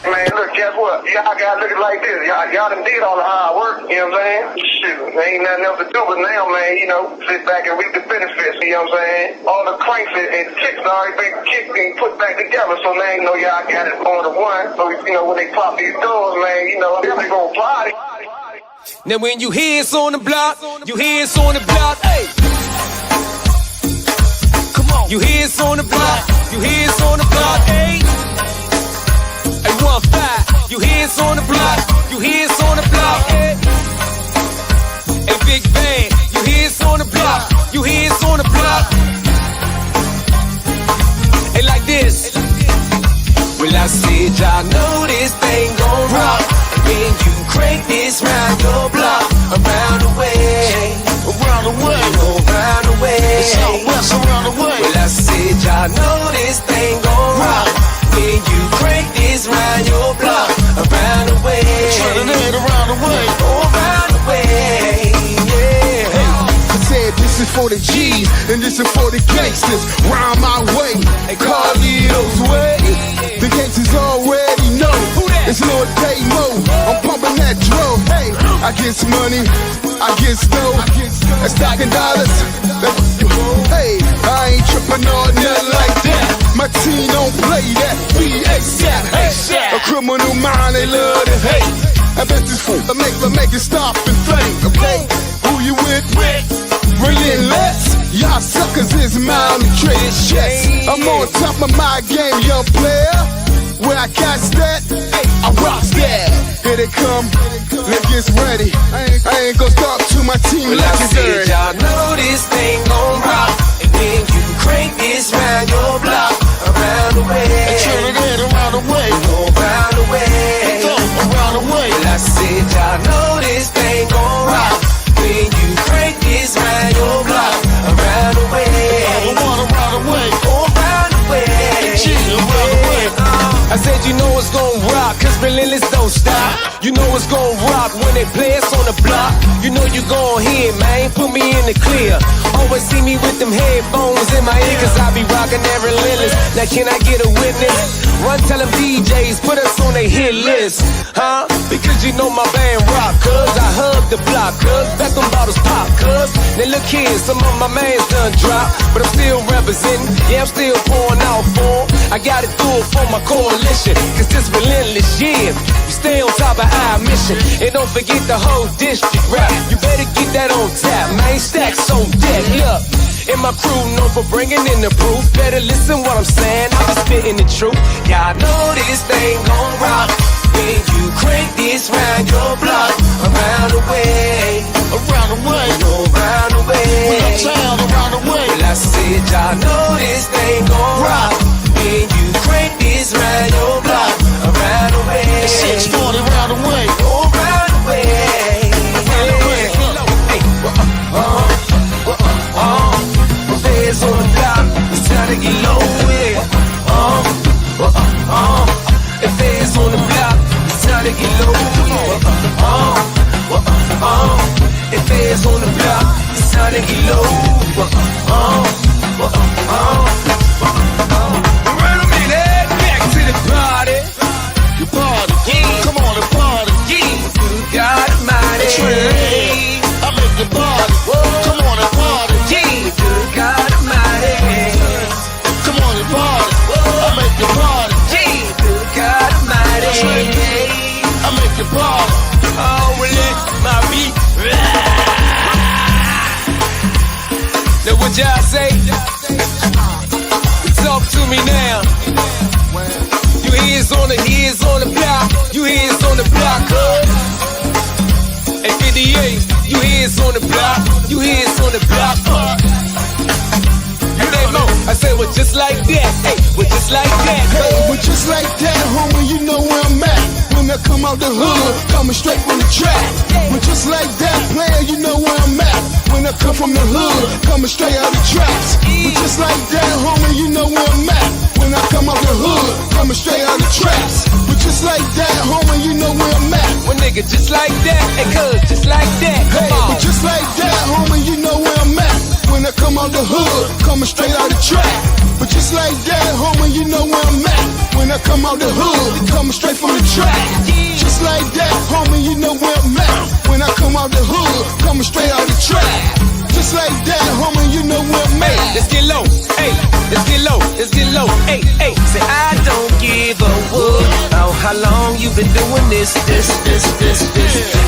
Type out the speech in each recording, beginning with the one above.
Man, look, guess what? Y'all gotta look at it like this. Y'all done did all the hard work, you know what I'm saying? Shoot, there ain't nothing else to do but now, man, you know, sit back and reap the benefits, you know what I'm saying? All the cranks and kicks already been kicked and put back together, so now, you know, y'all got it on to one. So, you know, when they pop these doors, man, you know, they're gonna party. Now when you hear it's on the block, you hear it's on the block, hey. Come on. You hear it's on the block, you hear it's on the block, hey. Hey, 1-5, you hear it's on the block, you hear it's on the block, hey. Hey, Big Bang, you hear it's on the block, you hear it's on the block. Hey, like this. Well, I said y'all know this thing gon' rock when you crank this round your block, around the way, around the way, around the way, southwest around the way. Well, I said y'all know this thing gon' rock when you crank this round your block, around the way, Trinidad around the way, around the way, yeah. Hey, I said this is for the G's and this is for the gangsters. Round my way, Carlito's way. The gangsters already know it's Lord Damo. I'm pumping that dro. Hey, I get money, I get dough, and stacking dollars. Hey, I ain't tripping on nothing like that. My team don't play that. B.A.S.A.P. Hey, a criminal mind they love to hate. I bet this fool make it stop and flame. Okay, who you with? Relentless. Y'all suckers is malnutrition. Yes, I'm on top of my game, young player. Where I catch that, I rock that. Here they come, let's get ready. I ain't gon' talk to my team well, like I said y'all know this thing gon' rock. And then you crank this round your block, around the way, Trinidad around the way, around the way, around the way. Well, I said y'all know this thing gon' rock. When you crank this round your block, around the way, around the way, around the way, around the way. I said you know it's gon' rock, cause relentless don't stop. You know it's gon' rock when they play us on the block. You know you gon' hear, man, put me in the clear. Always see me with them headphones in my ear, cause I be rockin' that relentless. Now can I get a witness? Run tell them DJs, put us on their hit list, huh? Because you know my band rock, cuz I hug the block, cuz back them bottles pop, cuz. Now look here, some of my mans done drop, but I'm still representing, yeah, I'm still pouring out for 'em. I gotta do it for my coalition, cause this relentless, yeah. We stay on top of our mission, and don't forget the whole district rap. You better get that on tap, man, stacks on deck, look. And my crew known for bringing in the proof. Better listen what I'm saying, I be spitting the truth. Y'all know this thing gon' rock when you crank this round your block, around the way, around the way, around the way, uptown around the way. Well, I said y'all know this thing gon' rock when you crank this round your block, around the way, 640 around the way, around the way, around the way. Feds on the block, it's time to get low with. If feds on the block, it's time to get low with. If feds on the block, it's time to get low with. Wait a minute, back to the party. The party, yeah. Come on, the party, yeah. Good God Almighty, I make the party. Come on, the party, yeah. Good God Almighty, come on, the party. I make the party, yeah. Good God Almighty, I make the party. Oh, well, my beat. Now what y'all say? Talk to me now. You hears on the block. You hears on the block, cuz. At 58, you hears on the block. You hears on the block, You name more. I say, well, just like that. Hey, well, just like that. Hey, well, just like that, homie, you know where I'm at. When I come out the hood, coming straight from the track. But just like that, player, you know where I'm at. When I come from the hood, coming straight out the tracks. But just like that, homie, you know where I'm at. When I come out the hood, coming straight out the tracks. But just like that, homie, you know where I'm at. Well, nigga, just like that, and cuz, just like that. Hey, but just like that, homie, you know where I'm at. When I come out the hood, coming straight out the track. But just like that, homie, you know where I'm at. When I come out the hood, coming coming straight from the track. Just like that, homie, you know where I'm at. When I come out the hood, coming straight out the track. Just like that, homie, you know where I'm at. Let's get low, hey, let's get low, let's get low, hey, hey. Say I don't give a whoop about how long you've been doing this.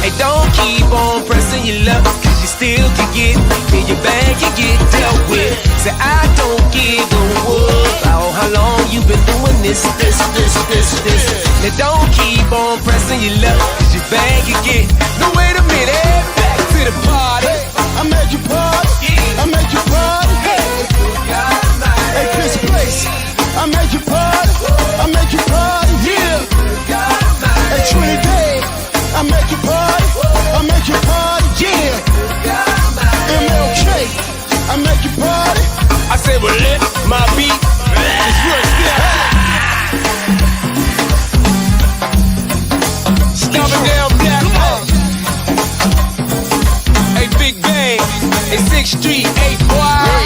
Hey, don't keep on pressing your luck, cause you still can get in your bag, you get dealt with. Say I don't give a whoop about how long you've been doing this. Now don't keep on pressing your luck, cause your bag you get. No, wait a minute, back to the party. Hey, I make you party, I make you party. Hey, this place, I make you party, I make you party, yeah. Hey, Trinidad, I make you party, I make you party, yeah. MLK, I make you party. I said, well, let my beat is real still. Stop it down, black. Hey, Big Bang, hey, 6th Street, 8th Boy.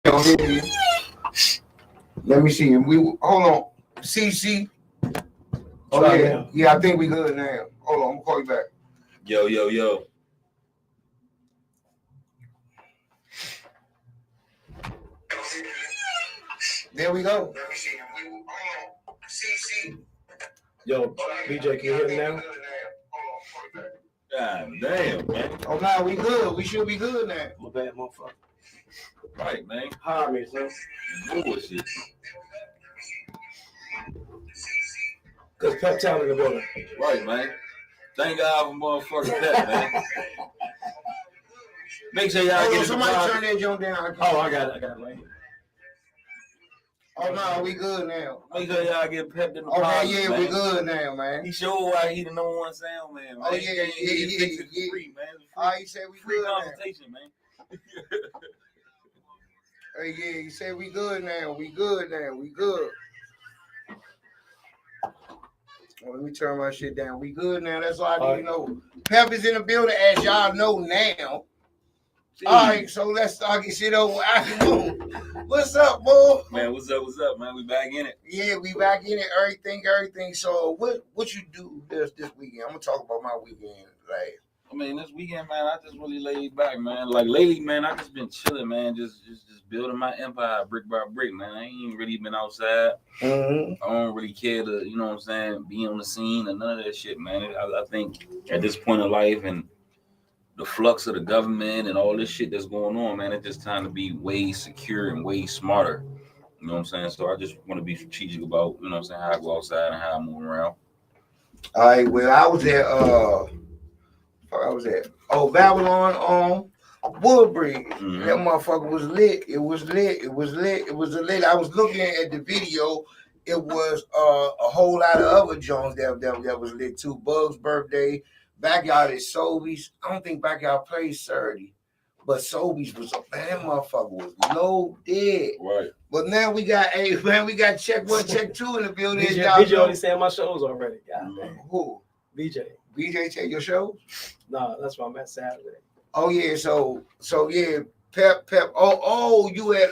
Don't hear you. Let me see. We hold on. CC. Oh Try yeah, now. yeah. I think we good now. Hold on, I'm gonna call you back. Yo. There we go. Yo, BJ, can you hear me now? God damn, man. Oh no, we good. We should be good now. My bad, motherfucker. Right, man. Hire me, son. Bullshit. Cause Pep Town in the building. Right, man. Thank God for motherfucking that, man. Make sure y'all get it. Somebody turn that joint down. Oh, I got it right here. Oh no, we good now. Make sure y'all get pepped in the Okay, pocket, yeah, man. we good now, man. He showed why he the number one sound man. Oh, yeah. It's free, man. It's Oh, you said we free good now. consultation, man. Hey, yeah, you said we good now. We good now. We good. Well, let me turn my shit down. We good now. That's all I need to know. Pep is in the building, as y'all know now. All right, so let's start get shit over. What's up, boy? Man, what's up, man? We back in it. Yeah, we back in it. Everything. So what you do this weekend? I'm gonna talk about my weekend. Like, I mean, this weekend, man, I just really laid back, man. Like lately, man, I just been chilling, man. Just building my empire brick by brick, man. I ain't really been outside. I don't really care to, you know what I'm saying, be on the scene and none of that shit, man. I think at this point in life and the flux of the government and all this shit that's going on, man, it's just time to be way secure and way smarter. You know what I'm saying? So I just want to be strategic about, you know what I'm saying, how I go outside and how I move around. all right, well, I was at Babylon on Woodbridge. Mhm. That motherfucker was lit. It was lit. I was looking at the video. It was a whole lot of other Jones that was lit too. Bug's birthday. Backyard at Sobeys. I don't think Backyard plays Saturday, but Sobeys was up. Man, that motherfucker was loaded. Right. But now we got check 1, check 2 in the building. BJ already saying my shows already. God damn. Who? BJ. BJ take your shows? Nah, that's why I'm at Saturday. Oh yeah, so yeah, Pep. Oh, you at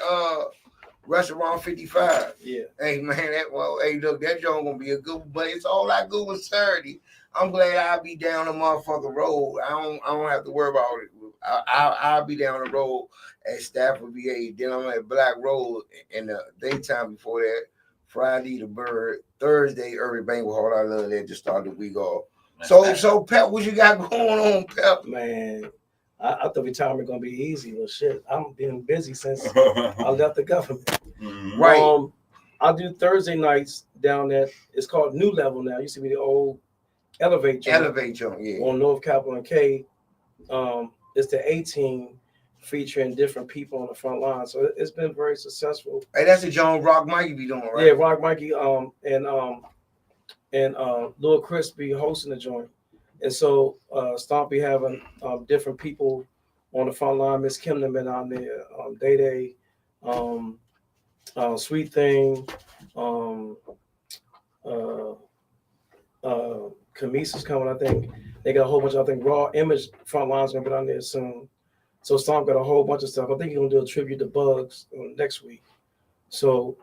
Restaurant 55. Yeah. Hey man, look, that joint gonna be a good one, but it's all I do is Saturday. I'm glad I'll be down the motherfucking road. I don't have to worry about it. I'll be down the road at Stafford VA. Then I'm at Black Road in the daytime before that. Friday the Bird, Thursday Irving Banquet Hall. I love that to start the week off. So Pep, what you got going on, Pep? Man, I thought retirement gonna be easy. Well, shit, I'm being busy since I left the government. Mm-hmm. Right. I do Thursday nights down at, it's called New Level now. It used to be the old Elevate joint, yeah. on North Capitol and K. It's the 18 featuring different people on the front line. So it's been very successful. Hey, that's the John Rock Mikey be doing, right? Yeah, Rock Mikey and Lil Chris be hosting the joint. And so Stomp be having different people on the front line. Miss Kimden been on there, Day Day, Sweet Thing, Kamisa's coming, I think. They got a whole bunch of, I think, Raw Image front line's gonna be on there soon. So Stomp got a whole bunch of stuff. I think he's gonna do a tribute to Bugs next week. So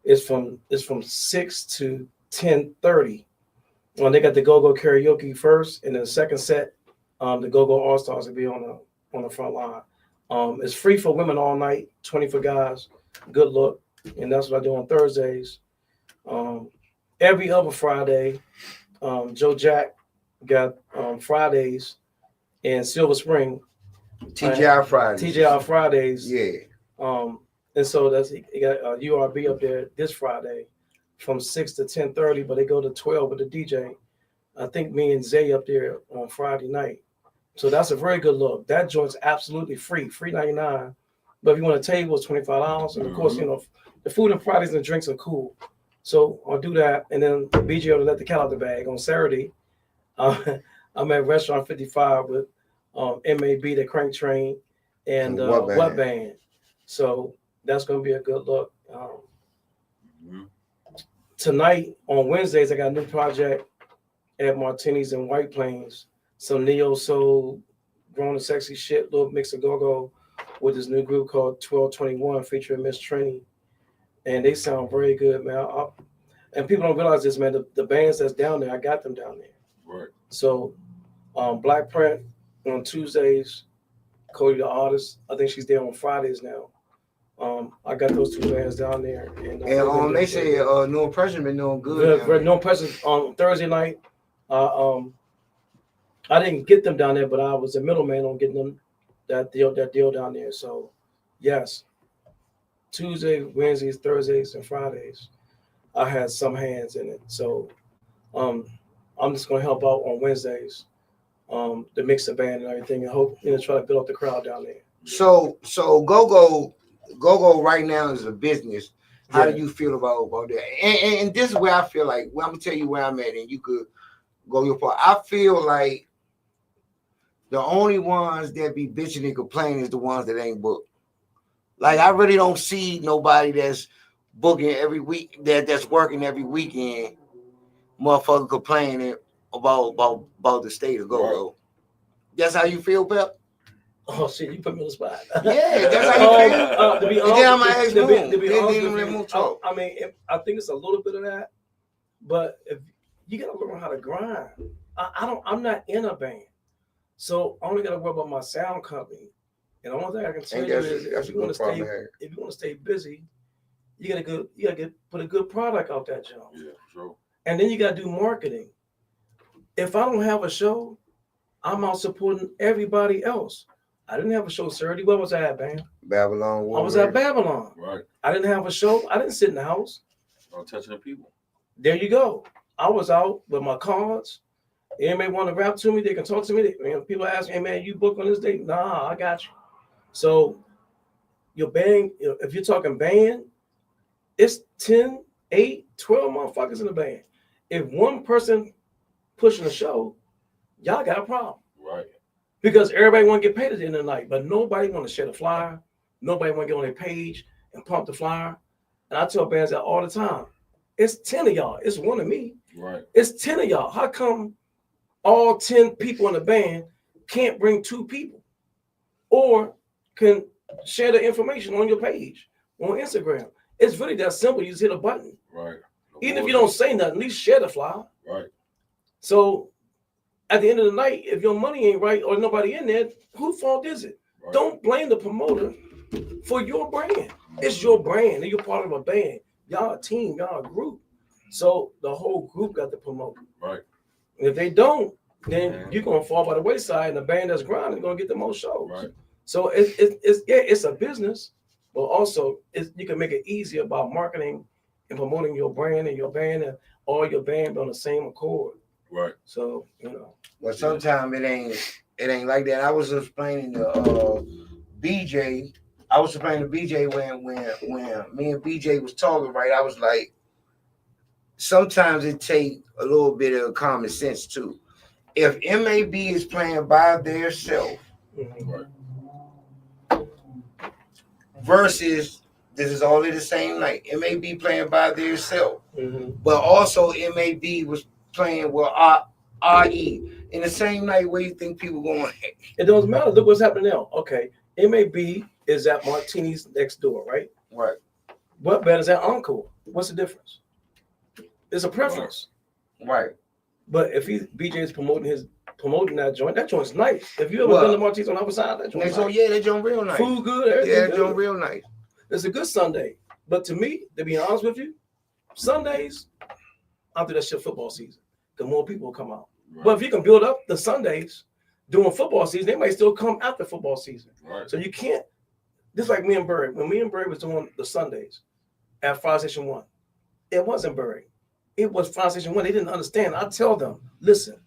it's from 6 to 10:30. They got the Go-Go Karaoke first, and then the second set, the Go-Go All-Stars will be on the front line. It's free for women all night, 20 for guys. Good look. And that's what I do on Thursdays. Every other Friday, Joe Jack got Fridays in Silver Spring. TGI Fridays. TGI Fridays. Yeah. And so he got URB up there this Friday from 6 to 10:30, but they go to 12 with the DJ. I think me and Zay up there on Friday night. So that's a very good look. That joint's absolutely free $99. But if you want a table, it's $25. And of course, you know, the food and Fridays and the drinks are cool. So I'll do that. And then BJ will let the cat out the bag on Saturday. I'm at Restaurant 55 with MAB, the Crank Train, and What Band. So that's going to be a good look. Tonight, on Wednesdays, I got a new project at Martini's in White Plains. Some neo soul, grown and sexy shit, little mix of go-go. with this new group called 1221 featuring Miss Trini. And they sound very good, man. And people don't realize this, man. The bands that's down there, I got them down there. Right. So Black Print on Tuesdays, Cody the Artist, I think she's there on Fridays now. I got those two bands down there. And they say No Impression been doing good. No Impression on Thursday night. I didn't get them down there, but I was a middleman on getting them that deal down there. So yes, Tuesday, Wednesdays, Thursdays, and Fridays, I had some hands in it. So I'm just gonna help out on Wednesdays, to mix the band and everything, and hope try to build up the crowd down there. So Go-Go right now is a business. How do you feel about that? And this is where I feel like, well, I'm gonna tell you where I'm at, and you could go your part. I feel like the only ones that be bitching and complaining is the ones that ain't booked. Like, I really don't see nobody that's booking every week, that's working every weekend, motherfucker complaining about the state of Go-Go. That's how you feel, Pep? Oh shit, you put me on the spot. Yeah, that's how you feel. To be honest, I mean, I think it's a little bit of that, but if you gotta learn how to grind. I'm not in a band, so I only gotta worry about my sound company. And the only thing I can tell you is, if you want to stay busy, you gotta put a good product out that jump. Yeah, sure. And then you gotta do marketing. If I don't have a show, I'm out supporting everybody else. I didn't have a show Saturday. Where was I at, man? Babylon. I was at Babylon. Right. I didn't have a show. I didn't sit in the house. Not touching the people. There you go. I was out with my cards. Anybody want to rap to me, they can talk to me. People ask me, hey, man, you booked on this date? Nah, I got you. So your band, if you're talking band, it's 10, 8, 12 motherfuckers in the band. If one person pushing the show, y'all got a problem. Right. Because everybody want to get paid at the end of the night, but nobody want to share the flyer. Nobody want to get on their page and pump the flyer. And I tell bands that all the time. It's 10 of y'all. It's one of me. Right. It's 10 of y'all. How come all 10 people in the band can't bring 2 people? Or can share the information on your page, on Instagram. It's really that simple. You just hit a button. Right. Even if you don't say nothing, at least share the flyer. Right. So at the end of the night, if your money ain't right or nobody in there, whose fault is it? Right. Don't blame the promoter for your brand. It's your brand, and you're part of a band. Y'all a team, y'all a group. So the whole group got to promote. Right. And if they don't, then you're gonna fall by the wayside, and the band that's grinding is gonna get the most shows. Right. So it's a business, but also you can make it easier by marketing and promoting your brand and your band, and all your band on the same accord. Right. So But sometimes it ain't like that. I was explaining to BJ. I was explaining to BJ when me and BJ was talking, right? I was like, sometimes it takes a little bit of common sense too. If MAB is playing by themselves, Right. versus this is all in the same night. MAB playing by themselves, but also MAB was playing with RE in the same night. Where you think people going? It doesn't matter. Look what's happening now. Okay, MAB is at Martini's next door, right? Right. What band is at Encore? What's the difference? It's a preference. Right. But if BJ is promoting that joint's nice. If you ever been to Martini's on the other side, that joint's nice. Yeah, that joint real nice. Food good, everything that joint real nice. It's a good Sunday. But to me, to be honest with you, Sundays, after that shit football season, the more people will come out. Right. But if you can build up the Sundays during football season, they might still come after football season. Right. So you can't, just like me and Bird, when me and Bird was doing the Sundays at Fire Station 1, it wasn't Bird. It was Fire Station 1. They didn't understand. I tell them, listen,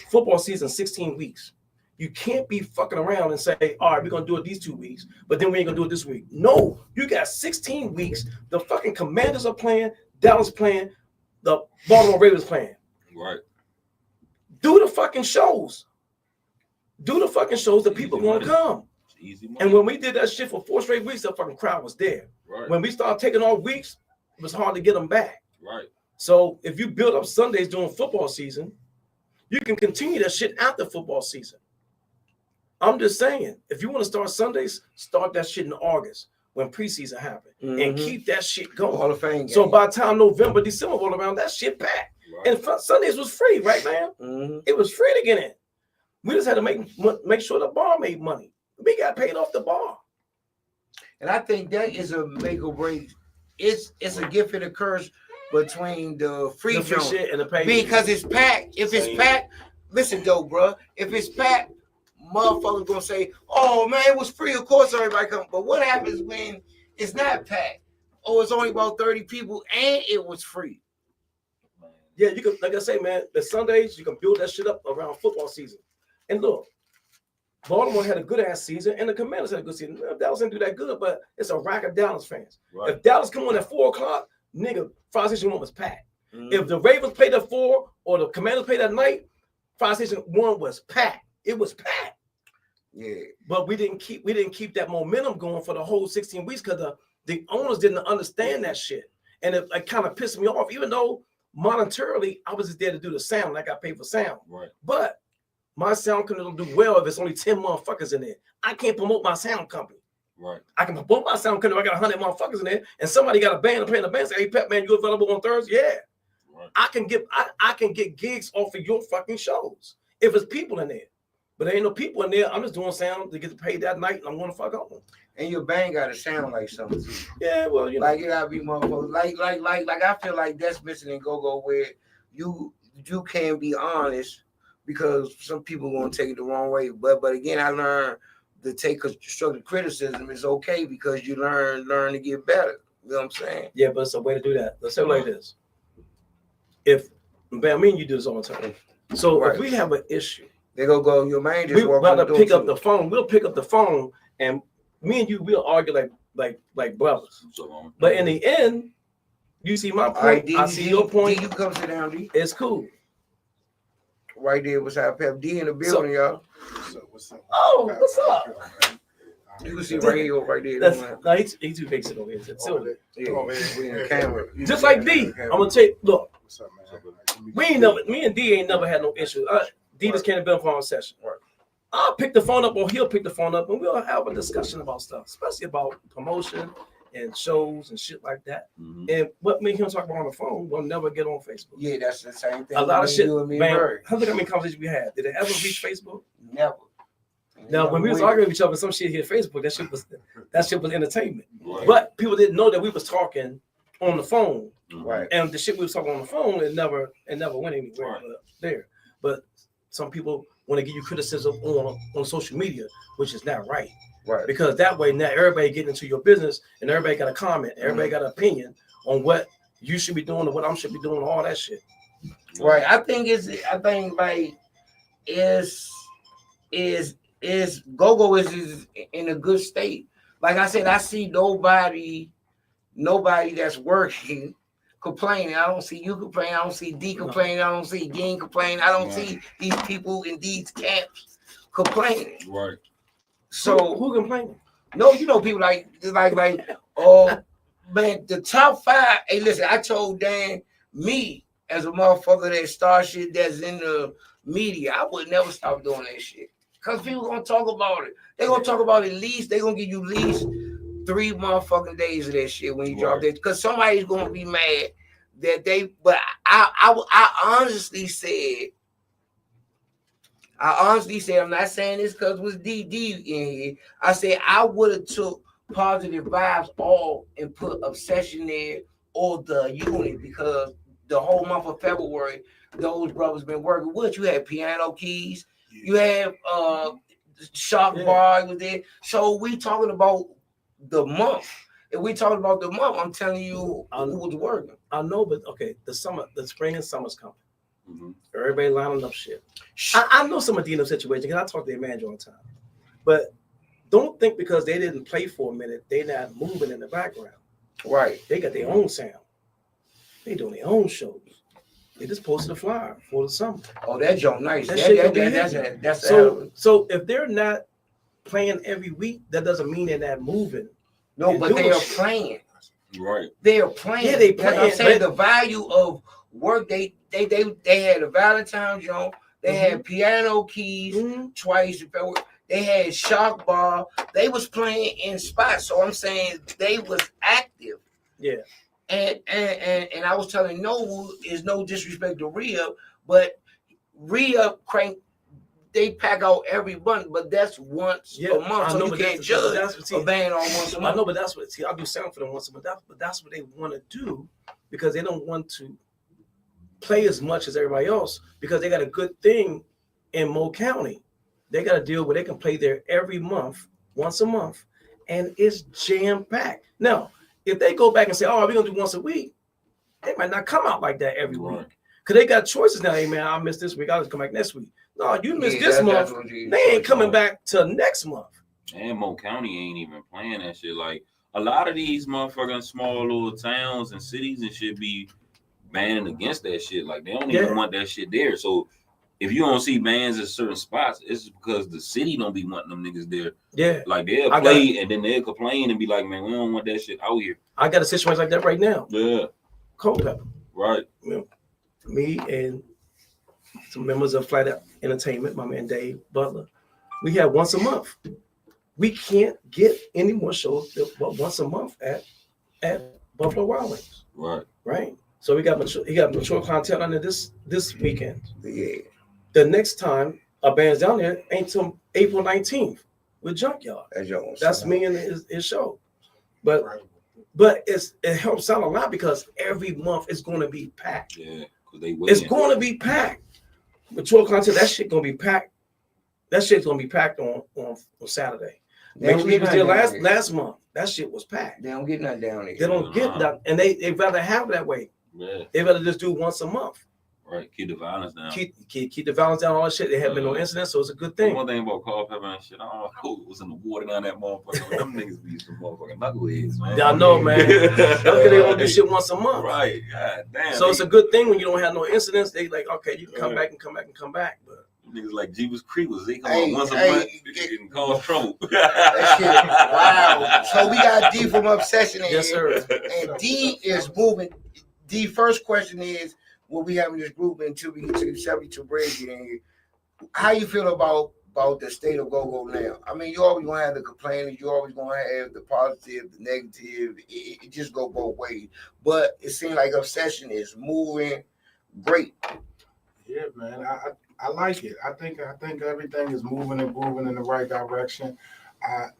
football season 16 weeks. You can't be fucking around and say, all right, we're going to do it these 2 weeks, but then we ain't going to do it this week. No, you got 16 weeks. The fucking Commanders are playing, Dallas playing, the Baltimore Ravens playing. Right. Do the fucking shows. Do the fucking shows that people want to come. Easy money. And when we did that shit for 4 straight weeks, the fucking crowd was there. Right. When we started taking off weeks, it was hard to get them back. Right. So if you build up Sundays during football season, you can continue that shit after football season. I'm just saying, if you want to start Sundays, start that shit in August when preseason happen, and keep that shit going. Hall of Fame. So by the time November, December roll around, that shit packed. Right. And Sundays was free, right, man? It was free to get in. We just had to make sure the bar made money. We got paid off the bar. And I think that is a make or break. It's a gift and a curse between the free shit and the pay. Because it's packed. If it's packed, listen though, bro. If it's packed, motherfuckers gonna say, "Oh man, it was free." Of course, everybody come. But what happens when it's not packed? Oh, it's only about 30 people, and it was free. Yeah, you can, like I say, man. The Sundays you can build that shit up around football season. And look, Baltimore had a good ass season, and the Commanders had a good season. Dallas didn't do that good, but it's a rack of Dallas fans. Right. If Dallas come on at 4:00, nigga, Fire Station 1 was packed. If the Ravens played at 4 or the Commanders played at night, Fire Station 1 was packed. It was packed. Yeah. But we didn't keep that momentum going for the whole 16 weeks because the owners didn't understand that shit. And it kind of pissed me off, even though monetarily I was just there to do the sound. I got paid for sound. Right. But my sound company don't do well if it's only 10 motherfuckers in there. I can't promote my sound company. Right. I can promote my sound company. I got 100 motherfuckers in there, and somebody got a band and playing the band. Say, "Hey, Pep, man, you available on Thursday?" Yeah. Right. I can get gigs off of your fucking shows if it's people in there. But there ain't no people in there. I'm just doing sound to get paid that night, and I'm going to fuck home. And your band gotta sound like something too. Yeah, well, you know, Like it gotta be motherfuckers. Like I feel like that's missing in go-go where you can be honest because some people gonna take it the wrong way. But again, I learned to take constructive criticism is okay because you learn to get better. You know what I'm saying? yeah, but it's a way to do that. Let's say it like this. If, man, I mean, you do this all the time. So Right. if we have an issue, They go, your man just we walk rather on the door pick up too. the phone. We'll pick up the phone, and me and you will argue like brothers. So, But in the end, you see my All right, point. I see your point. D, you come sit down, D. It's cool. Right there beside Pep D in the building, y'all. What's up? Oh, what's up? You can see right here, right there. That's no, he too big over here. So, Yeah, we in the camera. just like D, I'm gonna take. Look, What's up, man? me and D ain't never had no issue. D just can't have been on phone session. Right. I'll pick the phone up, or he'll pick the phone up, and we'll have a discussion about stuff, especially about promotion and shows and shit like that. And what me and him talk about on the phone, we'll never get on Facebook. Yeah, that's the same thing. A lot of me, shit, you and me, man. Bird. Look how many conversations we had. Did it ever reach Facebook? Never. Now, when we was Never arguing with each other, some shit hit Facebook. That shit was entertainment. Right. But people didn't know that we was talking on the phone, Right. and the shit we was talking on the phone, it never went anywhere Right. there. But some people want to give you criticism on social media, which is not right. Right. Because that way now everybody getting into your business and everybody got a comment, everybody got an opinion on what you should be doing and what I should be doing, all that shit. Right. I think like is go-go is in a good state. Like I said, I see nobody that's working complaining. I don't see you complaining. I don't see D complaining. I don't see Dean complaining. I don't see these people in these camps complaining. Right. So Who complaining? no, you know, people like oh man, the top 5. Hey, listen, I told Dan, me as a motherfucker that star shit that's in the media, I would never stop doing that shit. Cause people gonna talk about it. They gonna talk about it least. They gonna give you at least 3 motherfucking days of that shit when you drop that. Cause somebody's gonna be mad that they. But I honestly said. I'm not saying this because it was DD in here. I said I would have took positive vibes all and put Obsession there or the unit because the whole month of February, those brothers been working with. You had Piano Keys, you have Shock Bar was there. So we talking about the month. If we talking about the month, I'm telling you who was working. I know, but okay, the spring and summer's coming. Everybody lining up shit. I know some of the situation because I talk to their manager all the time. But don't think because they didn't play for a minute, they not moving in the background. Right. They got their own sound. They doing their own shows. They just posted a flyer for the summer. Oh, that joke nice. That's so if they're not playing every week, that doesn't mean they're not moving. No, but they are playing. Right. They are playing. Yeah, they playing. I'm saying the value of work. They had a Valentine joint. They had Piano Keys twice. They had Shark Bar. They was playing in spots. So I'm saying they was active. Yeah. And I was telling Noble, is no disrespect to Rhea, but Rhea crank, they pack out every month, but that's once a month. So you can't judge a band on once a month. I know, but that's what, I do sound for them once a month, but that's what they want to do because they don't want to play as much as everybody else because they got a good thing in Mo County. They got a deal where they can play there every month, once a month, and it's jam-packed. Now, if they go back and say, oh, we're going to do once a week, they might not come out like that every week. Because they got choices now. Hey, man, I missed this week. I'll just come back next week. No, you missed this month. They ain't coming back till next month. And Mo County ain't even playing that shit. Like, a lot of these motherfucking small little towns and cities and shit be banning against that shit. Like, they don't even want that shit there. So, if you don't see bands at certain spots, it's because the city don't be wanting them niggas there. Yeah. Like, they'll play and then they'll complain and be like, man, we don't want that shit out here. I got a situation like that right now. Yeah. Culpepper. Right. You know, me and some members of Flat Entertainment, my man Dave Butler, we have once a month. We can't get any more shows but once a month at Buffalo Wild Wings. Right. Right. So he got mature content under this weekend. Yeah. The next time a band's down there ain't till April 19th with Junkyard. That's me and his show. But it helps out a lot because every month it's going to be packed. Yeah, it's going to be packed. Mature content, that shit going to be packed. That shit's going to be packed on Saturday. Major League was there last month. That shit was packed. They don't get nothing down there. They don't get that, and they rather have it that way. Yeah. They rather just do once a month. Right, keep the violence down. Keep the violence down, all that shit. There have been no incidents, so it's a good thing. One thing about Culpepper and shit, I don't know who was in the water down that motherfucker. Them niggas be some motherfucking knuckleheads, man. I know, man. Because they don't do shit once a month. Right, god damn. So it's a good thing when you don't have no incidents. They like, okay, you can come back and come back and come back. But niggas like Jeebus Creepers, they come out once a month and cause trouble. That shit, wow. So we got D from Obsession in yes, here. sir. And D is moving. D, first question is, will we having this group until we get to the 72 Bridge in here? How you feel about the state of go-go now? I mean, you always gonna have the complainers, you always gonna have the positive, the negative. It just go both ways. But it seems like Obsession is moving great. Yeah, man. I like it. I think everything is moving in the right direction.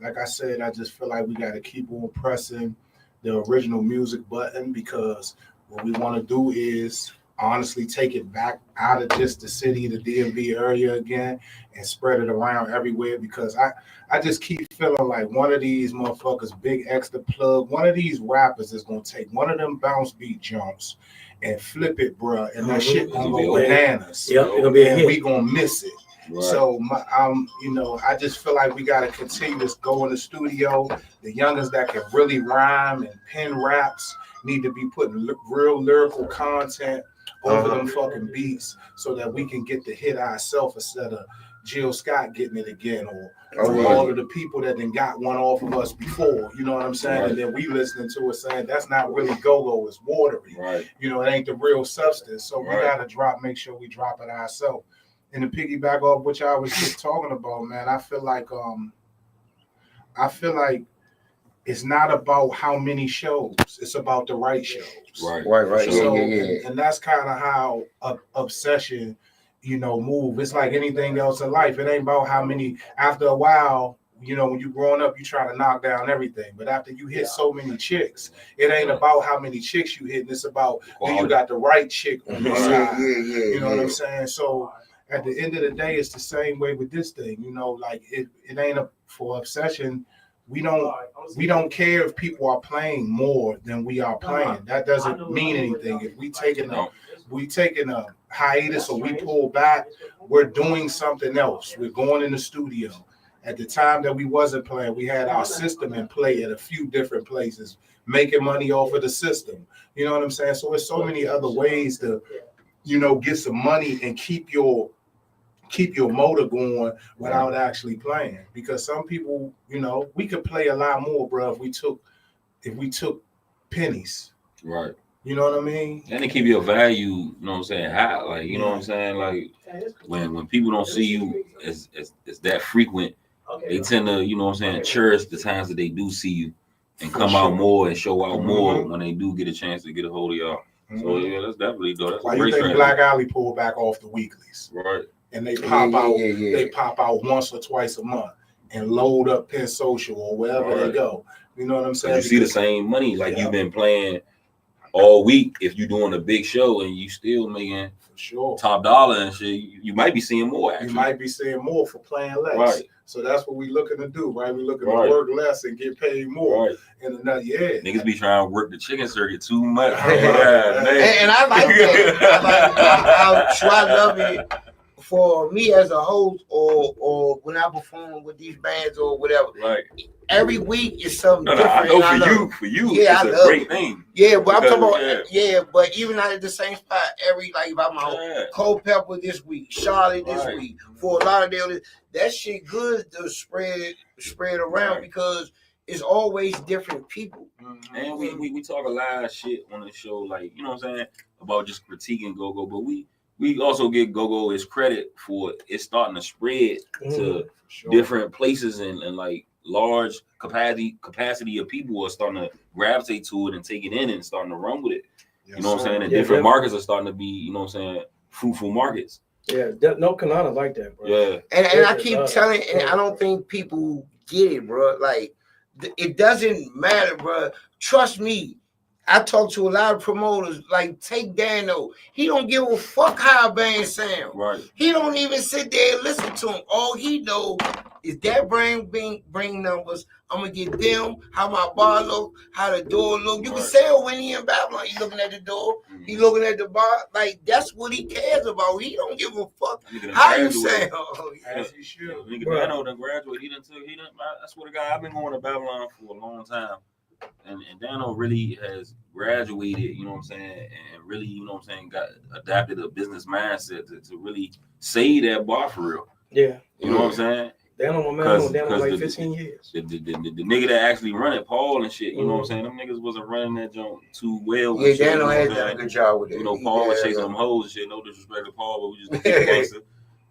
Like I said, I just feel like we got to keep on pressing the original music button because what we want to do is honestly take it back out of just the city, the DMV area again, and spread it around everywhere because I just keep feeling like one of these motherfuckers, Big X the Plug, one of these rappers is going to take one of them bounce beat jumps and flip it, bro, and that shit gonna go bananas. Yep, it's gonna be a hit. We gonna miss it. Right. So, I just feel like we gotta continue to go in the studio. The youngers that can really rhyme and pen raps need to be putting real lyrical content over them fucking beats, so that we can get the hit ourselves instead of Jill Scott getting it again, or all of the people that then got one off of us before, you know what I'm saying? Right. And then we listening to it saying that's not really go-go, it's watery. Right. You know, it ain't the real substance. So we gotta make sure we drop it ourselves. And to piggyback off what y'all was just talking about, man, I feel like it's not about how many shows, it's about the right shows. Right. So, and that's kind of how Obsession, move. It's like anything else in life. It ain't about how many. After a while, when you growing up, you try to knock down everything. But after you hit so many chicks, it ain't about how many chicks you hit. It's about do you got the right chick on your side. You know what I'm saying? So at the end of the day, it's the same way with this thing. Like it ain't for Obsession. We don't care if people are playing more than we are playing. That doesn't mean anything. If we taking a hiatus or we pull back, we're doing something else. We're going in the studio. At the time that we wasn't playing, we had our system in play at a few different places, making money off of the system. You know what I'm saying? So there's so many other ways to, get some money and keep your motor going without actually playing. Because some people, we could play a lot more, bro, if we took pennies. Right. You know what I mean? And to keep your value, high. Like, you know what I'm saying? Like when people don't see you as that frequent, they tend to, you know what I'm saying, cherish the times that they do see you and come For out sure. more and show out more Mhm. when they do get a chance to get a hold of y'all. So yeah, that's definitely dope. That's Why a you great think strategy. Black Alley pulled back off the weeklies? Right. And they pop out. Yeah. They pop out once or twice a month and load up Penn Social or wherever they Right. go. You know what I'm So saying? you see the same money like you've been playing all week. If you're doing a big show and you still making For sure. top dollar and shit, you might be seeing more. Actually, You might be seeing more for playing less. Right. So that's what we looking to do, right? We looking Right. to work less and get paid more. Right. And another, Niggas be trying to work the chicken circuit too much. Yeah. And I like that. I love it for me as a host or when I perform with these bands or whatever. Right. Every week is something No, different. I know and for you, Yeah, it's I a great love thing. Yeah, but I'm talking Because, about but even not at the same spot. Every like if I'm out Yeah. Culpeper this week, Charlotte this Right. week, Fort Lauderdale, that shit good to spread around Right. because it's always different people. And we talk a lot of shit on the show, like, you know what I'm saying, about just critiquing Go-Go, but we also give Go-Go his credit for it starting to spread to different places and like large capacity of people are starting to gravitate to it and take it in and starting to run with it. Yes, you know what I'm sir. saying? And Yeah, different definitely. markets are starting to be, you know what I'm saying, fruitful markets. Yeah, North Carolina like that, bro. Yeah. And I Yeah, keep telling, and I don't think people get it, bro. Like, it doesn't matter, bro. Trust me. I talk to a lot of promoters, like take Dano. He don't give a fuck how a band sound. Right. He don't even sit there and listen to him. All he know is that bring numbers. I'm gonna get them, how my bar look, how the door look. You can tell when he in Babylon. He looking at the door. He looking at the bar. Like that's what he cares about. He don't give a fuck how you sound. As he should. Nigga Dano done graduated. He done. I swear to God, I've been going to Babylon for a long time. And Dano really has graduated, you know what I'm saying, and really, you know what I'm saying, got adapted a business mindset to really say that bar for real. Yeah. You know what I'm saying? Dano, my man, Dano like 15 years. The nigga that actually run it, Paul and shit, you know what I'm saying? Them niggas wasn't running that joint too well. Yeah, shit, Dano you know had what I'm done a saying? good job with it. You know, Paul was chasing them hoes and shit. No disrespect to Paul, but we just keep it gangster.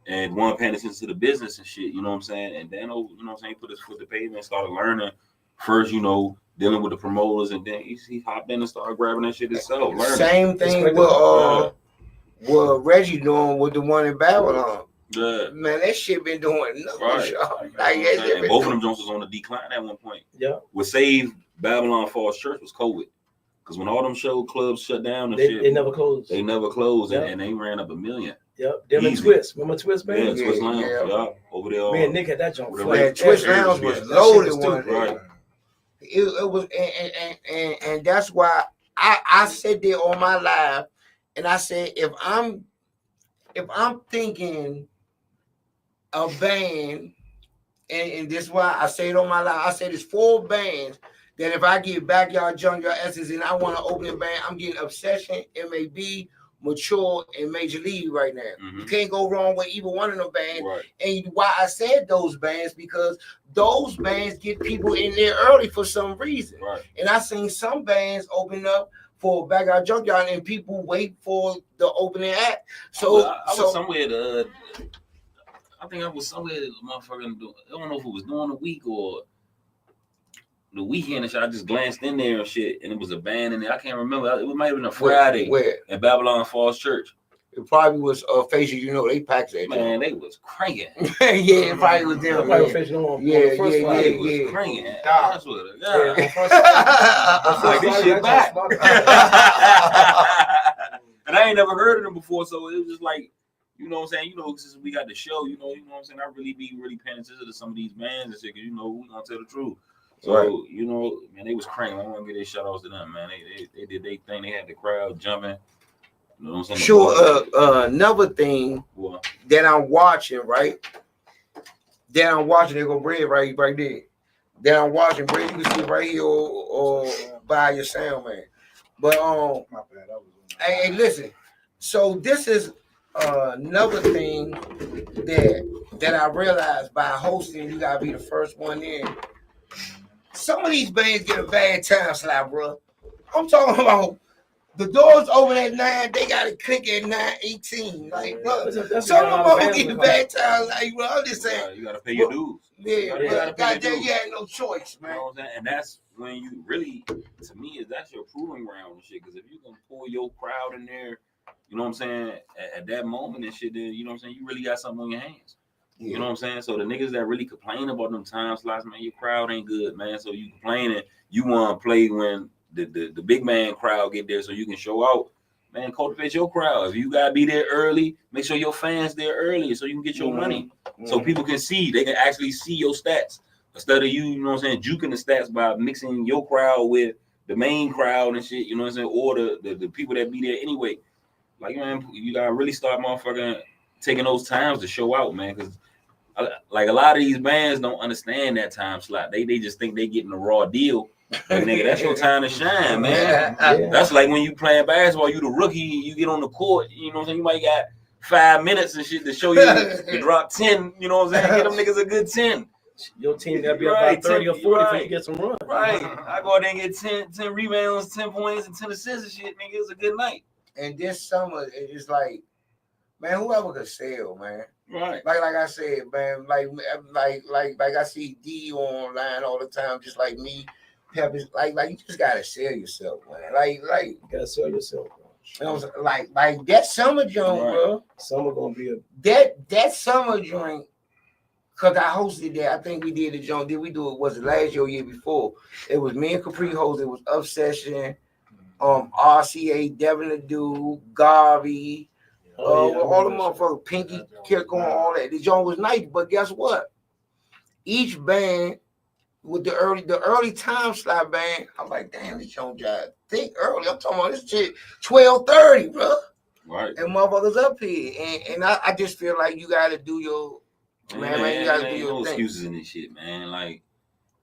And one paying attention to the business and shit, you know what I'm saying? And Dano, you know what I'm saying, put his foot to pavement, started learning first, you know, dealing with the promoters, and then he hopped in and started grabbing that shit himself. Learning. Same thing with Reggie doing with the one in Babylon. Yeah. Man, that shit been doing nothing. Right. Like, And both of them Jones was on the decline at one point. Yeah. What saved Babylon Falls Church was COVID. Because when all them show clubs shut down and shit, They never closed. They never closed, Yep. and they ran up $1 million. Yep. Them and Easy. Twist. Remember Twist, man? Yeah, Twist Lounge. Yeah. Over there. Me and Nick had that joint. Man, Twist Lounge was loaded one day. Right. It was, and that's why I said there on my live, and I said if I'm thinking a band, and this is why I say it on my live. I said there's 4 bands that if I get Backyard Junkyard Essence and I want to open a band, I'm getting Obsession, MAB, Mature, and Major League right now. You can't go wrong with either one of them bands. Right. And why I said those bands, because those bands get people in there early for some reason. Right. And I seen some bands open up for Backyard Junkyard and people wait for the opening act. So I was somewhere I think I was somewhere motherfucking I don't know if it was during the week or the weekend and shit. I just glanced in there and shit, and it was a band in there. I can't remember. It might have been a Friday where? At Babylon Falls Church. It probably was Faces, you know, they packed that. Man, they was cranking. Yeah, it probably was them. They was cranking. That's what it is. Like this shit back. And I ain't never heard of them before, so it was just like, you know what I'm saying? You know, since we got the show, you know what I'm saying? I really be paying attention to some of these bands and shit, because, you know, we gonna tell the truth. So, right. You know, man, they was cranking. I want to get their shout outs to them, man. They did their thing. They had the crowd jumping. You know what I'm saying? Sure. Another thing that I'm watching, right? That I'm watching, they go Bread right there. That I'm watching, Bread, you can see right here or by your sound, man. But hey, listen. So this is another thing that I realized by hosting, you gotta be the first one in. Some of these bands get a bad time slap, bro. I'm talking about The doors open at 9. They gotta click at 9:18. Like, bro, That's some a of lot them of get bandwidth, bad times. Like, bro, I'm just saying. You gotta pay your dues. Yeah, You gotta but pay your goddamn, dues. you had no choice, You man. know what I'm saying? And that's when you really, to me, that's your proving ground and shit. Because if you can pull your crowd in there, you know what I'm saying, at that moment and shit, then you know what I'm saying, you really got something on your hands. Yeah. You know what I'm saying? So the niggas that really complain about them time slots, man, your crowd ain't good, man. So you complaining, you want to play when the big man crowd get there so you can show out. Man, cultivate your crowd. If you gotta be there early, make sure your fans there early so you can get your money. So people can see, they can actually see your stats. Instead of you know what I'm saying, juking the stats by mixing your crowd with the main crowd and shit, you know what I'm saying, or the people that be there anyway. Like, man, you gotta really start motherfucking taking those times to show out, man, because like a lot of these bands don't understand that time slot. They just think they getting a raw deal. But nigga, that's your time to shine, man. Yeah. That's like when you playing basketball, you the rookie, you get on the court, you know what I'm saying? You might got 5 minutes and shit to show you to drop 10, you know what I'm saying? Get them niggas a good 10. Your team gotta be Right, about 30 or 40 right. for you to get some run. Right. I go out there and get 10 rebounds, 10 points, and 10 assists and shit, nigga. It's a good night. And this summer, it's like, man, whoever could sell, man. Right. Like I said, man, like I see D online all the time, just like me. Peppers, like you just gotta sell yourself, man. Like You gotta sell yourself, bro. you know, like that summer joint, Right. bro. Summer gonna be a That summer joint, cause I hosted that. I think we did the joint. Did we do it? Was it last year or year before? It was me and Capri hosted. It was Obsession, RCA, Devin the Dude, Garvey, all the motherfuckers, Pinky, Kirk on all that. The joint was nice, but guess what? Each band with the early time slot band, I'm like, damn, this joint job think early. I'm talking about this shit 12:30, bro. Right. And motherfuckers up here, and I just feel like you gotta do your man, you gotta do ain't your no thing. excuses in this shit, man. Like,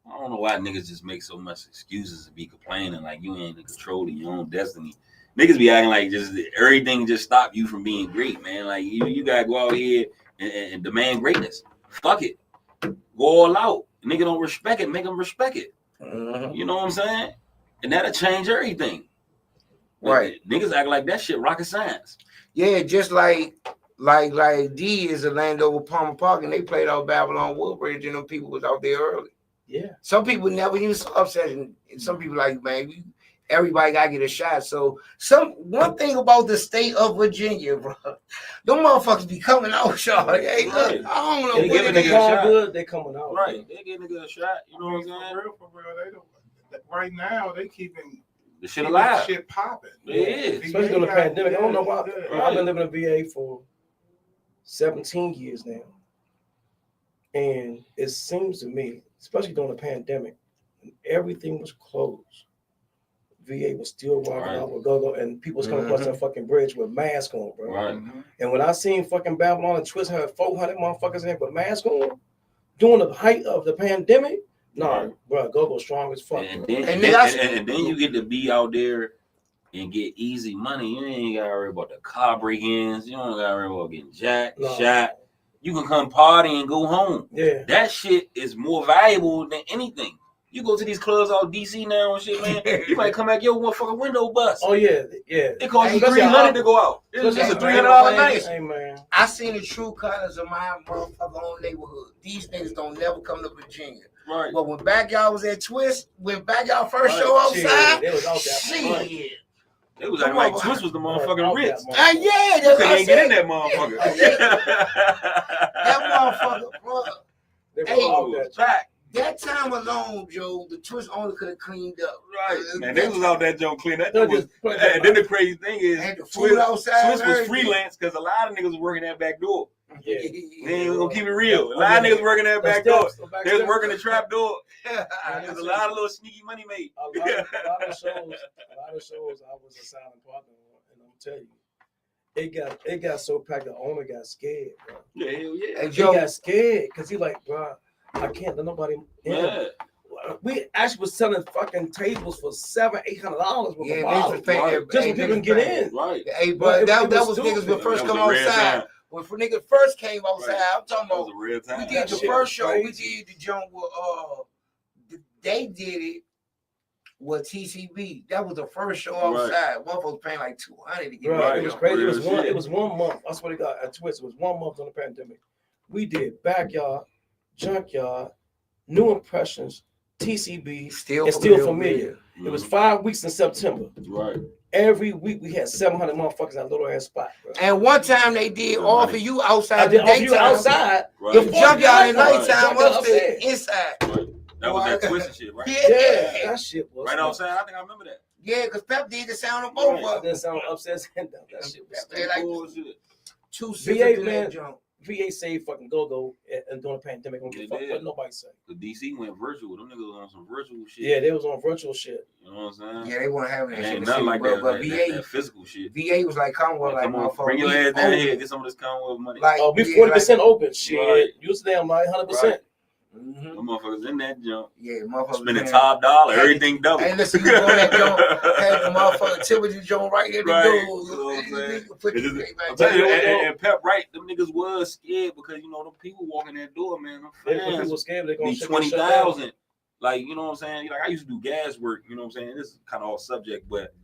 I don't know why niggas just make so much excuses and be complaining like you ain't in control of your own destiny. Niggas be acting like just everything just stop you from being great, man. Like you gotta go out here and demand greatness. Fuck it. Go all out. Nigga don't respect it, make them respect it. You know what I'm saying? And that'll change everything. Right. Niggas act like that shit rocket science. Yeah, just like D is a Landover Palmer Park, and they played out Babylon Woodbridge, and them people was out there early. Yeah. Some Some people never even saw Obsession. And some people like, man, everybody gotta get a shot. So one thing about the state of Virginia, bro, them motherfuckers be coming out, y'all. Hey, look, Right. I don't know They give what a it giving nigga is. the a call shot. good, they coming out. Right. They give niggas a shot. You know what I'm saying? For real, they don't. Right now, they keeping The shit alive. shit popping. It is. Especially during the pandemic. I don't know why. Yeah. I've been living in VA for 17 years now. And it seems to me, especially during the pandemic, when everything was closed, VA was still rocking Right. out with go-go, and people was coming across that fucking bridge with masks on, bro. Right. And when I seen fucking Babylon and Twist had 400 motherfuckers in there with masks on, during the height of the pandemic, Right. bro, go-go strong as fuck. And bro. then, And and then you get to be out there and get easy money. You ain't gotta worry about the car break-ins. You don't gotta worry about getting jacked, No. shot. You can come party and go home. Yeah. That shit is more valuable than anything. You go to these clubs out DC now and shit, man. You might come back your motherfucking window bust. Oh yeah, yeah. It costs you Especially $300 to go out. It's especially a Hey, $300 man, night. Hey man. I seen the true colors of my motherfucking own neighborhood. These niggas don't never come to Virginia. Right. But when Backyard was at Twist, when Backyard first Right. show Shit, outside, they was out there. shit. It was acting like Twist was the motherfucking Out Ritz. there, Yeah, You that's what couldn't I even get in said. that motherfucker. That motherfucker, bro. They was Hey, out there. Back. That time alone, Joe, the Twist owner could have cleaned up. Right. Man, they was out that joint clean. That They'll was, just put and then the crazy thing is, And the food outside. Twist was everything. freelance because a lot of niggas was working that back door. Yeah. They ain't gonna keep it real. A lot of niggas working that back door. They was working the trap door. There's a lot of little sneaky money made. A lot of shows I was a silent partner on, and I'm telling you, it got so packed the owner got scared, bro. Yeah, hell yeah. Hey, He Joe, got scared because he like, bro, I can't let nobody in. Yeah. We actually was selling fucking tables for $700-800 with yeah, a niggas bottle. was paying Right. that- Just hey, so people can niggas get paying. in. Right. Hey, But but it that was was stupid. niggas when first That come was a rare outside. time. When niggas first came outside, Right. I'm talking That was about. a real time. We did That the shit first was show. We crazy. did the joint with they did it was TCB. That was the first show Right. outside. Motherfuckers paying like $200 to get Right, Right. it was crazy. Real shit. It was 1 month. I swear to God, at Twist, it was 1 month on the pandemic. We did Backyard, Junkyard, New Impressions, TCB, Still and Still Familiar. It was Mhm. 5 weeks in September. Right. Every week we had 700 motherfuckers in that little ass spot, bro. And one time they did offer you outside I the did offer you daytime. outside. Right. The junkyard at nighttime Junkyard upstairs, upstairs. inside. That was that twisted shit, right? Yeah, that shit was Right outside. I think I remember that. Yeah, because Pep did the sound of both Right. of them. Then sound upstairs and down. That shit was They like Bullshit. two VA, sisters in man. that junk. VA saved fucking go and during the pandemic. Don't give a fuck They what did. nobody say. The DC went virtual. Them niggas was on some virtual shit. Yeah, they was on virtual shit. You know what I'm saying? Yeah, they weren't having It that shit. ain't nothing like bro, that, but that physical shit. VA was like Commonwealth, like Come on, motherfucker. bring your we ass down open. here. Get some of this Commonwealth money. Like, Oh, we yeah, 40% open. Shit. Right. You was damn like 100%. Mhm. Them motherfuckers in that junk. Yeah, motherfuckers. Spending man. top dollar. Hey, Everything double. Hey, listen, you go in that junk, had the motherfucker Timothy Jones right at the Right. door. You know what I'm saying? Put It your is- thing back I'm telling you, there. and Pep, right? Them niggas was scared because, you know, them people walking that door, man. Them If fans people scared, they're gonna need shut that shit down. 20,000. Like, you know what I'm saying? Like, I used to do gas work, you know what I'm saying? This is kind of off subject, but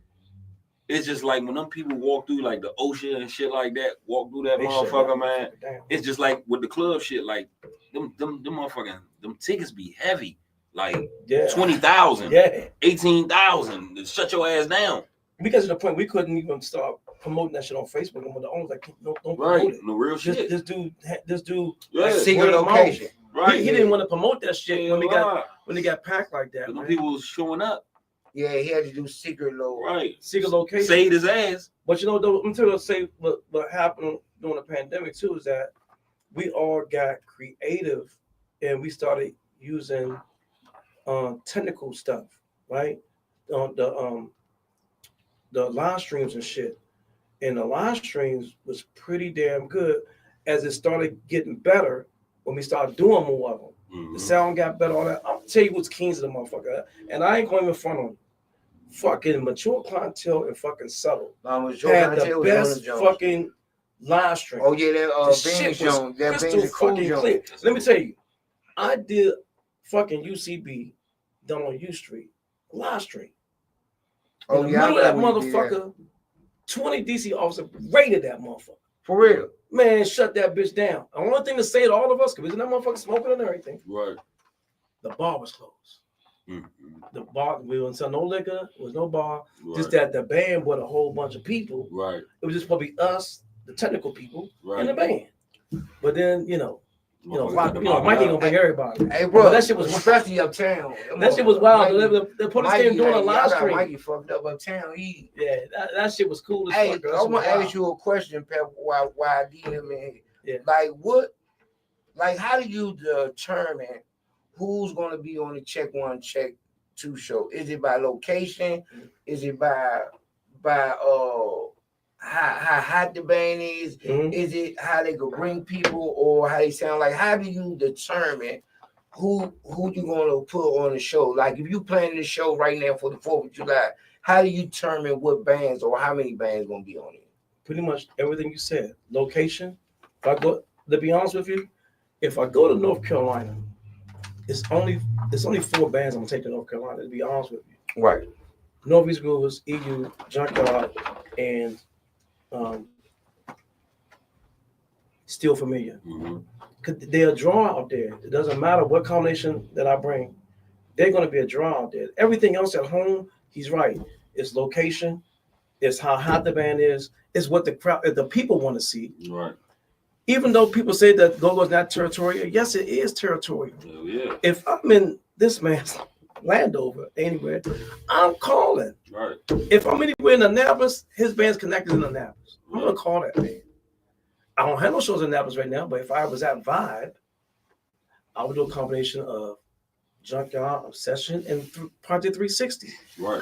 it's just like when them people walk through like the ocean and shit like that, walk through that They shut motherfucker, down. man. Damn. It's just like with the club shit, like them motherfucking them tickets be heavy. Like Yeah. 20,000, Yeah. 18,000. to shut your ass down. Because of the point we couldn't even start promoting that shit on Facebook. And the owners like, don't promote Right. it. No real shit. This dude, Yeah. like, Secret word of mouth. location. Right. He didn't want to promote that shit when Yeah, they got packed like that. them Man. people was showing up. Yeah, he had to do secret low. Right. Secret location. Saved his ass. But you know, though, I'm trying to say what happened during the pandemic too is that we all got creative and we started using technical stuff, right? The live streams and shit. And the live streams was pretty damn good as it started getting better when we started doing more of them. Mhm. The sound got better, all that. I'm gonna tell you what's kings of the motherfucker. And I ain't going in front of them. Fucking mature clientele and fucking subtle had the best fucking live stream. Oh yeah, that The Beans shit was Jones, that crystal Beans and Cool fucking Jones. clear. Let me tell you, I did fucking UCB down on U Street live stream. Oh In the yeah, I middle of that remember when you did that. motherfucker, 20 DC officers raided that motherfucker. For real. Man, shut that bitch down. The only thing to say to all of us, because that motherfucker smoking and everything, Right. the bar was closed. Mhm. The bar, we wouldn't sell no liquor, there was no bar. Right. Just that the band with a whole bunch of people. Right. It was just probably us, the technical people, Right. and the band. But then, Mike Motherfuckers ain't gonna bring everybody. Hey, bro, But that shit was especially uptown. That shit was wild. Mikey, The police came doing a like, live y'all got stream. Mikey fucked up uptown. Yeah, that shit was cool as Hey, fuck. That I shit want to was ask you a question, Pep. Why I did him in? Yeah. Like how do you determine who's going to be on the check 1, check 2 show? Is it by location? Is it by how hot the band is? Mhm. Is it how they could bring people or how they sound? Like how do you determine who you gonna put on the show? Like if you planning the show right now for the 4th of July, how do you determine what bands or how many bands gonna be on it? Pretty much everything you said. Location. If I go, to be honest with you, if I go to North Carolina, it's only 4 bands I'm gonna take to North Carolina. To be honest with you, Right. Northeast Groovers, EU, Junkyard, and Still Familiar. Mhm. Cause they're a draw out there. It doesn't matter what combination that I bring, they're gonna be a draw out there. Everything else at home, he's right. It's location, it's how hot the band is, it's what the people want to see. Right. Even though people say that Go-Go's not territorial, yes, it is territorial. Hell yeah. If I'm in this man's Landover anywhere, I'm calling. Right. If I'm anywhere in Annapolis, his band's connected in Annapolis. I'm gonna call that man. I don't have no shows in Annapolis right now, but if I was at Vibe, I would do a combination of Junkyard, Obsession, and Project 360. Right.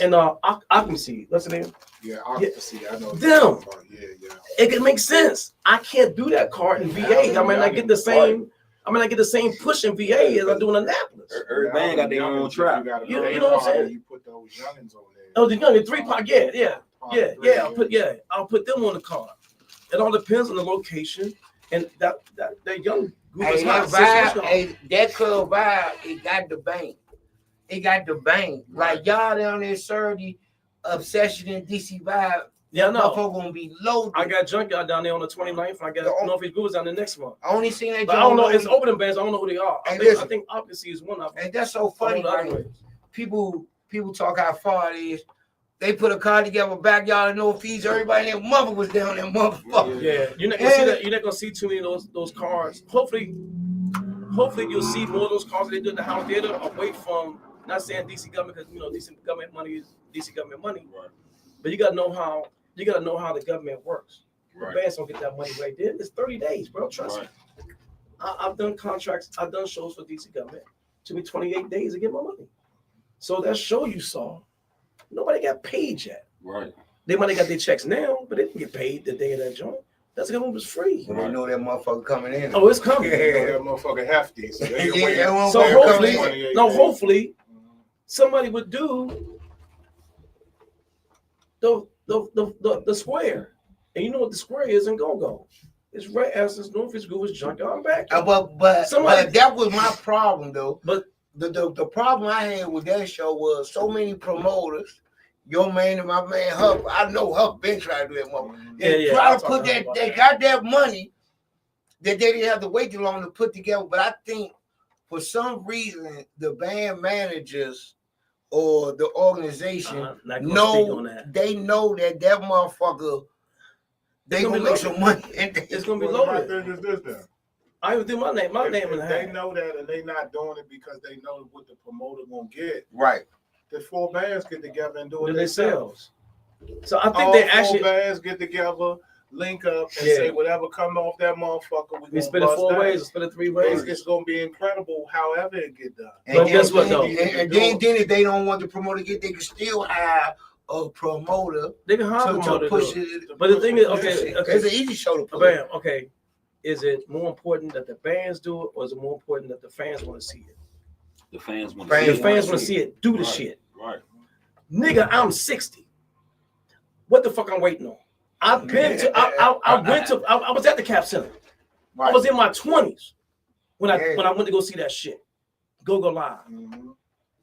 And Occupancy. What's the name? Yeah, occupancy. I know. what Them. you're talking about. Yeah. It can make sense. I can't do that card in VA. I might not get the same. I might not get the same push in VA as I do in Annapolis. Every band got their own trap. You know what I'm saying? You put those youngins on there. Oh, the young 3-part, yeah. I'll put them on the card. It all depends on the location and that young group Hey, is that hot. vibe, hey, that club vibe, it got the bang. it got the bang. Like y'all down there, Surdy, Obsession, and DC Vibe. Yeah, no. Motherfucker gonna be loaded. I got Junkyard down there on the 29th. I got Northeast Groovers down there next month. I only seen that. But I don't know. It's opening bands. I don't know who they are. I think Opposite is one of them. And that's so funny. Like, people talk how far it is. They put a car together, backyard in Northeast. Everybody and their mother was down there, motherfucker. Yeah, you're not gonna see that. You're not gonna see too many of those cars. Hopefully you'll see more of those cars that they do in the house theater away from. Not saying DC government, because DC government money is DC government money. Right. But you gotta know how the government works. Right. The bands don't get that money right there. It's 30 days, bro. Trust me. I've done contracts. I've done shows for DC government. It took me 28 days to get my money. So that show you saw, nobody got paid yet. Right. They might have got their checks now, but they didn't get paid the day of that joint. That's because it was free. They know that motherfucker coming in. Oh, it's coming. Yeah, that motherfucker hefty. So, hopefully, somebody would do the square. And you know what the square is in Go-Go. It's right as this Northeast Groovers Junkyard back. But that was my problem though. But the problem I had with that show was so many promoters. Your man and my man Huff, I know Huff been trying to do that motherfucker. They try to put that, they got that money that they didn't have to wait too long to put together. But I think for some reason the band managers or the organization know that motherfucker they gonna make some money. It's gonna be loaded. My thing is this then. I would do my name in the hat. They know that, and they not doing it because they know what the promoter gonna get. Right. The four bands get together and do it themselves. So I think all they four actually bands get together, link up, and say whatever come off that motherfucker. We split it 4 ways, or split it 3 ways. It's gonna be incredible, however it get done. But guess what though? And then if they don't want the promoter to get, they can still hire a promoter. They can hire a promoter. Push it. But the thing is, okay, it's an easy show to push. Bam, okay. Is it more important that the bands do it, or is it more important that the fans want to see it? The fans want to see it. Do the shit. Right. Nigga, I'm 60. What the fuck I'm waiting on? I've been to. I was at the Cap Center. Right. I was in my 20s when I went to go see that shit. Go Live. Mm-hmm.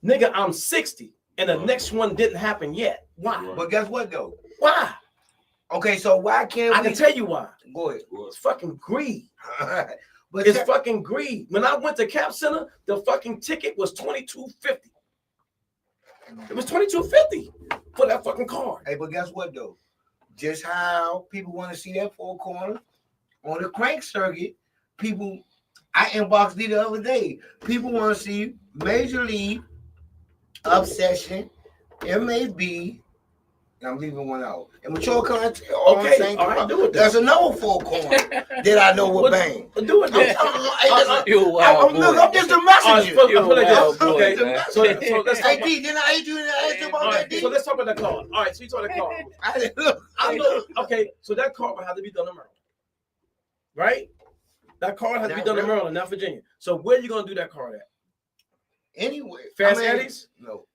Nigga, I'm 60, and the next one didn't happen yet. Why? Right. But guess what though? Why? Okay, so why can't I can tell you why. Go ahead. It's fucking greed. But it's fucking greed. When I went to Cap Center, the fucking ticket was $22.50. It was $22.50 for that fucking card. Hey, but guess what though? Just how people want to see that four corner on the crank circuit. People, I inboxed the other day. People want to see Major League, Obsession, MAB. I'm leaving one out. And mature content. Okay, all right, do it. There's another four corner that I know will bang. Do it. I'm just a messenger. Okay, so let's talk about. Didn't I ask you about that? So let's talk about that card. All right, so you talk that card. I know. Okay, so that card will have to be done in Maryland, right? That card has to be done in Maryland, not Virginia. So where are you gonna do that card at? Anyway, Fast Eddie's? No,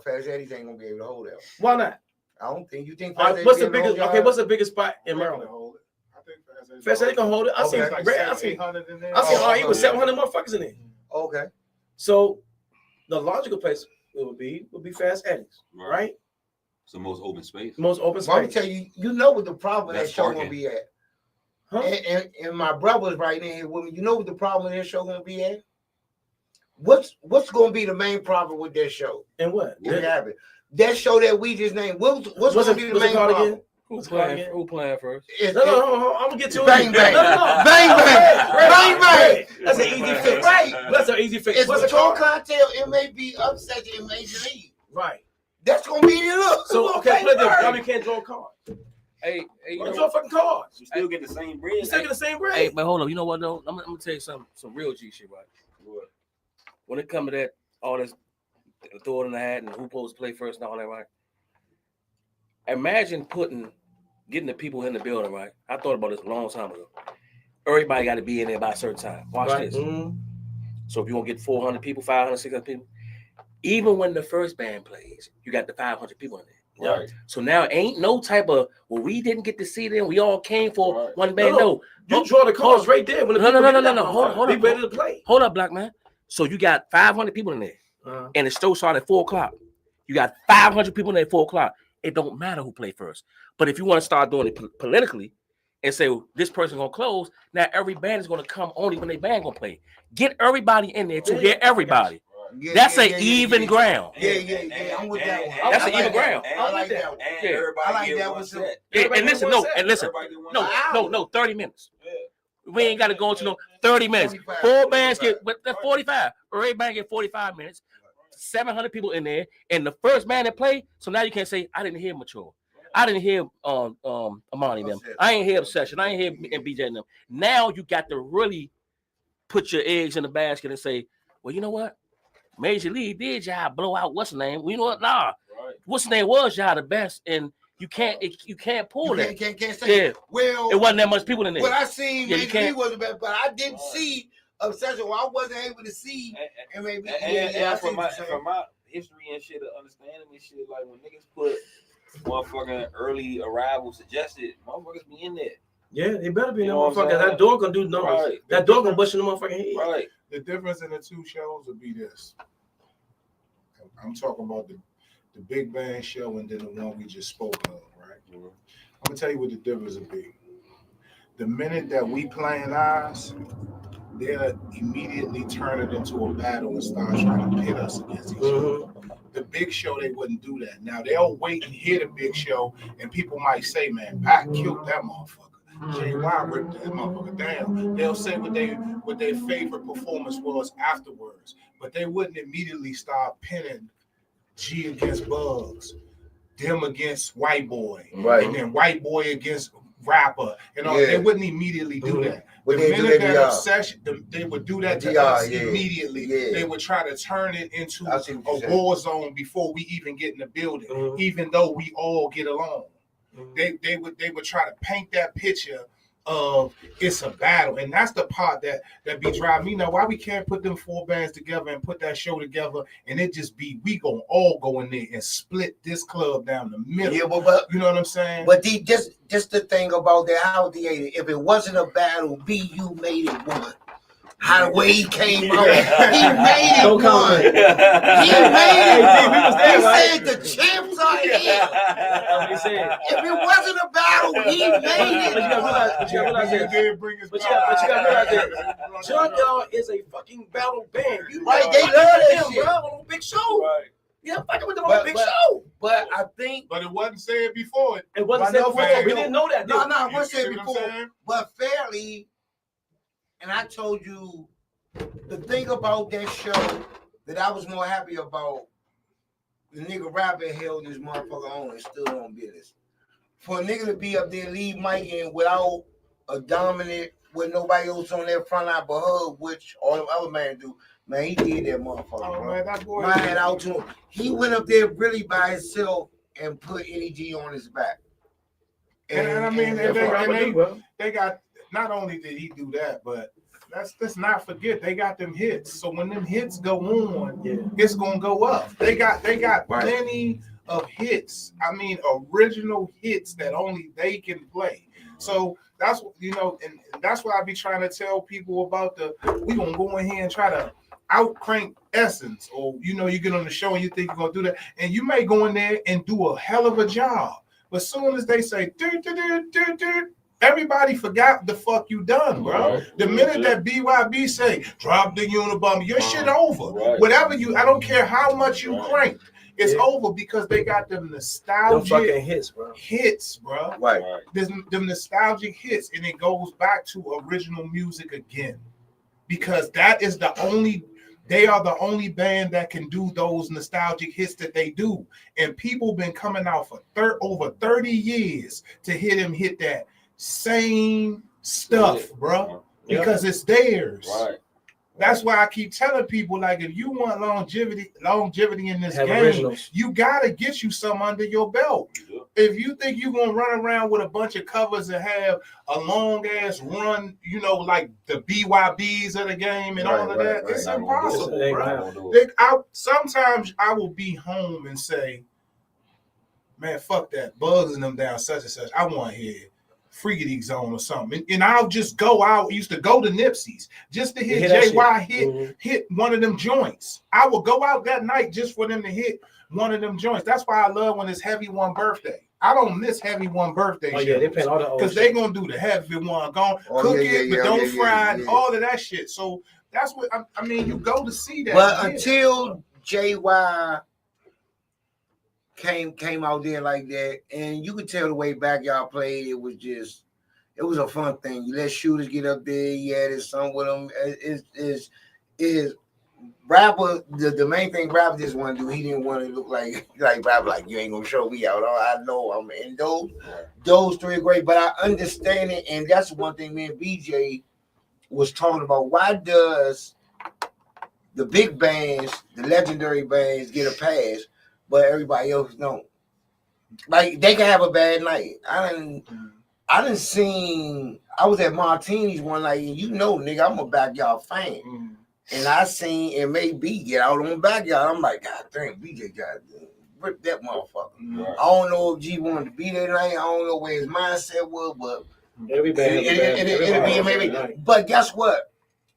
Fast Eddie's ain't gonna be able to hold that. Why not? I don't think you think. What's the biggest? Okay, what's the biggest spot in Maryland? I think Fast Eddie can hold it. I seen 800 in there. I seen even 700 motherfuckers in there. Okay. So the logical place would be Fast Eddie's, right? It's the most open space. Most open space. Well, let me tell you, you know what the problem of that show gonna be at. Huh? And my brother's right in here with me. You know what the problem of that show gonna be at? What's gonna be the main problem with that show? And what? What happened? That show that we just named. What's gonna be the main problem? Again? Who playing first? No, I'm gonna get to it. Bang bang. Bang bang. That's an easy fix. Right. That's an easy fix. It's mature content. It may be upset in Major League. Right. That's gonna be the look. So okay, play this. Why we can't draw a card? Hey, draw fucking cards. You still get the same bread. You still get the same bread. Hey, but hold on. You know what though? I'm gonna tell you some real G shit, right? What? When it comes to that, all this throw it in the hat and who supposed to play first and all that, right? Imagine getting the people in the building, right? I thought about this a long time ago. Everybody got to be in there by a certain time. Watch this. Mm-hmm. So if you want to get 400 people, 500, 600 people, even when the first band plays, you got the 500 people in there. Right. So now ain't no type of, well, we didn't get to see them. We all came for one band. No. You draw the cards right there. When no. Hold be up. ready to play. Hold up, black man. So you got 500 people in there. and the show started at 4:00. You got 500 people in there at 4:00. It don't matter who play first. But if you want to start doing it politically and say, well, this person's going to close, now every band is going to come only when they band going to play. Get everybody in there to hear everybody. That's an even ground. Yeah. I'm with that one. That's an even ground. I like that one. Yeah. I like that one too. And listen, no, 30 minutes. We ain't got to go into no 30 minutes. 4 bands get 45. Every band get 45 minutes. 700 people in there, and the first band that play. So now you can't say I didn't hear Mature. I didn't hear Amani them. I ain't hear Obsession. I ain't hear BJ and them. Now you got to really put your eggs in the basket and say, well, you know what? Major League did y'all blow out what's the name? Well, you know what? Nah. Right. What's the name was y'all the best, and you can't pull that. Can't say. Yeah. Well, it wasn't that much people in there. What I seen, Major League was the best, but I didn't see Obsession. Well, I wasn't able to see, and maybe from my history and shit, understanding this shit, like when niggas put motherfucking early arrival suggested, motherfuckers be in there. Yeah, they better be in the motherfucker. That door gonna do numbers. Right. That door gonna bust in the motherfucking head. Right. The difference in the two shows would be this. I'm talking about the big band show and then the one we just spoke of, right? Mm-hmm. I'm gonna tell you what the difference would be. The minute that we playing ours, they'll immediately turn it into a battle and start trying to pit us against each other. The big show, they wouldn't do that. Now, they'll wait and hear the big show, and people might say, man, Pac killed that motherfucker. J.Y. ripped that motherfucker down. They'll say what their favorite performance was afterwards, but they wouldn't immediately start pinning G against Bugs, them against White Boy, and then White Boy against Rapper, and all. They wouldn't immediately do that. The minute that obsession, they would do that to us immediately. They would try to turn it into a war zone before we even get in the building, even though we all get along. They would try to paint that picture of it's a battle, and that's the part that be driving me. Now, why we can't put them 4 bands together and put that show together, and it just be we gonna all go in there and split this club down the middle. Yeah, but you know what I'm saying? But just the thing about that, how if it wasn't a battle, BU made it one. How the way he came out, he made it one. He made it. He said the champs are here. If it wasn't a battle, he made it. But you gotta realize that. Junkyard is a fucking battle band. Right, they love that shit. Bro, on a big show. Right. Yeah, fucking with them on a big show. But I think. But it wasn't said before. It wasn't said before. We didn't know that. No, it wasn't said before. But fairly. And I told you the thing about that show that I was more happy about, the nigga Rapper held his motherfucker on and stood on business. For a nigga to be up there and leave Mike in without a dominant, with nobody else on their front line but Hug, which all the other man do, man, he did that motherfucker. Oh, man, that boy. Man, out to him. He went up there really by himself and put NEG on his back. And I mean, they got. Not only did he do that, but let's not forget they got them hits. So when them hits go on, it's gonna go up. They got plenty of hits. I mean, original hits that only they can play. So that's and that's why I be trying to tell people about we gonna go in here and try to out crank Essence, or you get on the show and you think you're gonna do that, and you may go in there and do a hell of a job, but soon as they say everybody forgot the fuck you done, bro. Right. The minute that BYB say, drop the Unabomber, your shit over. Right. Whatever I don't care how much you crank, it's over because they got them nostalgic fucking hits, bro. Right. Them nostalgic hits, and it goes back to original music again. Because that is they are the only band that can do those nostalgic hits that they do. And people been coming out for over 30 years to hear them hit that same stuff, bro, because it's theirs. Right. That's why I keep telling people, like, if you want longevity in this game, you gotta get you some under your belt. If you think you're gonna run around with a bunch of covers and have a long ass run, like the BYBs of the game and all of that, it's impossible, bro. Sometimes I will be home and say, man, fuck that, Bugs and them down such and such. I want to hear Freaky Zone or something, and I'll just go out. I used to go to Nipsey's just to hear JY hit one of them joints. I would go out that night just for them to hit one of them joints. That's why I love when it's Heavy One birthday. I don't miss Heavy One birthday. Oh yeah, they playing all the old because they gonna do the Heavy One, cook it, but don't fry it, all of that shit. So that's what I mean. You go to see that. But until JY came out there like that, and you could tell the way Backyard played, it was a fun thing. You let shooters get up there, there's some with them. Is rapper the main thing rapper just want to do? He didn't want to look like rapper, like you ain't gonna show me out. I know I'm in those three are great, but I understand it, and that's one thing me and BJ was talking about. Why does the big bands, the legendary bands, get a pass, but everybody else don't? Like they can have a bad night. I didn't seen. I was at Martini's one night, and nigga, I'm a Backyard fan, and I seen MAB get out on Backyard. I'm like, God damn, BJ got rip that motherfucker. Right. I don't know if G wanted to be there tonight. I don't know where his mindset was, but every band, it'll be maybe. But guess what?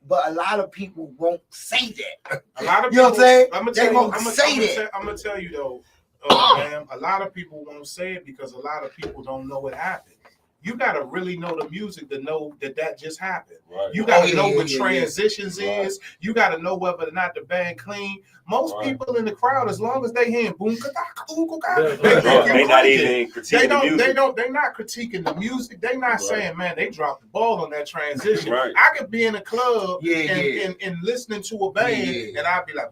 But a lot of people won't say that. A lot of people, you know what I'm saying? I'm gonna tell you though, man, a lot of people won't say it because a lot of people don't know what happened. You gotta really know the music to know that just happened. Right. You gotta know what transitions is. You gotta know whether or not the band clean. Most people in the crowd, as long as they hear boom, they not even critiquing the music. They're not critiquing the music. They're not saying, man, they dropped the ball on that transition. Right. I could be in a club and listening to a band, and I'd be like,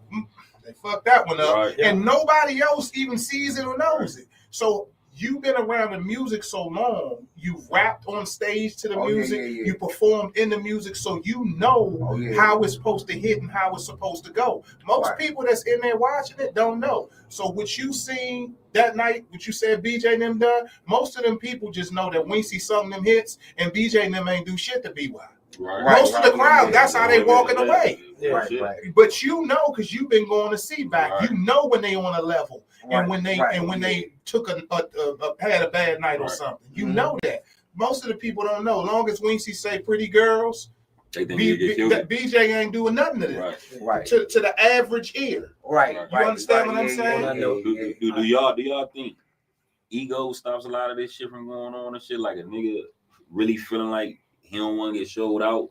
they fucked that one up, and nobody else even sees it or knows it. So you've been around the music so long, you've rapped on stage to the music, you performed in the music, so you know how it's supposed to hit and how it's supposed to go. Most people that's in there watching it don't know. So what you seen that night, what you said BJ and them done, most of them people just know that Wincy sung them hits and BJ and them ain't do shit to BY. Most of the crowd, that's how they walking away. But you know, because you've been going to see back, you know when they on a level and when they took had a bad night or something. You know that. Most of the people don't know. Long as Wincy say pretty girls, BJ ain't doing nothing to them. To the average ear. You understand what I'm saying? Do y'all think ego stops a lot of this shit from going on and shit? Like a nigga really feeling like he don't want to get showed out,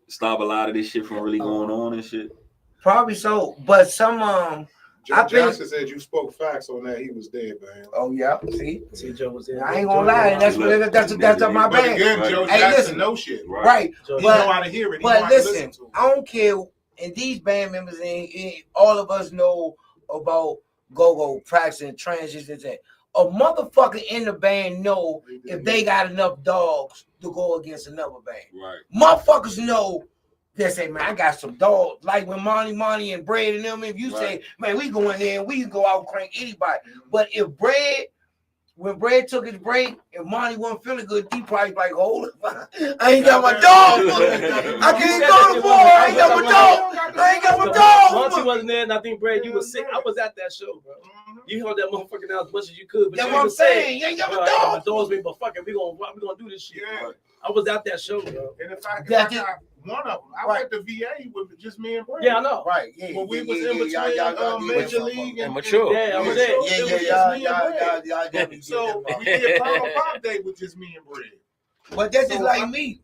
stop a lot of this shit from really going on and shit. Probably so, but some Joe Jackson said you spoke facts on that. He was dead, man. Oh yeah, see Joe was there. I ain't gonna lie, that's my bad. Again, Joe Jackson no shit, right? He know how to hear it. But listen, I don't care. And these band members, and all of us know about go-go practicing transitions. A motherfucker in the band know if they got enough dogs to go against another band. Motherfuckers know they say, man, I got some dogs. Like when Monty and Bread and them, if you say, man, we go in there and we can go out and crank anybody. But if when Bread took his break, if Monty wasn't feeling good, he probably like, hold it. I ain't got my dog. I can't even go to the bar. I ain't got my dog. I ain't got my dog. Monty wasn't there, and I think, Bread, you was sick. I was at that show, bro. You held that motherfucker down as much as you could. But that's what I'm saying. You ain't got my dog. My dog's been, but fucking, we gonna do this shit. Bro. I was at that show, bro. And if I got one of them, I went to VA with just me and Bread. Yeah, I know. When we was in between Major League and Mature. Yeah, I was there. So we did Power Pop Day with just me and Bread. But that's just like me.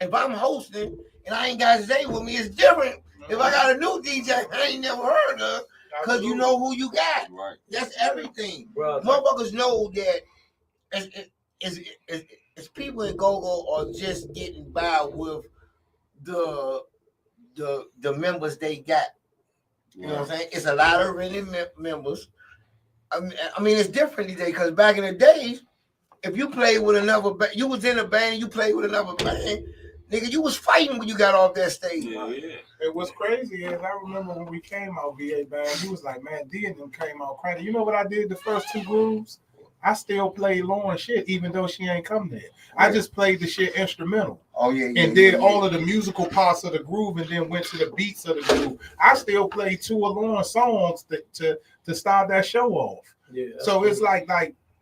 If I'm hosting and I ain't got Zay with me, it's different. If I got a new DJ I ain't never heard of, because you know who you got. That's everything. Motherfuckers know that it's people in go-go are just getting by with the members they got. You know what I'm saying? It's a lot of really members. I mean, it's different these days because back in the days, if you played with another band, you was in a band and you played with another band, nigga, you was fighting when you got off that stage. And what's crazy is I remember when we came out VA band, he was like, man, D and them came out crazy. You know what I did the first two grooves? I still played Lauren shit, even though she ain't come there. I just played the shit instrumental. And did all of the musical parts of the groove and then went to the beats of the groove. I still played 2 of Lauren's songs to start that show off. So it's like,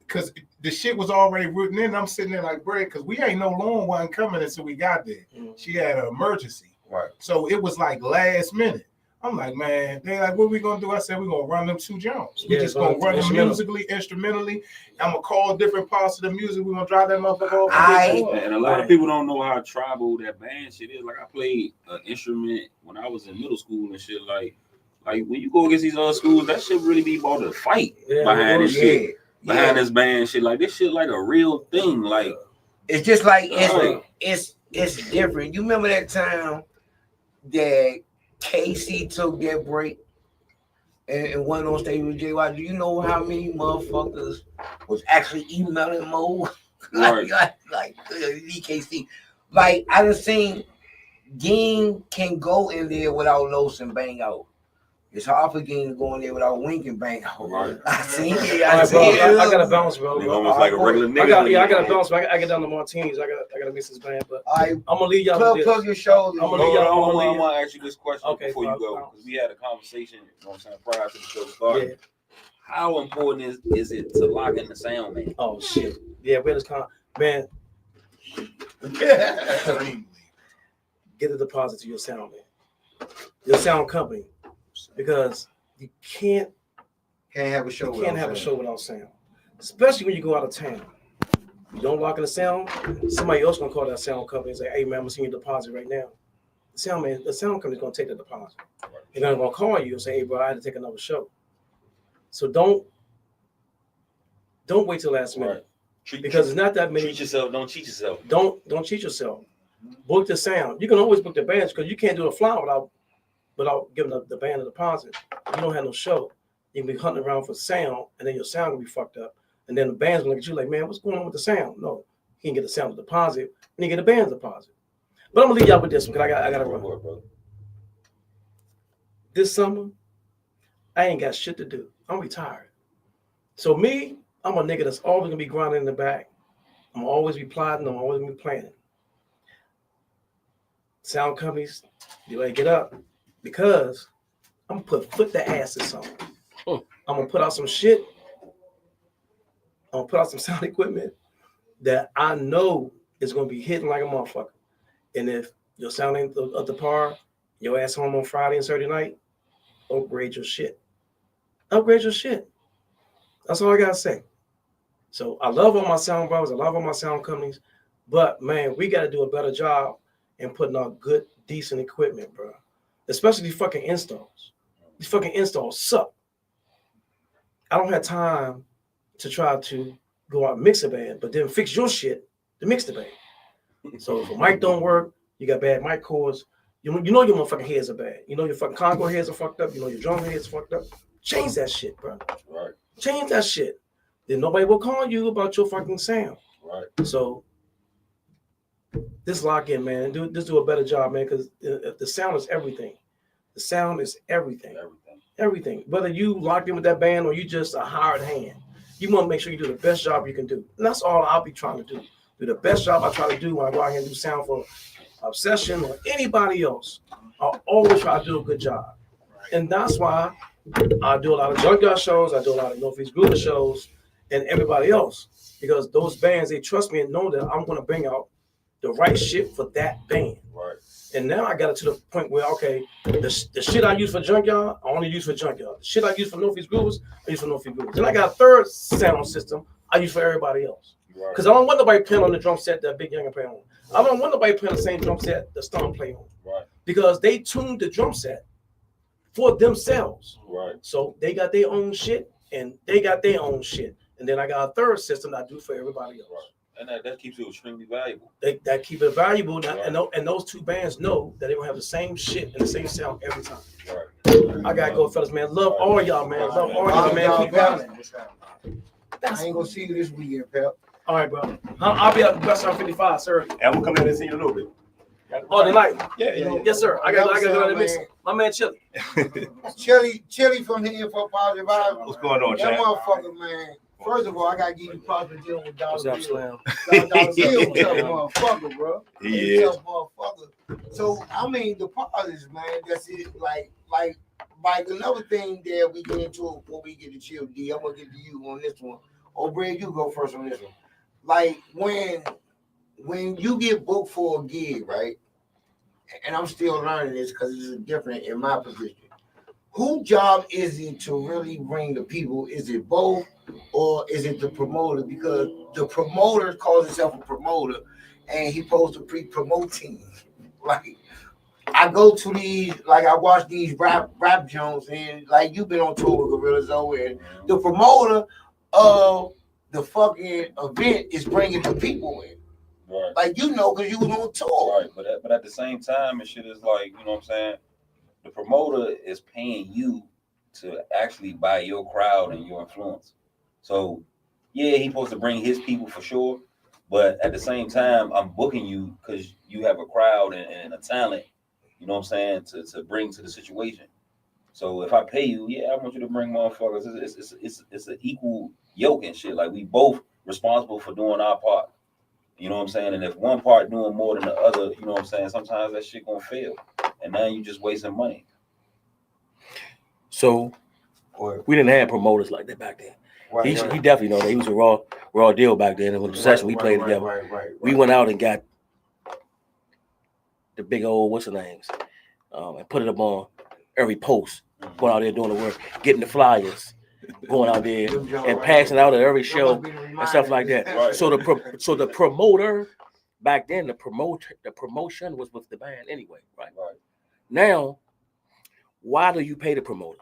because the shit was already written in. I'm sitting there like, Brad, because we ain't no long one coming until we got there. She had an emergency. Right. So it was like last minute. I'm like, man, they like, what we gonna do? I said, we're gonna run them 2 Jones. We just gonna run them musically, instrumentally. I'm gonna call different parts of the music. We're gonna drive that motherfucker off. And a lot of people don't know how tribal that band shit is. Like I played an instrument when I was in middle school and shit. Like when you go against these other schools, that shit really be about to fight behind this shit. Behind this band shit. Like this shit like a real thing. Like it's just like it's different. You remember that time that Casey took that break and went on stage with JY? Do you know how many motherfuckers was actually emailing Mo? like DKC. Like I done seen Ging can go in there without Los and bang out. It's hard for Ging to go in there without Wink and bang out. Right. I seen it. I gotta bounce, bro. Almost like a regular nigga. I gotta bounce. I get down to Martinis. I gotta miss this band, but I'm gonna leave y'all with this. Plug your shoulders. I'm gonna ask you this question before you go, because we had a conversation, you know what I'm saying, prior to the show starting. Yeah. How important is it to lock in the sound, man? Oh shit. Yeah, we're this man. Get a deposit to your sound, man. Your sound company. Because you can't have a show. Without sound, especially when you go out of town. You don't lock in the sound. Somebody else gonna call that sound company and say, "Hey man, I'm gonna send you a deposit right now." The sound company's gonna take the deposit. They're not gonna call you and say, "Hey bro, I had to take another show." So don't wait till last minute. Because it's not that many. Treat yourself. Don't cheat yourself. Don't cheat yourself. Book the sound. You can always book the bands because you can't do a fly without giving the band a deposit. You don't have no show. You can be hunting around for sound, and then your sound will be fucked up. And then the band's gonna look at you like, man, what's going on with the sound? No, he can get the sound deposit, and he get a band's deposit. But I'm gonna leave y'all with this one because I gotta run. Bro. This summer, I ain't got shit to do. I'm retired. So me, I'm a nigga that's always gonna be grinding in the back. I'm gonna always be plotting. I'm always gonna be planning. Sound companies, you better get up. Because I'm gonna put the asses on. I'm gonna put out some shit. I'm gonna put out some sound equipment that I know is gonna be hitting like a motherfucker. And if your sound ain't up to par, your ass home on Friday and Saturday night, upgrade your shit. Upgrade your shit. That's all I gotta say. So I love all my sound brothers. I love all my sound companies. But man, we gotta do a better job in putting out good, decent equipment, bro. Especially these fucking installs. These fucking installs suck. I don't have time to try to go out and mix a band, but then fix your shit to mix the band. So if a mic don't work, you got bad mic cords. You know your motherfucking heads are bad. You know your fucking Congo heads are fucked up. You know your drum heads fucked up. Change that shit, bro. Right. Change that shit. Then nobody will call you about your fucking sound. Right. So this lock in, man. Do a better job, man, because the sound is everything. The sound is everything. Everything. Whether you locked in with that band or you just a hired hand, you want to make sure you do the best job you can do. And that's all I'll be trying to do. Do the best job I try to do when I go out here and do sound for Obsession or anybody else. I'll always try to do a good job. And that's why I do a lot of Junkyard shows. I do a lot of Northeast Groove shows and everybody else. Because those bands, they trust me and know that I'm going to bring out the right shit for that band. Right. And now I got it to the point where, okay, the shit I use for Junkyard, I only use for Junkyard. The shit I use for Northeast Groovers, I use for Northeast Groovers. Then I got a third sound system I use for everybody else. Because I don't want nobody playing on the drum set that Big Young playing on. I don't want nobody playing the same drum set that Storm play on. Right. Because they tuned the drum set for themselves. Right. So they got their own shit and they got their own shit. And then I got a third system that I do for everybody else. Right. And that keeps it extremely valuable. That keep it valuable. Right. And those two bands know that they don't have the same shit and the same sound every time. Right. I gotta go, fellas, man. Love all y'all, man. Love all y'all, man. Keep running. I ain't gonna see you this weekend, pal. All right, bro. I'll be at West 55, sir. And we'll come in and see you in a little bit. Oh, tonight? Yeah. Yes, sir. I got to go to the mix. My man, Chili from here for Positive Vibes. What's going on, That Chad? motherfucker, man. First of all, I gotta give you props for dealing with Dollar What's up, Bill. Slam? Dollar Bill, tough motherfucker, bro. He is. Tough motherfucker. So I mean, the positives, man. That's it. Like another thing that we get into before we get to Chill D. I'm gonna get to you on this one. or Brad, you go first on this one. Like when you get booked for a gig, right? And I'm still learning this because it's different in my position. Whose job is it to really bring the people? Is it both, or is it the promoter? Because the promoter calls himself a promoter, and he supposed to pre-promoting. Like I go to these, like I watch these rap Jones, and like you've been on tour with Gorilla Zoe, and the promoter of the fucking event is bringing the people in. Right. Like you know, because you was on tour. Right, but at the same time, and shit is like, you know what I'm saying? The promoter is paying you to actually buy your crowd and your influence. So yeah, he's supposed to bring his people for sure, but at the same time, I'm booking you because you have a crowd and a talent, you know what I'm saying, to bring to the situation. So if I pay you, yeah, I want you to bring motherfuckers. It's an equal yoke and shit. Like we both responsible for doing our part. You know what I'm saying? And if one part doing more than the other, you know what I'm saying, sometimes that shit gonna fail. And now you just wasting money. So we didn't have promoters like that back then. Right, he definitely know that he was a raw deal back then. And with the session we played together, we went out and got the big old what's the names, and put it up on every post, going out there doing the work, getting the flyers, going out there and passing out at every show and stuff like that. Right. So the promoter back then, the promotion was with the band anyway, right? Now, why do you pay the promoter?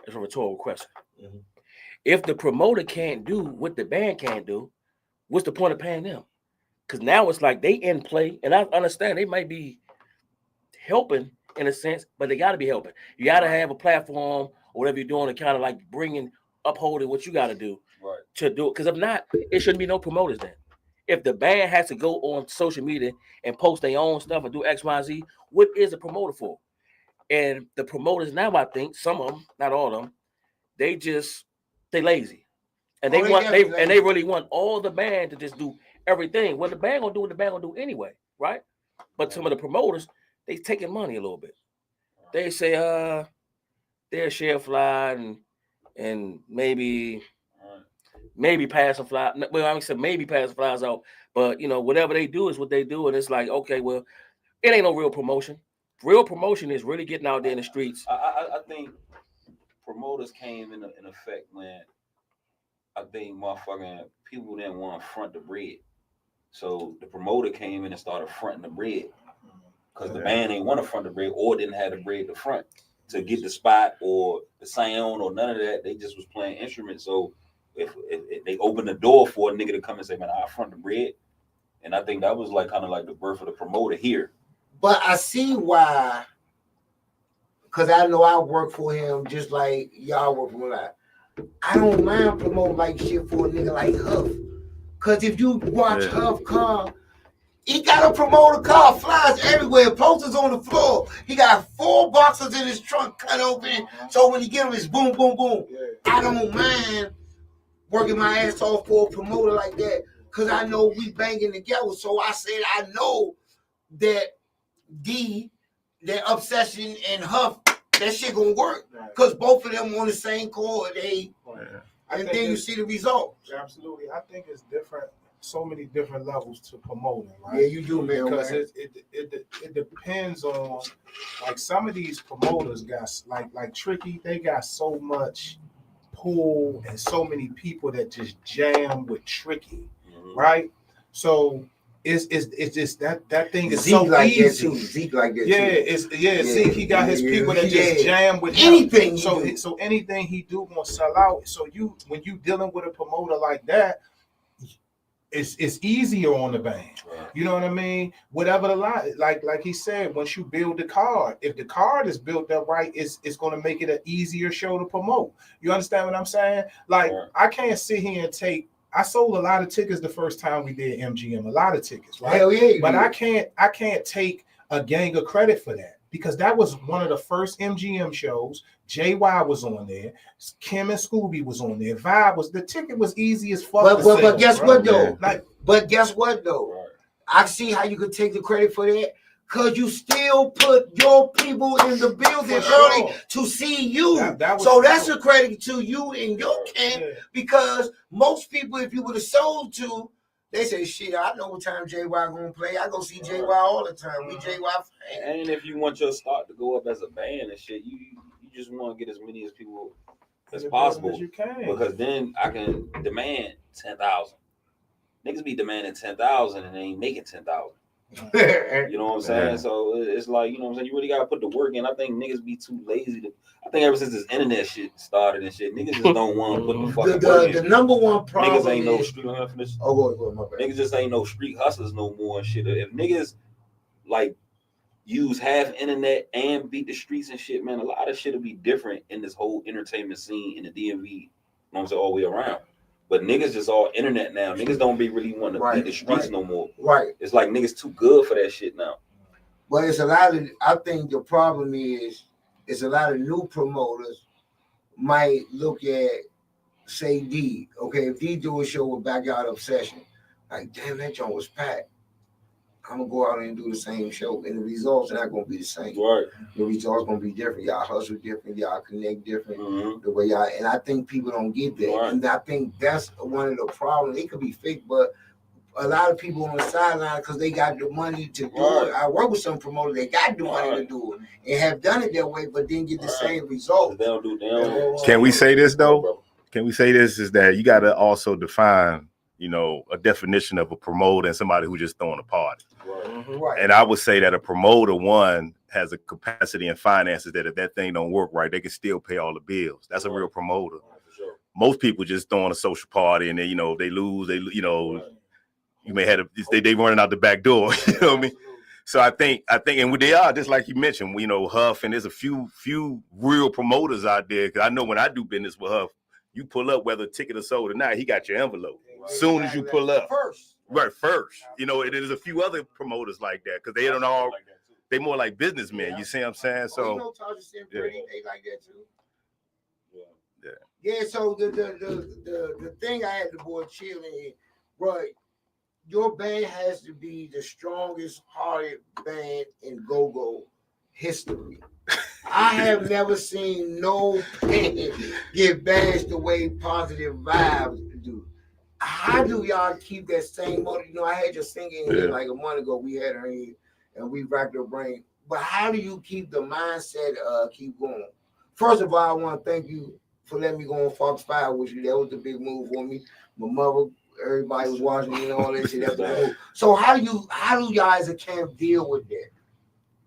It's a rhetorical question. Mm-hmm. If the promoter can't do what the band can't do, what's the point of paying them? Because now it's like they in play, and I understand they might be helping in a sense, but they got to be helping. You got to have a platform or whatever you're doing to kind of like upholding what you got to do to do it. Because if not, it shouldn't be no promoters then. If the band has to go on social media and post their own stuff and do X, Y, Z, what is a promoter for? And the promoters now, I think some of them, not all of them, they lazy, and they really want all the band to just do everything. Well, the band gonna do what the band gonna do anyway, right? But some of the promoters, they taking money a little bit. They say they'll share a fly and maybe pass some fly. Well, I said maybe pass the flies out, but you know whatever they do is what they do, and it's like okay, well, it ain't no real promotion. Real promotion is really getting out there in the streets. I think promoters came in effect when I think motherfucking people didn't want to front the bread. So the promoter came in and started fronting the bread because the band ain't want to front the bread or didn't have the bread to front to get the spot or the sound or none of that. They just was playing instruments. So if they opened the door for a nigga to come and say, man, I'll front the bread. And I think that was like kind of like the birth of the promoter here. But I see why, because I know I work for him just like y'all work for him. I don't mind promoting like shit for a nigga like Huff. Because if you watch Huff car, he got a promoter car, flies everywhere, posters on the floor. He got 4 boxes in his trunk cut open. So when he get him, it's boom, boom, boom. I don't mind working my ass off for a promoter like that because I know we banging together. So I said I know that their Obsession and Huff, that shit gonna work because both of them on the same chord. And then you see the result. Absolutely, I think it's different. So many different levels to promoting, right? Yeah, you do, man. Because it depends on like some of these promoters got like Tricky. They got so much pull and so many people that just jam with Tricky, right? So. It's just that thing is Zeke so like easy. Zeke like that too. Zeke, he got his people that just jam with anything. So anything he do gonna sell out. So when you dealing with a promoter like that, it's easier on the band. Right. You know what I mean? Whatever the line, like he said, once you build the card, if the card is built up right, it's gonna make it an easier show to promote. You understand what I'm saying? Like I can't sit here and I sold a lot of tickets the first time we did MGM, a lot of tickets, right? Hell yeah, but I can't take a gang of credit for that because that was one of the first MGM shows. JY was on there, Kim and Scooby was on there. The ticket was easy as fuck. But guess what though? I see how you could take the credit for that Cause you still put your people in the building early to see you. So that's a credit to you and your camp because most people, if you would have sold to, they say, shit, I know what time JY gonna play. I go see JY all the time. We JY fans. And if you want your stock to go up as a band and shit, you just want to get as many as people as possible. As you can. Because then I can demand 10,000. Niggas be demanding 10,000 and they ain't making 10,000. You know what I'm saying? So it's like, you know what I'm saying? You really gotta put the work in. I think niggas be too lazy to. I think ever since this internet shit started and shit, niggas just don't want to put the fucking work in. The number one problem niggas ain't no street. Go, my bad. Niggas just ain't no street hustlers no more and shit. If niggas like use half internet and beat the streets and shit, man, a lot of shit will be different in this whole entertainment scene in the DMV. You know what I'm saying? All the way around. But niggas just all internet now. Niggas don't be really wanting to beat the streets no more. Right. It's like niggas too good for that shit now. But it's a lot of, I think the problem is, it's a lot of new promoters might look at, say, D. Okay, if D do a show with Backyard Obsession, like, damn, that joint was packed. I'm going to go out and do the same show. And the results are not going to be the same. Right. The results going to be different. Y'all hustle different. Y'all connect different. The way y'all, and I think people don't get that. Right. And I think that's one of the problems. It could be fake, but a lot of people on the sideline, because they got the money to do it. I work with some promoters, they got the money to do it and have done it that way, but didn't get the same result. They don't do Can we say this, though? Can we say this is that you got to also define, you know, a definition of a promoter and somebody who just throwing a party. Right. And I would say that a promoter, one, has a capacity and finances that if that thing don't work right, they can still pay all the bills. That's a real promoter. Most people just throwing a social party and then, you know, they lose, you know, you may have they running out the back door. You know what I mean? So I think, and they are just like you mentioned, you know, Huff, and there's a few real promoters out there. Because I know when I do business with Huff, you pull up whether a ticket is sold or not, he got your envelope. Soon as you pull up, first. You know, there's a few other promoters like that because they don't all. They more like businessmen. You see what I'm saying? So you know, they like that too. Yeah. So the thing I had the boy chilling, bro. Your band has to be the strongest hearted band in go-go history. I have never seen no band get bashed the way Positive Vibes do. How do y'all keep that same motive? You know, I had you singing here like a month ago. We had her in and we racked her brain. But how do you keep the mindset keep going? First of all, I want to thank you for letting me go on Fox 5 with you. That was the big move for me. My mother, everybody was watching me and all that shit. That's cool. So how do y'all as a camp deal with that?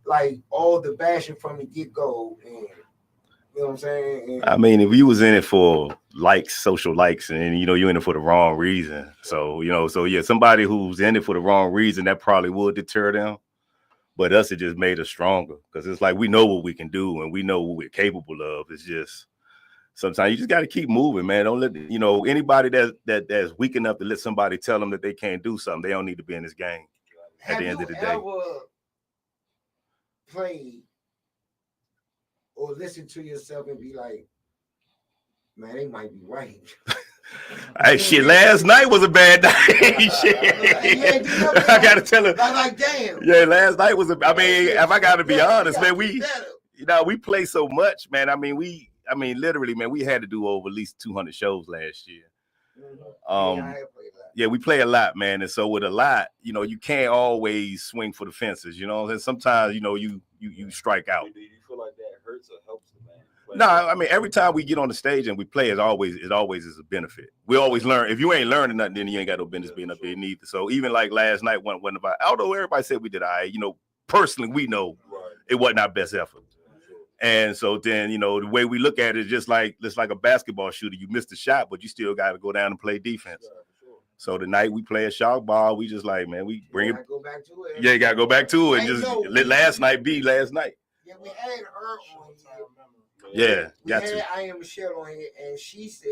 Like all the bashing from the get-go, and you know what I'm saying? I mean, if you was in it for likes, social likes, and you know you're in it for the wrong reason. So yeah, somebody who's in it for the wrong reason, that probably would deter them. But us, it just made us stronger because it's like we know what we can do and we know what we're capable of. It's just sometimes you just got to keep moving, man. Don't let anybody that's weak enough to let somebody tell them that they can't do something. They don't need to be in this game. At the end of the day, have you ever played or listen to yourself and be like, man, they might be right. Hey, shit, last night was a bad night. Shit. I gotta tell her. I'm like, damn. Yeah, last night was I mean, if I gotta be honest, man, we play so much, man. I mean, literally, man, we had to do over at least 200 shows last year. Yeah, we play a lot, man. And so with a lot, you can't always swing for the fences, and sometimes, you strike out. Do you feel like that hurts or helps the man? No, I mean, every time we get on the stage and we play, it always is a benefit. We always learn. If you ain't learning nothing, then you ain't got no business being up there neither. So even like last night, wasn't about, although everybody said we did all right, personally, we know it wasn't our best effort. And so then, the way we look at it is just like a basketball shooter. You missed a shot, but you still got to go down and play defense. So tonight we play a shark ball. We just like, man, we bring it. Go back to it. Yeah, you got to go back to it. Just let last night be last night. Yeah, we had her on here. Yeah, we had I Am Michelle on here, and she said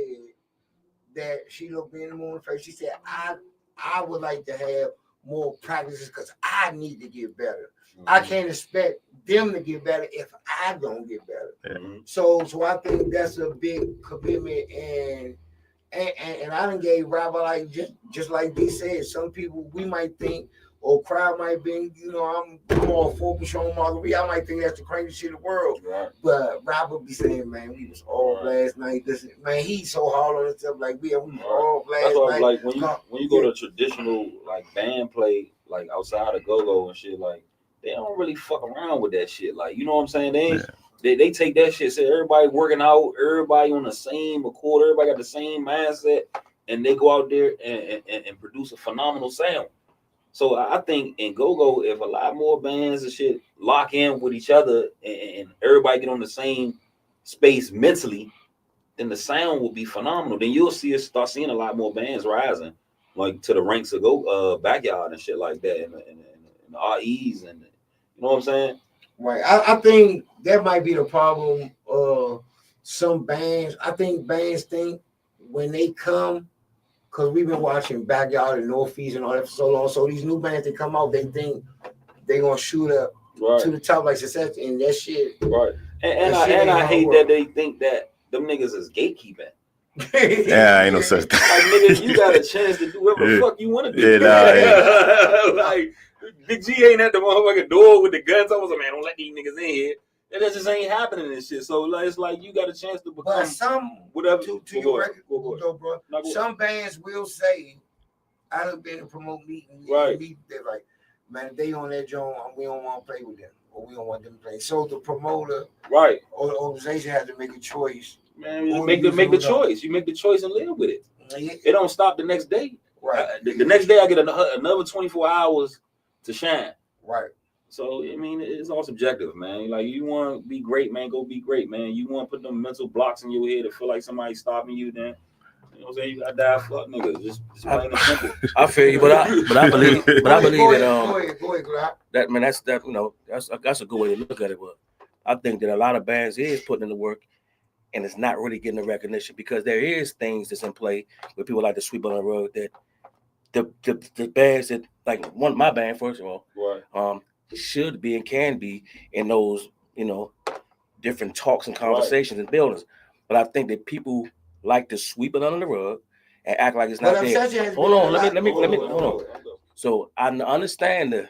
that she looked me in the morning face. She said, I would like to have more practices because I need to get better. I can't expect them to get better if I don't get better. So I think that's a big commitment, and I done gave Rabbi, like just like D said, some people we might think, or crowd might be, I'm more focused on Marguerite. I might think that's the craziest shit in the world. Right. But Rob would be saying, man, we was all last night. Man, he's so hard on himself. Like we was all last That's why, night. like when you go to traditional like band play, like outside of go-go and shit, like they don't really fuck around with that shit. Like, you know what I'm saying? They take that shit, say everybody working out, everybody on the same accord, everybody got the same mindset, and they go out there and produce a phenomenal sound. So I think in go-go, if a lot more bands and shit lock in with each other and everybody get on the same space mentally, then the sound will be phenomenal. Then you'll start seeing a lot more bands rising, like to the ranks of Backyard and shit like that, and the REs, and you know what I'm saying? Right. I think that might be the problem. Some bands, I think bands think when they come, because we've been watching Backyard and Northeast and all that for so long. So these new bands that come out, they think they're gonna shoot up to the top like Success, and that shit. Right. And I hate that they think that them niggas is gatekeeping. Yeah, ain't no such thing. Like, niggas, you got a chance to do whatever the fuck you want to do. Like, Big G ain't at the motherfucking door with the guns. I was like, man, don't let these niggas in here. And that just ain't happening and shit. So like, it's like you got a chance to become. But some whatever. To your record, bro. Some bands will say, "I done been to promote meetings." Right. They're like, "Man, if they on that joint, we don't want to play with them, or we don't want them to play." So the promoter, right, or the organization has to make a choice. Man, you make the choice. You make the choice and live with it. Yeah. It don't stop the next day. Right. The next day I get another 24 hours to shine. Right. So, I mean, it's all subjective, man. Like, you want to be great, man, go be great, man. You want to put them mental blocks in your head to feel like somebody's stopping you, then, you know what I'm saying? You got to die, fuck niggas. Just plain and simple. I feel you, but I believe that, go ahead. That, man, that's a good way to look at it. But I think that a lot of bands is putting in the work, and it's not really getting the recognition because there is things that's in play where people like to sweep on the rug that the bands that, like my band, first of all, right. Should be and can be in those, different talks and conversations and buildings. But I think that people like to sweep it under the rug and act like it's not there. Hold on, let me hold on. So I understand that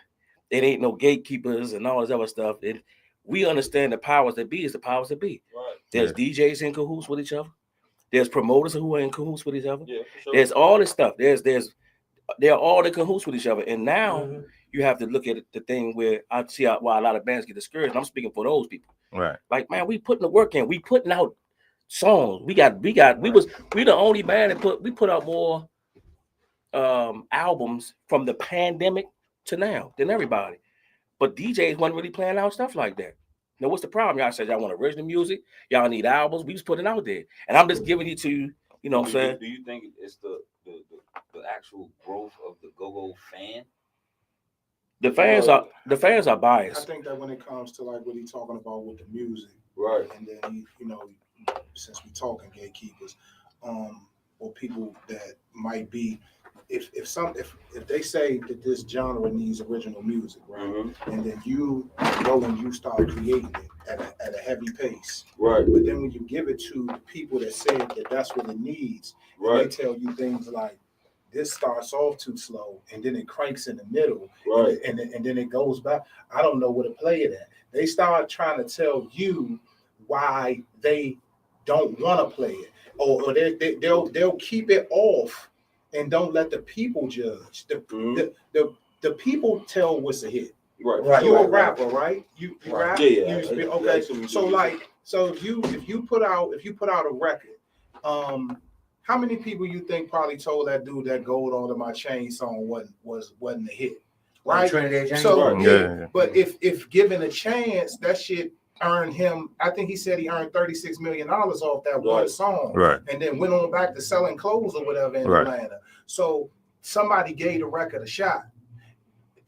it ain't no gatekeepers and all this other stuff. We understand the powers that be is the powers that be. Right. There's DJs in cahoots with each other. There's promoters who are in cahoots with each other. Yeah, sure. There's all this stuff. They're all in cahoots with each other. And now you have to look at the thing where I see why a lot of bands get discouraged. And I'm speaking for those people. Right. Like, man, we putting the work in. We putting out songs. We the only band that put out more albums from the pandemic to now than everybody. But DJs wasn't really playing out stuff like that. Now, what's the problem? Y'all said y'all want original music. Y'all need albums. We just putting it out there. And I'm just giving it to you, what I'm saying? Do you think it's the actual growth of the go-go fan? The fans are biased. I think that when it comes to like what he's talking about with the music, right? And then since we talking gatekeepers, or people that might be, if they say that this genre needs original music, right? Mm-hmm. And then you go and you start creating it at a heavy pace, right? But then when you give it to the people that say that that's what it needs, right? They tell you things like, this starts off too slow, and then it cranks in the middle, right? And then it goes back. I don't know where to play it at. They start trying to tell you why they don't want to play it, or they'll keep it off and don't let the people judge. The people tell what's a hit. Right. You're a rapper, right? You rap. Yeah. Okay. So if you put out a record, how many people you think probably told that dude that Gold Under My Chain song wasn't a hit, right? So but if given a chance, that shit earned him. I think he said he earned $36 million off that one song, right? And then went on back to selling clothes or whatever in Atlanta. So somebody gave the record a shot,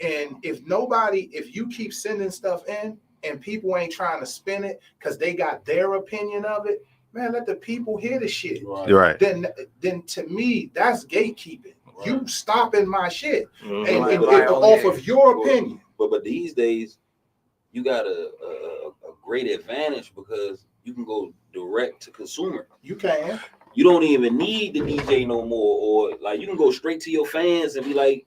and if you keep sending stuff in and people ain't trying to spin it because they got their opinion of it. Man, let the people hear the shit. Right. Then to me, that's gatekeeping. Right. You stopping my shit and off of your opinion. But these days, you got a great advantage because you can go direct to consumer. You can. You don't even need the DJ no more, or like you can go straight to your fans and be like,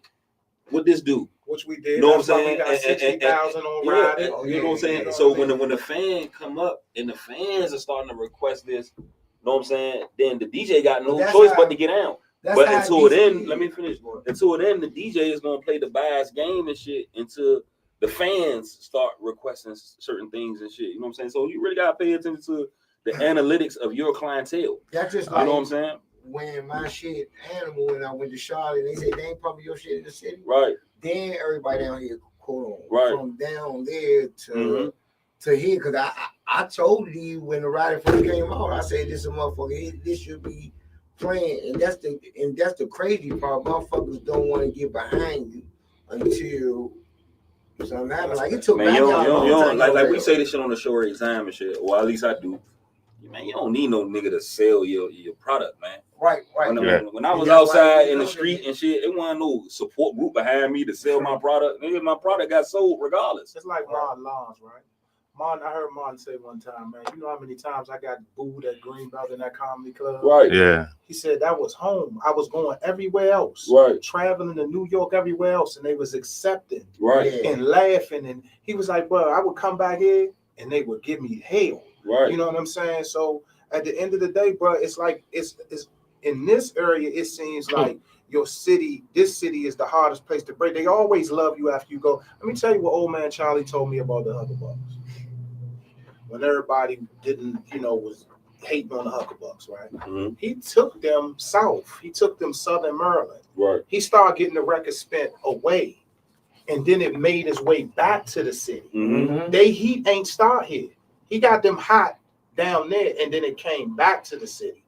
what this do? Which we did. You know what I'm That's why saying? we got 60,000 on Yeah, Ride. you know what I'm saying? So when the fan come up and the fans are starting to request this, you know what I'm saying? Then the DJ got no choice but to get out. But until then, let me finish. Until then, the DJ is gonna play the bias game and shit until the fans start requesting certain things and shit. You know what I'm saying? So you really gotta pay attention to the analytics of your clientele. That's just like, you know what I'm saying? When my shit Animal and I went to Charlotte, they said they ain't pumping your shit in the city. Right. Then everybody down here caught on. Right. From down there to here, because I told you when the Ride first came out, I said this is a motherfucker. This should be playing, and that's the crazy part. Motherfuckers don't want to get behind you until something happens. Like it took. Man, you don't like we say this shit on the show every time and shit. Or at least I do. Man, you don't need no nigga to sell your product, man. Right. When I was outside in the street and shit, it wasn't no support group behind me to sell my product. Nigga, my product got sold regardless. It's like Martin Lawrence, right? I heard Martin say one time, man, you know how many times I got booed at Greenbelt in that comedy club? Right. Yeah. He said that was home. I was going everywhere else. Right. Traveling to New York, everywhere else, and they was accepting. Right. And laughing. And he was like, bro, I would come back here and they would give me hell. Right. You know what I'm saying? So at the end of the day, bro, it's like it's in this area, it seems like this city is the hardest place to break. They always love you after you go. Let me tell you what old man Charlie told me about the Hucklebucks. When everybody was hating on the Hucklebucks, right? Mm-hmm. He took them south. He took them Southern Maryland. Right. He started getting the record spent away, and then it made its way back to the city. Mm-hmm. He ain't start here. He got them hot down there, and then it came back to the city.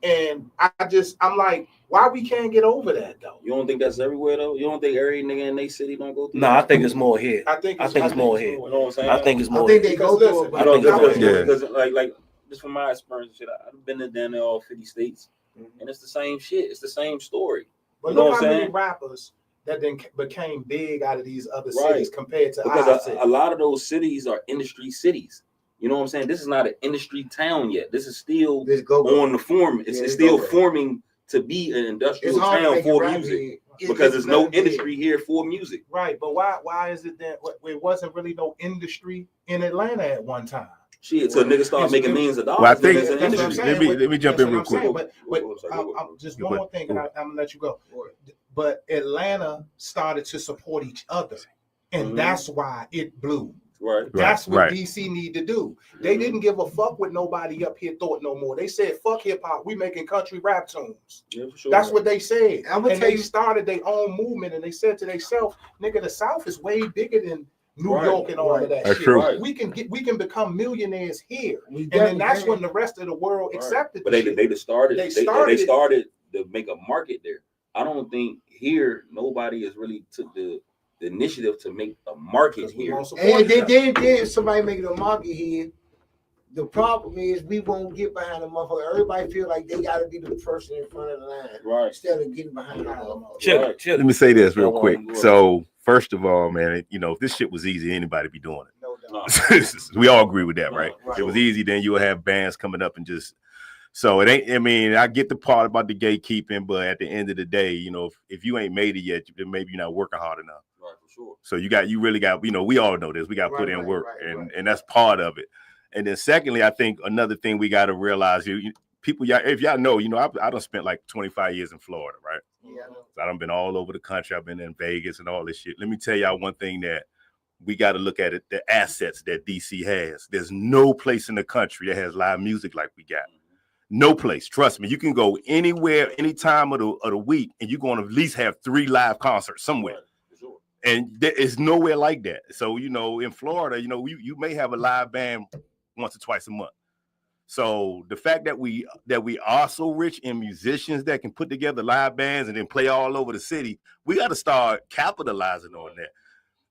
And I'm like, why we can't get over that though? You don't think that's everywhere though? You don't think every nigga in their city don't go through? No, I think it's more here. I think it's more here. You know what I'm saying? I think it's more. I think they go through it. I don't think because like just from my experience, shit, I've been down there all 50 states, and it's the same shit. It's the same story. But you know look what how I'm many saying? rappers that then became big out of these other Right. cities compared to Because our city. a lot of those cities are industry cities. You know what I'm saying? This is not an industry town yet. This is still on the form. It's still forming to be an industrial town for music because there's no industry here for music. Right, but why is it that it wasn't really no industry in Atlanta at one time? Shit, till niggas start making millions of dollars. Well, I think That's what I'm saying. let me jump in real quick. But just one more thing, and I'm gonna let you go. But Atlanta started to support each other, and that's why it blew. Right. That's what DC need to do. They didn't give a fuck what nobody up here thought no more. They said, fuck hip hop, we making country rap tunes. Yeah, for sure. That's what they said. I'm gonna and tell they you, started their own movement, and they said to themselves, nigga, the South is way bigger than New York and all of that That's shit. true. Right. We can become millionaires here. And then that's when the rest of the world accepted But they started to make a market there. I don't think here nobody has really took the initiative to make a market here. And then somebody making a market here. The problem is we won't get behind the motherfucker. Everybody feel like they gotta be the person in front of the line, right? Instead of getting behind the motherfucker. Let me say this real quick. So first of all, man, if this shit was easy, anybody be doing it. No. We all agree with that, right? If it was easy, then you would have bands coming up and just. So it ain't. I mean, I get the part about the gatekeeping, but at the end of the day, if you ain't made it yet, then maybe you're not working hard enough. Right, for sure. So you really got. We all know this. We got to put in work, and that's part of it. And then secondly, I think another thing we got to realize, people, if y'all know, I done spent like 25 years in Florida, right? Yeah. So I done been all over the country. I've been in Vegas and all this shit. Let me tell y'all one thing that we got to look at it, the assets that DC has. There's no place in the country that has live music like we got. No place. Trust me. You can go anywhere, any time of the week, and you're going to at least have 3 live concerts somewhere. And there is nowhere like that. So, in Florida, you may have a live band once or twice a month. So the fact that we are so rich in musicians that can put together live bands and then play all over the city, we got to start capitalizing on that.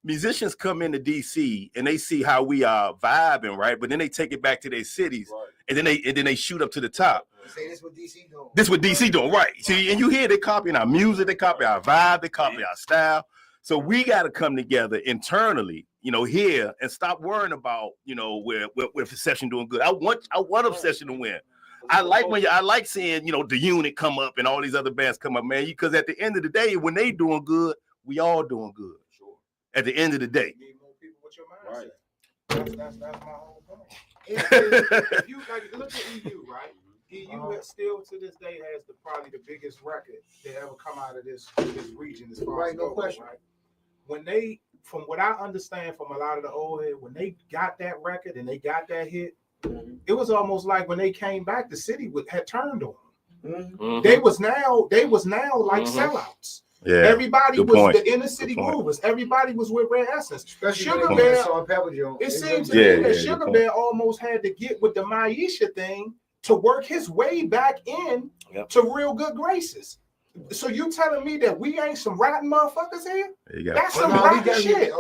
Musicians come into DC and they see how we are vibing, right? But then they take it back to their cities, and then they shoot up to the top. Say this what DC doing. This what DC doing, right? See, and you hear they copying our music, they copy our vibe, they copy our style. So we got to come together internally, here, and stop worrying about, where Obsession doing good. I want Obsession to win. I like seeing, the unit come up and all these other bands come up, man. Because at the end of the day, when they doing good, We all doing good. Sure. At the end of the day. You need more people with your mindset. Right. That's my whole point. If you like, look at EU, right? EU still to this day has probably the biggest record that ever come out of this region as far as no question. Right? When they, from what I understand from a lot of the old head, when they got that record and they got that hit, it was almost like when they came back, the city had turned on them. They was now like sellouts. Yeah, everybody good was point. the inner city movers. Everybody was with Red Essence. Sugar when Bear, Salt and Pepper Joint. it seems to Yeah, me that yeah, Sugar good Bear almost had to get with the Maisha thing to work his way back in to real good graces. So you telling me that we ain't some rotten motherfuckers here? That's some rotten shit.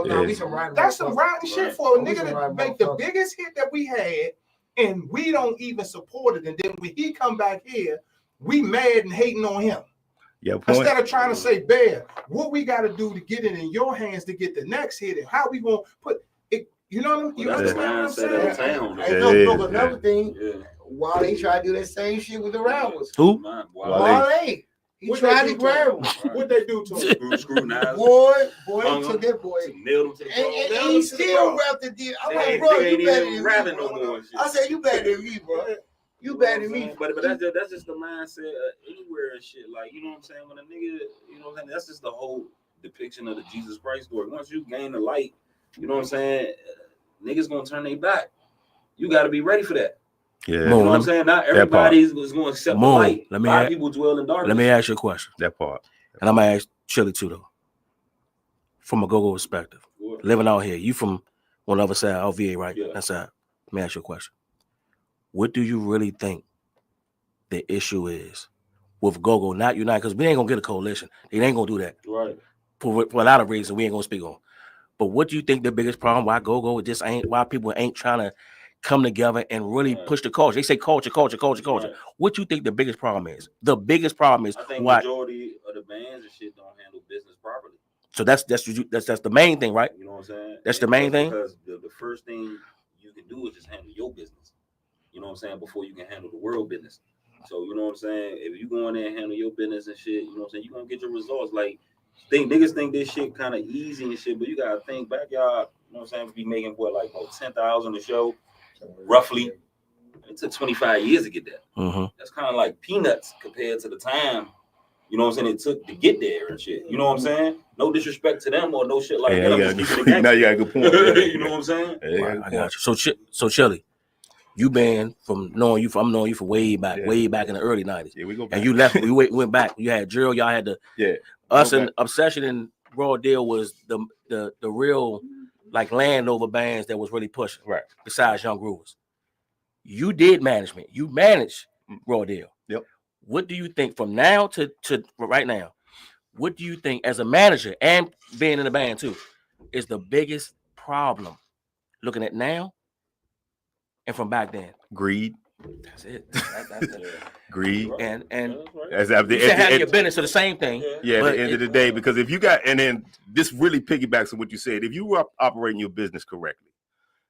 That's some rotten shit for a nigga to make the biggest hit that we had, and we don't even support it. And then when he come back here, we mad and hating on him. Yeah, point. Instead of trying to say, Bear, what we got to do to get it in your hands to get the next hit, and how we gonna put it? You know what I'm saying? You understand what I'm saying? Hey, look, another thing. Wale tried to do that same shit with the Rappers. Who? Wale. He tried to grab him. What they do to him? Scrutinize. Boy, he took that boy. Nailed him to the And he still rapped the deal. I'm like, bro, you better than rapping me, no more. I said, you better than me, bro. You better than me. But that's just the mindset anywhere and shit. Like, you know what I'm saying? When a nigga, you know what I'm saying? That's just the whole depiction of the Jesus Christ story. Once you gain the light, you know what I'm saying? Niggas gonna turn their back. You got to be ready for that. Yeah, you know what I'm saying? Not everybody's going to accept the light. A lot of people dwell in darkness. Let me ask you a question. That part. And I'm going to ask Chili too, though. From a go-go perspective. Living out here. You from on the other side, LVA, right? Yeah. That side. Let me ask you a question. What do you really think the issue is with go-go not united? Because we ain't going to get a coalition. They ain't going to do that. Right. For a lot of reasons we ain't going to speak on. But what do you think the biggest problem, why go-go just ain't, why people ain't trying to come together and really push the culture? They say culture. Right. What you think the biggest problem is? The biggest problem is I think why majority of the bands and shit don't handle business properly. so that's the main thing, right? You know what I'm saying? That's the main thing. Because the first thing you can do is just handle your business. You know what I'm saying? Before you can handle the world business. So you know what I'm saying? If you go in there and handle your business and shit, you know what I'm saying? You're gonna get your results. Like niggas think this shit kind of easy and shit, but you gotta think back, y'all. You know what I'm saying? We be making what, like 10,000 a show. Roughly, it took 25 years to get that. Mm-hmm. That's kind of like peanuts compared to the time, you know what I'm saying, it took to get there and shit. You know what I'm saying? No disrespect to them or no shit like that. Now you got a good point. You know what I'm saying? Right, I got you. So Chili, you been from knowing you from way back in the early 90s. Yeah, we go back. And you left, we went back. You had drill, y'all had the us and Obsession and Raw Deal was the real like Landover bands that was really pushing, right? Besides Young Groovers, you did management. You managed Raw Deal. Yep. What do you think from now to right now? What do you think as a manager and being in the band too is the biggest problem looking at now and from back then? Greed. That's it. That's it. Greed and as at the end your business, so the same thing. Yeah, at the end of the day, because if you got, and then this really piggybacks on what you said. If you were operating your business correctly,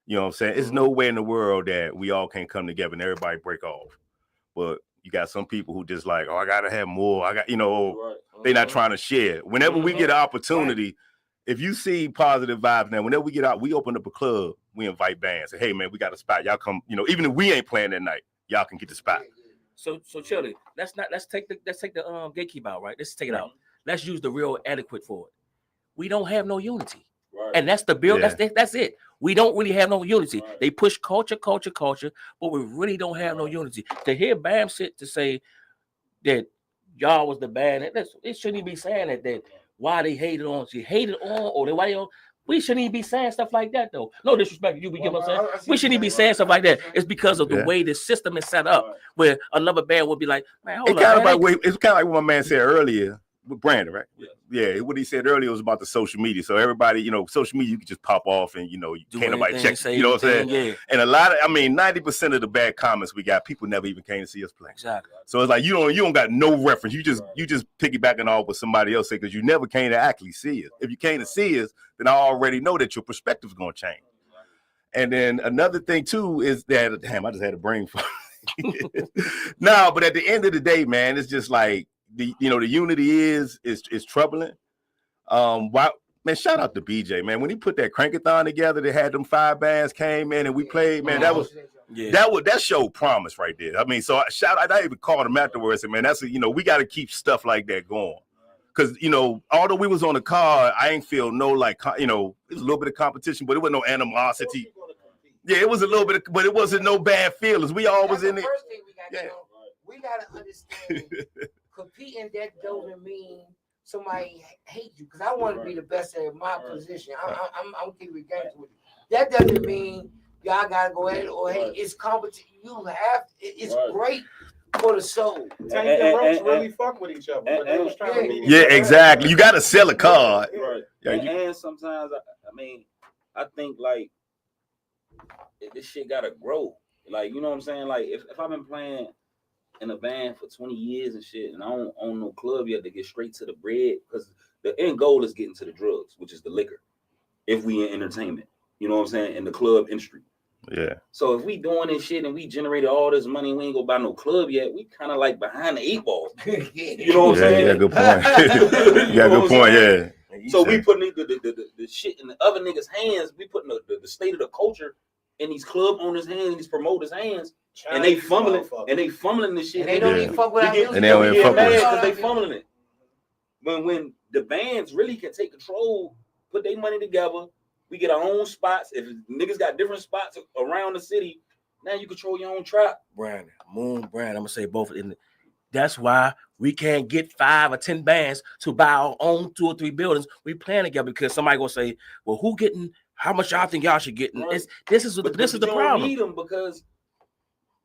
you know what I'm saying? It's nowhere in the world that we all can come together and everybody break off. But you got some people who just like, oh, I gotta have more. I got, you know, they're not trying to share. Whenever we get an opportunity, if you see positive vibes now, whenever we get out, we open up a club, we invite bands. Say, hey man, we got a spot. Y'all come, you know, even if we ain't playing that night, y'all can get the spot. So Chili, let's take the gatekeep out, right? Let's take it out. Let's use the real adequate for it. We don't have no unity. Right. And that's the build. Yeah. That's it. We don't really have no unity. Right. They push culture, but we really don't have no unity. To hear Bam sit to say that y'all was the band, it shouldn't even be saying that why they hated on, or why they don't. We shouldn't even be saying stuff like that, though. No disrespect to you, what I'm saying? We shouldn't even be saying stuff like that. It's because of the way the system is set up, where another band would be like, man, hold on. It's kind of like what my man said earlier with Brandon, right? Yeah, what he said earlier was about the social media. So everybody, you know, social media, you can just pop off and, you know, can't nobody check. You know what I'm saying? Yeah. And a lot of, 90% of the bad comments we got, people never even came to see us play. Exactly. So it's like you don't got no reference. You just piggybacking off what somebody else said because you never came to actually see us. If you came to see us, then I already know that your perspective is going to change. And then another thing too is that, damn, I just had a brain fart. No, but at the end of the day, man, it's just like the unity is troubling. Why, man, shout out to BJ, man. When he put that Crankathon together, they had them 5 bands came in and we played, man. That showed promise right there. I mean, so I even called him afterwards and man, we got to keep stuff like that going. Cause although we was on the card, I ain't feel no it was a little bit of competition, but it wasn't no animosity. Yeah, it was a little bit, but it wasn't no bad feelings. We all was in it. First thing we gotta understand, competing that doesn't mean somebody hate you. Cause I want to be the best at my position. I'm keeping it games with you. That doesn't mean y'all gotta go ahead or hey, it's competition. It's great for the soul. Tank and Roach really fuck with each other. But they was trying to yeah, exactly. You gotta sell a card. Right. And sometimes I think like this shit gotta grow. Like, you know what I'm saying? Like if I've been playing in a band for 20 years and shit, and I don't own no club yet to get straight to the bread, because the end goal is getting to the drugs, which is the liquor. If we in entertainment, you know what I'm saying, in the club industry. Yeah. So if we doing this shit and we generated all this money, we ain't go buy no club yet. We kind of like behind the 8 ball. You know what I'm saying? Yeah, good point. Yeah, good point. Yeah. So we putting the shit in the other niggas' hands. We putting the state of the culture in these club owners' hands, these promoters' hands, and they fumbling this shit. And they don't even fuck with our music. And they don't even fuck with it because they fumbling it. When the bands really can take control, put their money together. We get our own spots. If niggas got different spots around the city, now you control your own trap. Brandon, I'm gonna say both. That's why we can't get 5 or 10 bands to buy our own 2 or 3 buildings. We plan together because somebody gonna say, "Well, who getting? How much y'all think y'all should get?" Right. This is the problem. Need them because,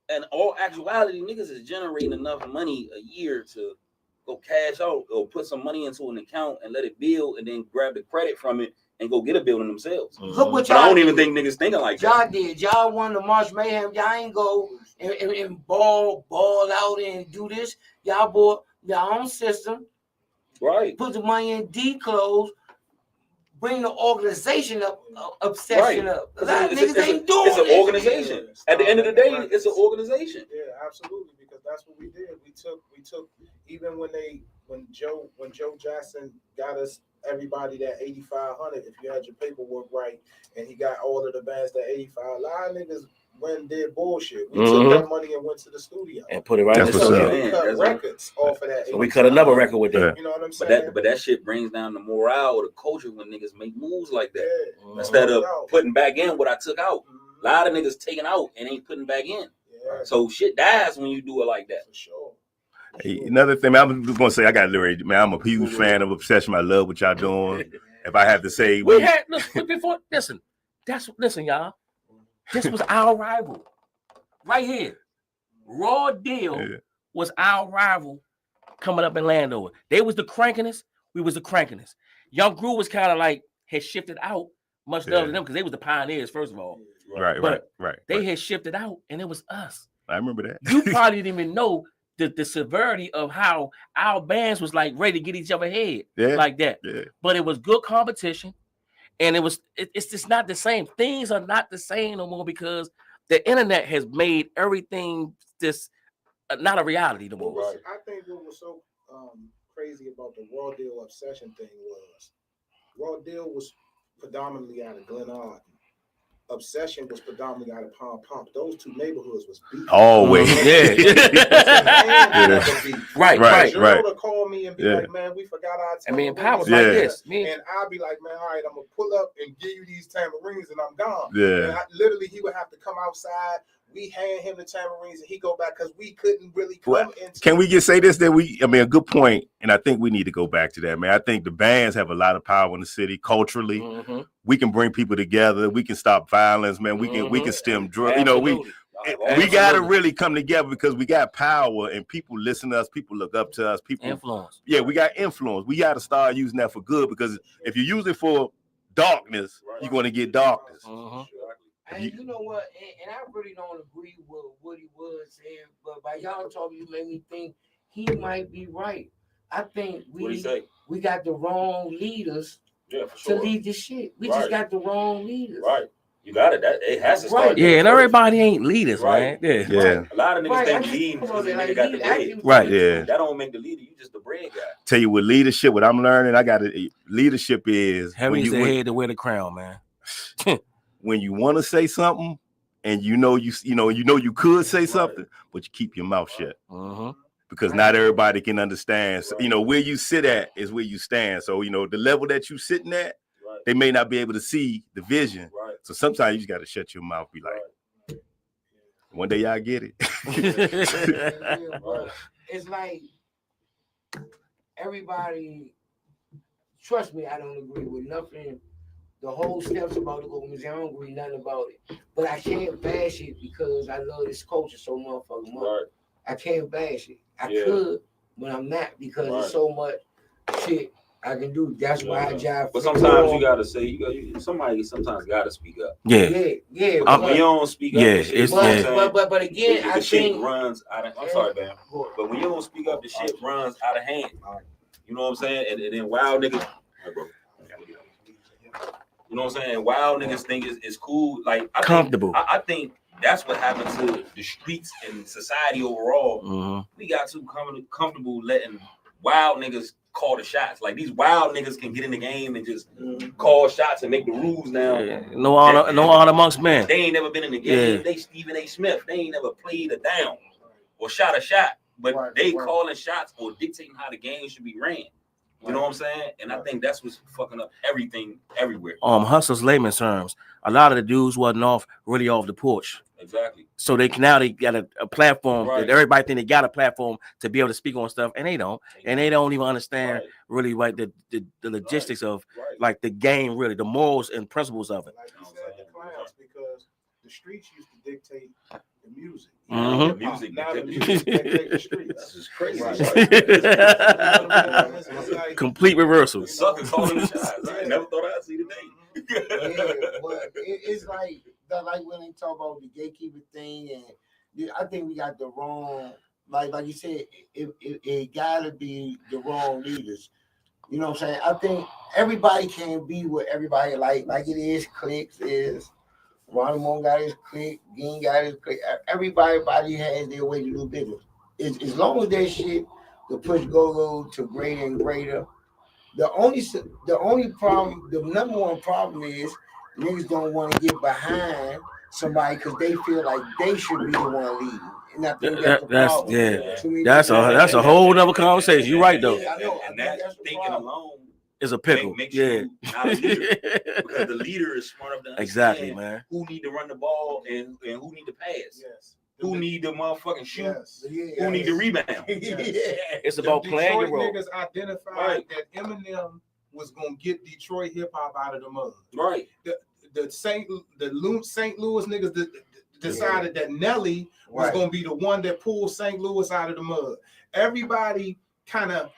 in all actuality, niggas is generating enough money a year to go cash out or put some money into an account and let it build, and then grab the credit from it and go get a building themselves. Look what but I don't even think niggas thinking like y'all that. Did. Y'all won the March Mayhem. Y'all ain't go and ball out and do this. Y'all bought your own system. Right. Put the money in D-Close. Bring the organization up, obsession up. Niggas ain't doing it. It's an organization. At the end of the day, it's an organization. Yeah, absolutely. Because that's what we did. We took even when Joe Jackson got us everybody that 8,500. If you had your paperwork right, and he got all of the bands that 85. A lot of niggas went and did bullshit. We took that money and went to the studio and put it right in the studio. We cut records off of that. So we cut another record with that. You know what I'm saying? But that shit brings down the morale or the culture when niggas make moves like that. Yeah. Instead of putting back in what I took out. A lot of niggas taking out and ain't putting back in. Yeah. So shit dies when you do it like that. For sure. Hey, another thing, man, I'm just gonna say I got literally, man. I'm a huge fan of Obsession. I love what y'all doing. If I have to say, listen, y'all. This was our rival, right here. Raw Deal was our rival coming up in Landover. They was the crankiness. We was the crankiness. Young Groove was kind of like had shifted out much love to them because they was the pioneers first of all. Right. They had shifted out, and it was us. I remember that. You probably didn't even know the severity of how our bands was like ready to get each other head like that. Yeah. But it was good competition, and it's just not the same. Things are not the same no more because the internet has made everything just not a reality no more. Right. I think what was so crazy about the Raw Deal Obsession thing was Raw Deal was predominantly out of Glen Arden. Obsession was predominantly out of Palm Pomp. Those two neighborhoods was beef. Always. Right. Joe to call me and be like, man, we forgot our tamarines. I mean, Power like this. And I'll be like, man, all right, I'm going to pull up and give you these tamarines and I'm gone. Yeah. And literally, he would have to come outside. We hand him the tamarines and he go back because we couldn't really come into. Can we just say this? A good point, and I think we need to go back to that, man. I think the bands have a lot of power in the city culturally. Mm-hmm. We can bring people together. We can stop violence, man. We can stem drugs. You know, we got to really come together because we got power and people listen to us. People look up to us. People influence. Yeah, we got influence. We got to start using that for good because if you use it for darkness, you're going to get darkness. Mm-hmm. And you know what? And I really don't agree with what he was saying, but by y'all talking, you made me think he might be right. I think we got the wrong leaders to lead this shit. We just got the wrong leaders. Right. You got it. That it has to start. Yeah, and everybody ain't leaders, Right. man. Yeah. Yeah. A lot of niggas Right, think I leading just- because the nigga got the bread. Right. Yeah. That don't make the leader. You just the bread guy. Tell you what leadership, what I'm learning, I got it. Leadership is Harry's the head to wear the crown, man. when you want to say something and you know you could say something, but you keep your mouth shut. Because not everybody can understand. So, where you sit at is where you stand. So, the level that you sitting at, they may not be able to see the vision. Right. So sometimes you just got to shut your mouth. Be like, one day y'all get it. It's like everybody. Trust me, I don't agree with nothing. The whole steps about the government, I don't agree nothing about it. But I can't bash it because I love this culture so motherfucking much. Right. I can't bash it. I Yeah. could, but I'm not because Right. there's so much shit I can do. That's why I jive. But sometimes you gotta say somebody sometimes gotta speak up. Yeah. Yeah. When you don't speak up, Yeah, the shit, it's- you know what I'm yeah. saying? But again, the I shit think runs out of. I'm sorry, man. But when you don't speak up, the shit runs out of hand. You know what I'm saying? And then wild niggas. You know what I'm saying? Wild niggas think it's cool. Like Comfortable. I think that's what happened to the streets and society overall. We got too comfortable letting wild niggas call the shots. Like these wild niggas can get in the game and just call shots and make the rules now. Yeah. No honor amongst men. They ain't never been in the game. Yeah. They Stephen A. Smith. They ain't never played a down or shot a shot. But they calling shots or dictating how the game should be ran. You know what I'm saying? And I think that's what's fucking up everything everywhere. Hustlers, layman's terms. A lot of the dudes wasn't off the porch. Exactly. So they got a platform Right. that everybody think they got a platform to be able to speak on stuff, and they don't. And they don't even understand really like the logistics of like the game, really, the morals and principles of it. Like you said, the clowns, because the streets used to dictate the music. Mhm. The music. Now the music dictate the streets. This is crazy. Complete reversal. Sucker calling the shots. I never thought I'd see the day. yeah, but it's like when they talk about the gatekeeper thing, and I think we got the wrong. Like you said, it gotta be the wrong leaders. You know what I'm saying? I think everybody can be what everybody like it is. Clicks is. Ronnie Moore got his clique, Dean got his clique. Everybody has their way to do business. As long as that shit to push go to greater and greater. The only problem, the number one problem is niggas don't want to get behind somebody because they feel like they should be the one leading. And I think that's the problem. To me, that's a whole nother conversation. You're right though. I know, And that thinking alone It's a pickle. makes Yeah. you not a leader. Because the leader is smart enough to understand Exactly, man. who need to run the ball and who need to pass. Yes. Who need to motherfucking shoot. Yes. Who need to rebound. It's about playing your role. Niggas identified that Eminem was gonna get Detroit hip hop out of the mud. Right. The St. Louis niggas decided that Nelly was gonna be the one that pulled St. Louis out of the mud. Everybody kind of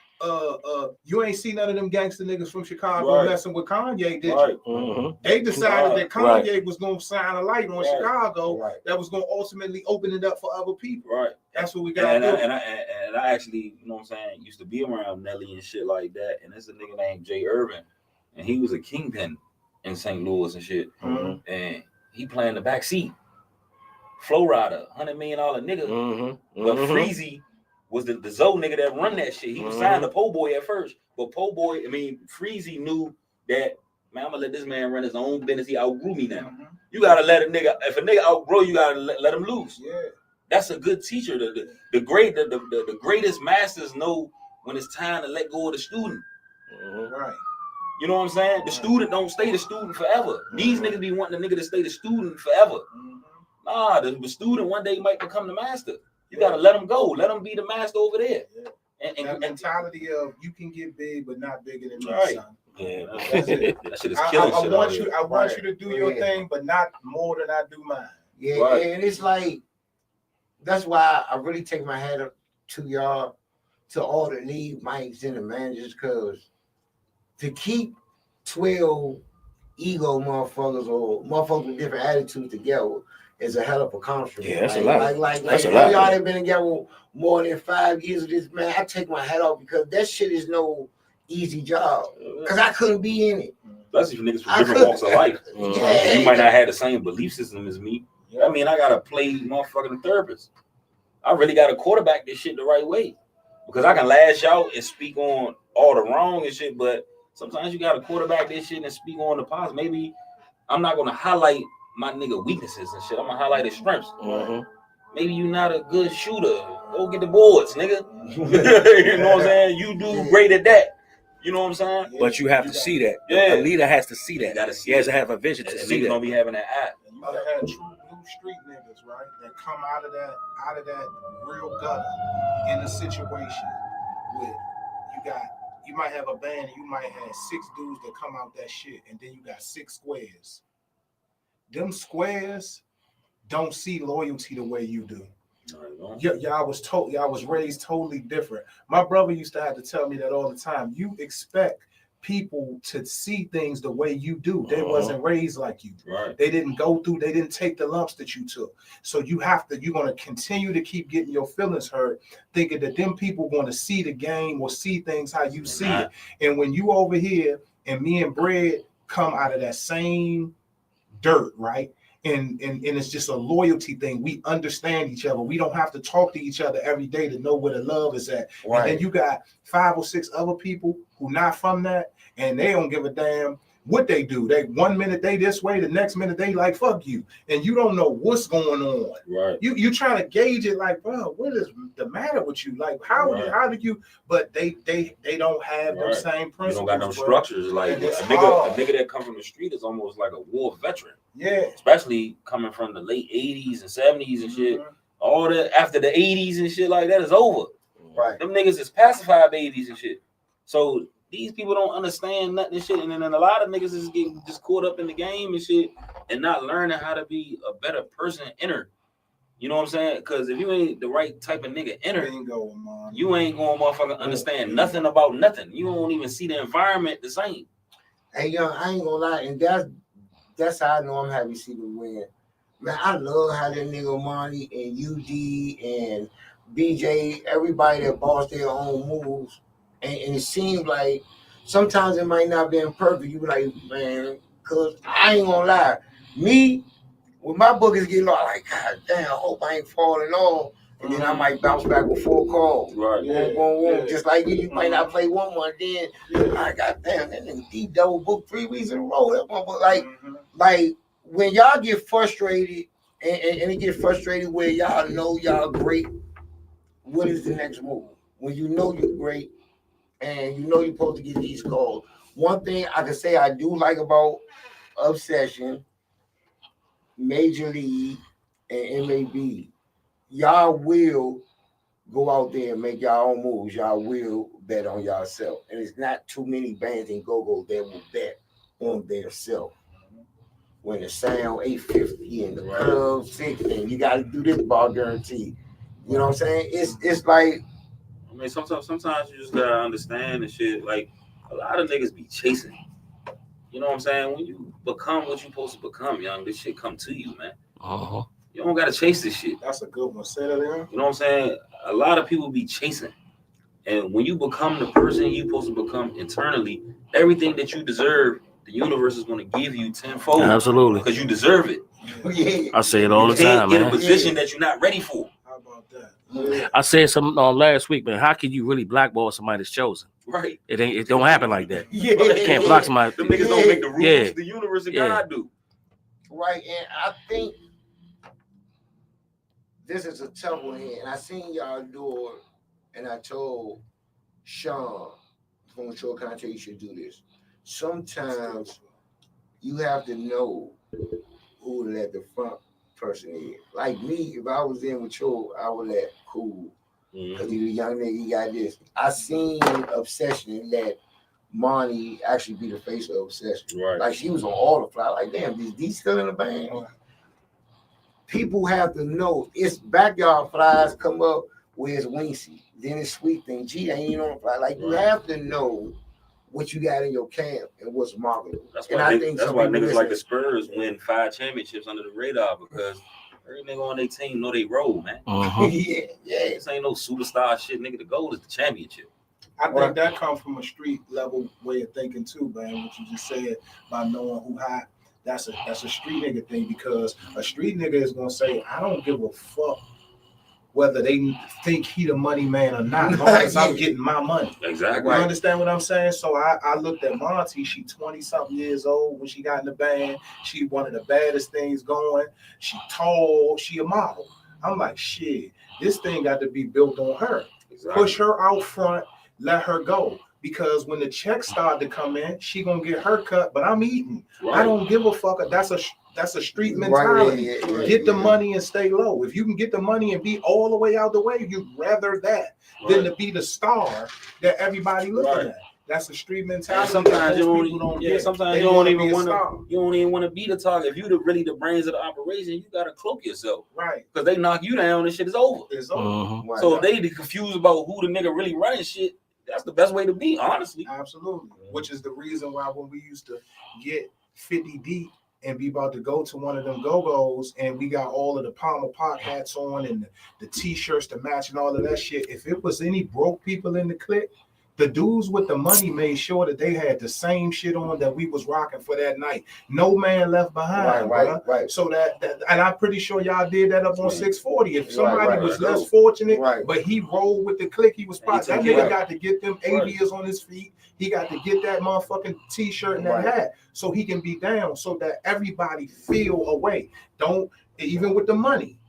you ain't see none of them gangster niggas from Chicago messing with Kanye, did you? They decided that Kanye was gonna shine a light on Chicago that was gonna ultimately open it up for other people. Right. That's what we got. And I actually, you know what I'm saying, used to be around Nelly and shit like that. And there's a nigga named Jay Irvin, and he was a kingpin in St. Louis and shit. And he playing the back seat. Flow Rider, $100 million nigga. But Freezy was the Zoe nigga that run that shit. He was signed to Po' Boy at first, but Freezy knew that, man, I'm gonna let this man run his own business. He outgrew me now. You gotta let a nigga. If a nigga outgrow, you gotta let him loose. Yeah, that's a good teacher. The greatest masters know when it's time to let go of the student. Right. You know what I'm saying? The student don't stay the student forever. These niggas be wanting the nigga to stay the student forever. Nah, the student one day might become the master. You gotta let him go. Let him be the master over there. And that mentality of you can get big, but not bigger than me, son. Yeah, that's it. That shit is killing shit. I want you to do your thing, but not more than I do mine. Yeah, and it's like that's why I really take my hat up to y'all, to all the lead mics and the managers, because to keep 12 ego motherfuckers or motherfuckers with different attitudes together is a hell of a accomplishment. Yeah, that's a lot. That's a lot. Y'all have been together more than 5 years of this, man. I take my hat off because that shit is no easy job because I couldn't be in it. Especially for niggas from different walks of life. Yeah. You might not have the same belief system as me. I mean, I gotta play motherfucking therapist. I really gotta quarterback this shit the right way. Because I can lash out and speak on all the wrong and shit, but sometimes you gotta quarterback this shit and speak on the positive. Maybe I'm not gonna highlight my nigga weaknesses and shit. I'm gonna highlight his strengths. Maybe you're not a good shooter. Go get the boards, nigga. You know what I'm saying? You do great at that. You know what I'm saying? But you have to see that. Yeah. A leader has to see that. He has to have a vision to see that. Don't be having that eye. You gotta have true new street niggas, right? That come out of that real gutter in a situation with you might have a band and you might have 6 dudes that come out that shit, and then you got 6 squares. Them squares don't see loyalty the way you do. Y'all was raised totally different. My brother used to have to tell me that all the time. You expect people to see things the way you do. They wasn't raised like you. Right. They didn't they didn't take the lumps that you took. So you're going to continue to keep getting your feelings hurt, thinking that them people going to see the game or see things how you see it. And when you over here and me and Bread come out of that same dirt, right? And it's just a loyalty thing. We understand each other. We don't have to talk to each other every day to know where the love is at. Right. And then you got 5 or 6 other people who not from that, and they don't give a damn what they do. They 1 minute they this way, the next minute they like fuck you, and you don't know what's going on. Right. You trying to gauge it like, bro, what is the matter with you? Like how did you? But they don't have them same principles. You don't got no structures. Like a nigga that come from the street is almost like a war veteran. Yeah. Especially coming from the late 80s and 70s and shit. All the after the 80s and shit like that is over. Right. Them niggas is pacified babies and shit. So these people don't understand nothing and shit. And then a lot of niggas is getting just caught up in the game and shit and not learning how to be a better person inner. You know what I'm saying? Because if you ain't the right type of nigga inner, you ain't going to motherfucking understand nothing about nothing. You don't even see the environment the same. Hey, young, I ain't gonna lie, and that's how I know I'm happy to see them win. Man, I love how that nigga Monty and UD and BJ, everybody that boss their own moves. And it seems like sometimes it might not be perfect. You be like, man, because I ain't gonna lie. Me, when my bookings get low, I'm like, God damn, I hope I ain't falling off. And then I might bounce back with 4 calls. Right. Yeah. Just like you might not play one, then I got damn, that nigga D double book 3 weeks in a row. That one, but like when y'all get frustrated and it get frustrated where y'all know y'all great, what is the next move? When you know you're great and you know you're supposed to get these calls. One thing I can say I do like about Obsession, Major League, and MAB, y'all will go out there and make y'all own moves. Y'all will bet on yourself. And it's not too many bands in go-go that will bet on their self. When the sound 850 and the club 60, and you got to do this ball guarantee. You know what I'm saying? It's like, I mean, sometimes you just gotta understand and shit. Like a lot of niggas be chasing. You know what I'm saying? When you become what you supposed to become, young, this shit come to you, man. You don't gotta chase this shit. That's a good one. Say that again. You know what I'm saying? A lot of people be chasing. And when you become the person you're supposed to become internally, everything that you deserve, the universe is going to give you tenfold. Absolutely. Because you deserve it. I say it all the time, man. In a position that you're not ready for. How about that? I said something on last week, man. How can you really blackball somebody that's chosen? Right. It don't happen like that. You can't block somebody. The niggas don't make the rules. The universe and God do. Right. And I think this is a tough one here. And I seen y'all do it. And I told Sean from the show Conte you should do this. Sometimes you have to know who to let the front person in. Like me, if I was in with you, I would let Cool. Because he's a young nigga, he got this. I seen Obsession let Monty actually be the face of Obsession. Right. Like she was on all the fly. Like, damn, is D still in the band? People have to know it's backyard flies come up where it's Wincy. Then it's Sweet Thing. G ain't even on the fly. Like you have to know what you got in your camp and what's marketable. That's why niggas like the Spurs win 5 championships under the radar because every nigga on their team know they roll, man. Yeah. This ain't no superstar shit, nigga. The goal is the championship. I think that comes from a street level way of thinking too, man. What you just said by knowing who hot. That's a street nigga thing, because a street nigga is gonna say, I don't give a fuck whether they think he the money man or not, as long as I'm getting my money. Exactly. You understand what I'm saying? So I looked at Monty. She 20-something years old when she got in the band. She one of the baddest things going. She tall. She a model. I'm like, shit, this thing got to be built on her. Exactly. Push her out front, let her go. Because when the checks start to come in, she gonna get her cut, but I'm eating. Right. I don't give a fuck. That's a street mentality. Right. Get the money and stay low. If you can get the money and be all the way out the way, you'd rather that than to be the star that everybody looking at. That's a street mentality. Sometimes you don't. Sometimes you don't even want to. You don't even want to be the target. If you really the brains of the operation, you gotta cloak yourself, right? Because they knock you down and shit is over. It's over. So if they be confused about who the nigga really running shit, that's the best way to be, honestly. Absolutely. Which is the reason why when we used to get 50 deep and be about to go to one of them go-go's and we got all of the Palmer Pot hats on and the t-shirts to match and all of that shit, if it was any broke people in the clique, the dudes with the money made sure that they had the same shit on that we was rocking for that night. No man left behind, right. So that and I'm pretty sure y'all did that up on 640. If somebody was less fortunate, but he rolled with the clique, he was spot. That nigga got to get them avias on his feet. He got to get that motherfucking t-shirt and that hat so he can be down, so that everybody feel away. Don't, even with the money.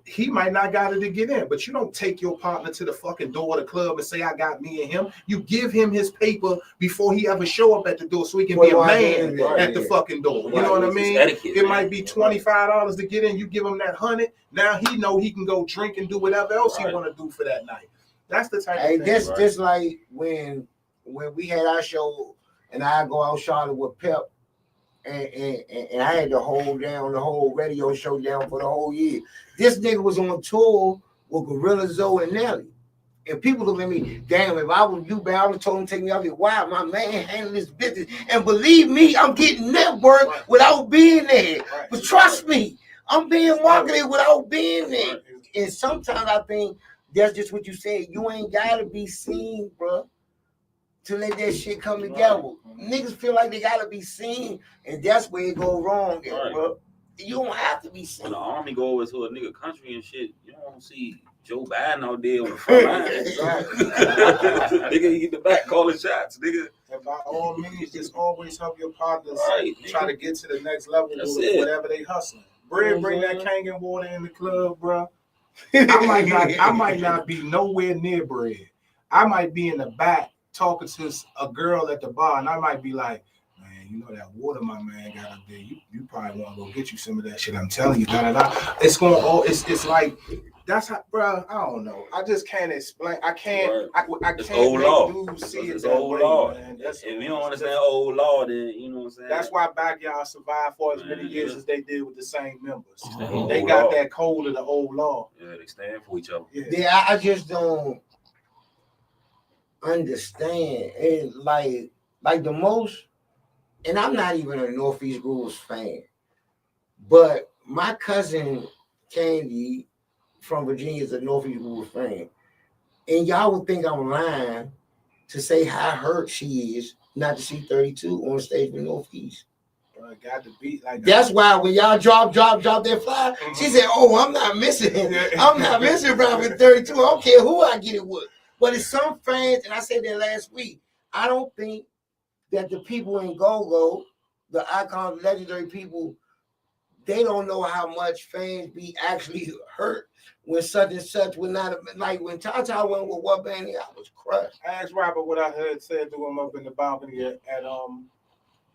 He might not got it to get in, but you don't take your partner to the fucking door of the club and say, I got me and him. You give him his paper before he ever show up at the door so he can be a man at the fucking door. You know what I mean? It might be $25 to get in. You give him that 100. Now he know he can go drink and do whatever else he want to do for that night. That's the type of thing. That's just like when we had our show and I go out Charlotte with Pep. And I had to hold down the whole radio show down for the whole year. This nigga was on tour with Gorilla Zoe and Nelly. And people look at me, damn, if I was you, man, I would have told him to take me out there. Why? My man handling this business. And believe me, I'm getting network without being there. But trust me, I'm being marketed without being there. And sometimes I think that's just what you said. You ain't got to be seen, bro, to let that shit come together. Niggas feel like they gotta be seen, and that's where it go wrong, bro. You don't have to be seen. When the army go over to a nigga country and shit, you don't want to see Joe Biden out there on the front line. Nigga, you get the back calling shots, nigga. And by all means, just always help your partners try to get to the next level with whatever they hustling. Bring that Kangen water in the club, bro. I might not be nowhere near Bread. I might be in the back talking to a girl at the bar, and I might be like, man, you know that water my man got up there. You probably want to go get you some of that shit. I'm telling you, It's going. It's like that's how, bro. I don't know. I just can't explain. I can't. I can't. It's old law. See it's it old way, law. Man. If you don't understand old law, then you know what I'm saying. That's why Backyard survived for as many years as they did with the same members. They got that code of the old law. Yeah, they stand for each other. Yeah, I just don't understand it, like the most, and I'm not even a Northeast Grooves fan, but my cousin Candy from Virginia is a Northeast Grooves fan, and y'all would think I'm lying to say how hurt she is not to see 32 on stage with Northeast. Bro, got to be like that's why when y'all drop that fly, she said, "Oh, I'm not missing around with 32. I don't care who I get it with." But it's some fans, and I said that last week, I don't think that the people in Go-Go, the icons, legendary people, they don't know how much fans be actually hurt when such and such would not have been. Like when Tata went with What Band, I was crushed. I asked Robert what I heard said to him up in the balcony at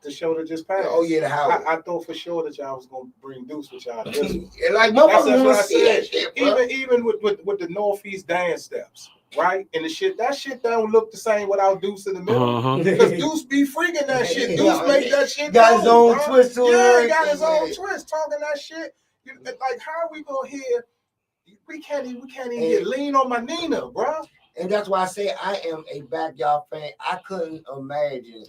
the show that just passed. Oh, yeah, the house. I thought for sure that y'all was going to bring Deuce with y'all. Like, motherfuckers want to see that shit, bro. Even with the Northeast dance steps. Right? And that shit don't look the same without Deuce in the middle. Because Deuce be freaking that shit. Deuce make that shit got his own twist to it. Yeah, he got his own twist talking that shit. Like, how are we gonna hear? We can't even get lean on my Nina, bro. And that's why I say I am a Backyard fan. I couldn't imagine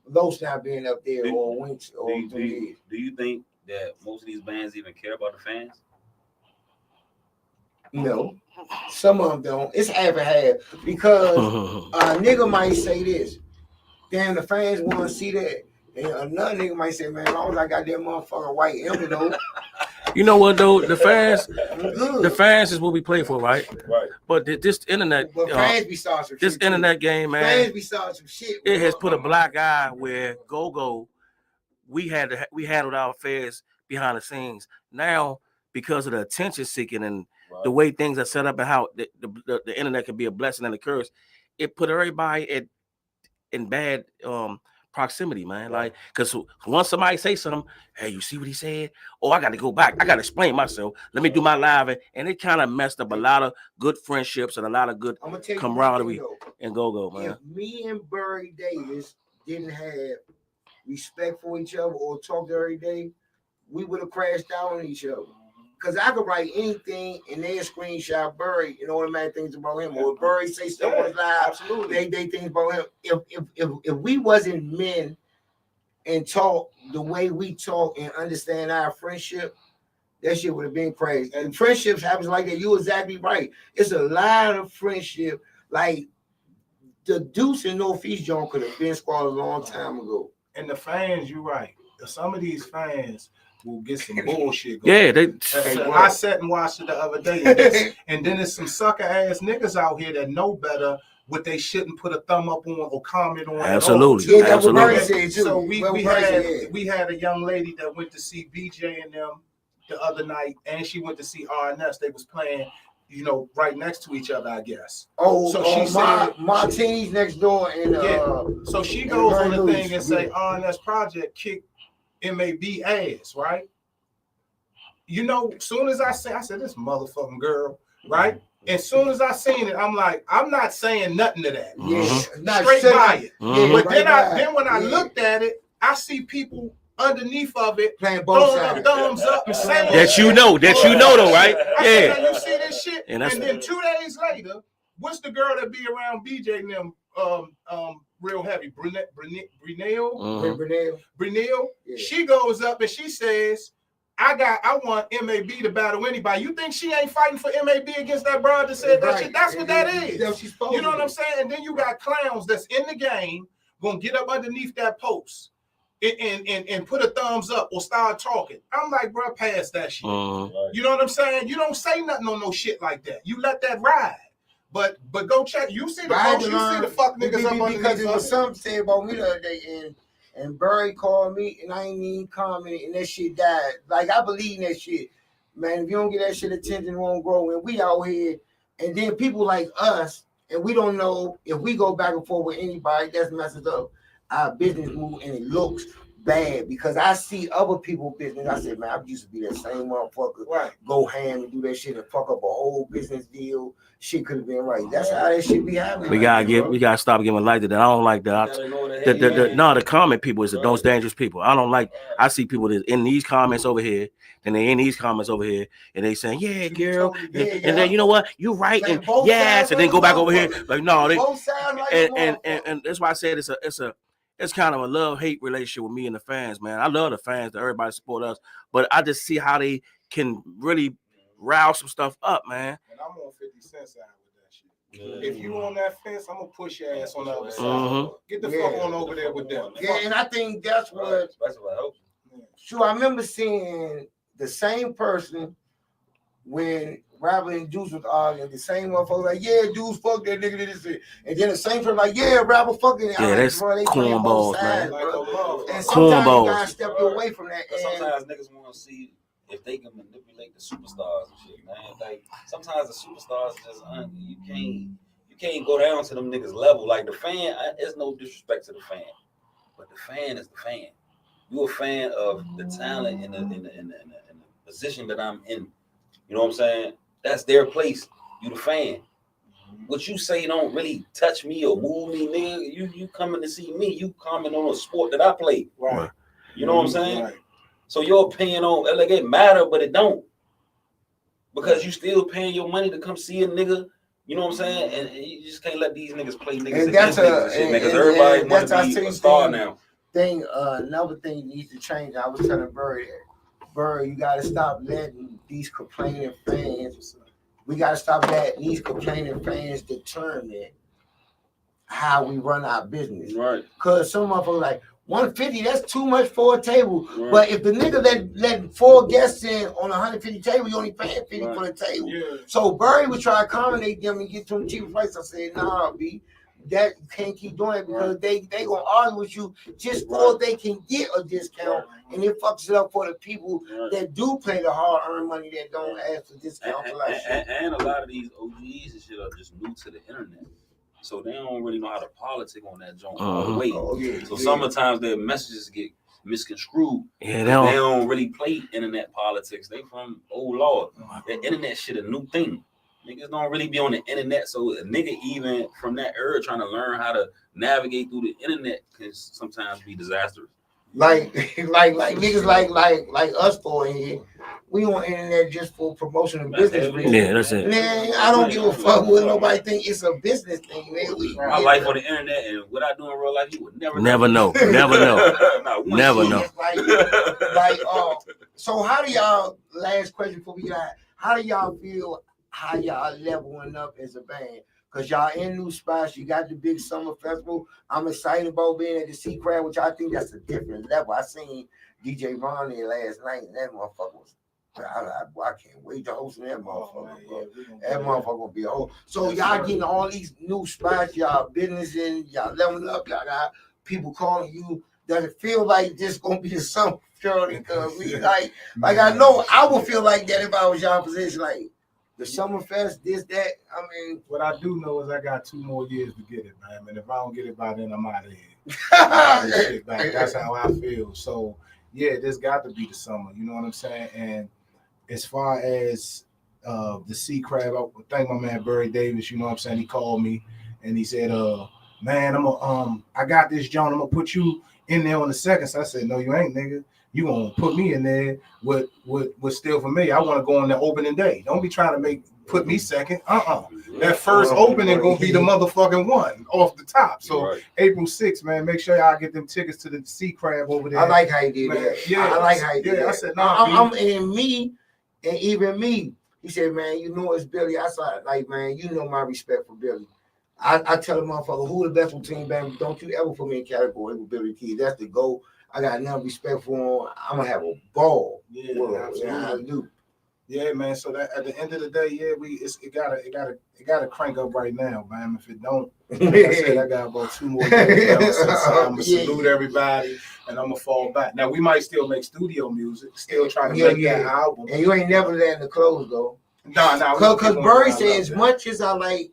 Los not being up there or Winks or do you think that most of these bands even care about the fans? No, some of them don't. It's half and half because a nigga might say this. Damn, the fans want to see that. And another nigga might say, man, as long as I got that motherfucking white envelope. You know what though? The fans is what we play for, right? Right. But this internet, But fans be starting some this shit internet too. game, man, Fans be starting some shit. it has put a black eye where go. We handled our affairs behind the scenes. Now, because of the attention seeking and the way things are set up and how the internet can be a blessing and a curse, it put everybody in bad proximity, man. Like, because once somebody say something, hey, you see what he said? Oh, I got to go back. I got to explain myself. Let me do my live. And it kind of messed up a lot of good friendships and a lot of good camaraderie and go, man. If me and Burry Davis didn't have respect for each other or talked every day, we would have crashed down on each other. Because I could write anything and they screenshot Burry and automatic things about him. Or Burry say stuff on his live, absolutely. They think about him. If we wasn't men and talk the way we talk and understand our friendship, that shit would have been crazy. And friendships happens like that. You're exactly right. It's a lot of friendship. Like the Deuce and Northeast John could have been squad a long time ago. And the fans, you're right. Some of these fans will get some bullshit going. Yeah, I sat and watched it the other day, and then there's some sucker ass niggas out here that know better what they shouldn't put a thumb up on or comment on. Absolutely. Yeah, that's what Murray said too. So we had a young lady that went to see BJ and them the other night, and she went to see RNS. They was playing, you know, right next to each other, I guess. Oh, so she said Martini's next door, and so she goes on the thing and say RNS Project kicked MAB ass, right? You know, soon as I said this motherfucking girl, right? As soon as I seen it, I'm like, I'm not saying nothing to that. Yeah, straight by it. Yeah, but right then when I looked at it, I see people underneath of it playing both throwing thumbs up and saying that you know though, right? Yeah. You see this shit, and then 2 days later, what's the girl that be around BJ and them real heavy? Brunel. Yeah. She goes up and she says, I want MAB to battle anybody. You think she ain't fighting for MAB against that broad that said that shit? That's what that is. You know what I'm saying? And then you got clowns that's in the game gonna get up underneath that post and put a thumbs up or start talking. I'm like, bro, pass that shit. You know what I'm saying? You don't say nothing on no shit like that. You let that ride. But go check. You see the post, you see the fuck niggas up underneath. Because it was something said about me the other day, and Burry called me, and I ain't even commented, and that shit died. Like, I believe in that shit. Man, if you don't get that shit attention, it won't grow. And we out here, and then people like us, and we don't know if we go back and forth with anybody, that's messes up our business move, and it looks bad because I see other people's business. I said, man, I used to be that same motherfucker. Right. Go ham and do that shit and fuck up a whole business deal. Shit could have been right. That's how that shit be happening. We gotta stop giving light to that. I don't like that. The comment people is those dangerous people. I don't like. I see people that in these comments over here, and they in these comments over here, and they saying, yeah, girl, and then you know what, you right, and yes, and then go back over here, like no, they and that's why I said it's kind of a love-hate relationship with me and the fans, man. I love the fans that everybody support us, but I just see how they can really rouse some stuff up, man. And I'm on 50 Cent side with that shit. If you on that fence, I'm gonna push your ass on the other side. Get the fuck on over there with them. Yeah, and I think that's what I hope. Sure, I remember seeing the same person when Rapper and Juice was arguing, the same motherfucker like, yeah, Juice, fuck that nigga, this shit. And then the same person like, yeah, Rapper, fucking. Yeah, that's cornballs, man. And sometimes you gotta step away from that. Sometimes niggas want to see if they can manipulate the superstars and shit, man. Like sometimes the superstars just you can't go down to them niggas level. Like the fan, there's no disrespect to the fan, but the fan is the fan. You're a fan of the talent in the position that I'm in. You know what I'm saying? That's their place. You the fan. What you say don't really touch me or move me, nigga. You coming to see me. You comment on a sport that I play. Right. You know what I'm saying? Right. So your opinion on like it matter, but it don't. Because you still paying your money to come see a nigga. You know what I'm saying? And you just can't let these niggas play niggas against niggas and shit, because everybody want to be a star now. Another thing needs to change. I was telling Burry, you got to stop letting these complaining fans We gotta stop letting these complaining fans determine how we run our business. Right. Cause some motherfuckers like 150, that's too much for a table. Right. But if the nigga let 4 guests in on a 150 table, you only paying 50 for the table. Yeah. So Barry would try to accommodate them and get to them cheaper price. I said, nah, B, that you can't keep doing it because they gonna argue with you just so they can get a discount, and it fucks it up for the people that do pay the hard-earned money that don't ask for discount. And a lot of these OGs and shit are just new to the internet. So they don't really know how to politic on that joint all the way. So sometimes their messages get misconstrued. Yeah, they don't really play internet politics. They from old Lord. The internet shit a new thing. Niggas don't really be on the internet. So a nigga even from that era trying to learn how to navigate through the internet can sometimes be disastrous. Like niggas like us four in here. We on internet just for promotion and business reasons. Yeah, that's it. Man, I don't give a fuck what nobody think. It's a business thing, man. My life on the internet and what I do in real life, you would never know. Never know. So how do y'all? Last question before we get out. How do y'all feel? How y'all leveling up as a band? Cause y'all in new spots. You got the big summer festival. I'm excited about being at the Sea Crab, which I think that's a different level. I seen DJ Ron there last night, and that motherfucker was. I can't wait to host that motherfucker. That motherfucker gonna be a whole. So y'all getting all these new spots, y'all business in, y'all leveling up, y'all got people calling you. Does it feel like this gonna be the summer, Shirley? Because we like I know I would feel like that if I was y'all position, like the Summerfest, this, that. I mean, what I do know is I got 2 more years to get it, man. And if I don't get it by then, I'm out of here. That's how I feel. So yeah, this got to be the summer. You know what I'm saying? And as far as the Sea Crab, I thank my man Barry Davis. You know what I'm saying? He called me and he said, "Man, I got this, John. I'm gonna put you in there on the second." So I said, "No, you ain't, nigga. You gonna put me in there with Still For Me. I want to go on the opening day. Don't be trying to put me second. That first opening gonna be the motherfucking one off the top." So April 6th, man, make sure y'all get them tickets to the Sea Crab over there. I like how you did man. that. Yeah, I like how you did that. I said, I'm in me, and even me. He said, "Man, you know it's Billy." I said, "Like, man, you know my respect for Billy." I tell the motherfucker, who the best routine band? Don't you ever put me in category with Billy Key. That's the goal. I got enough respect for him. I'm gonna have a ball. Yeah, I do. Yeah, man. So that at the end of the day, yeah, it gotta crank up right now, man. If it don't, like I said, I got about 2 more years. I'm gonna salute everybody, and I'm gonna fall back. Now we might still make studio music, still trying to make that album. And you ain't never letting the close though. No. Because Barry said, as much as I like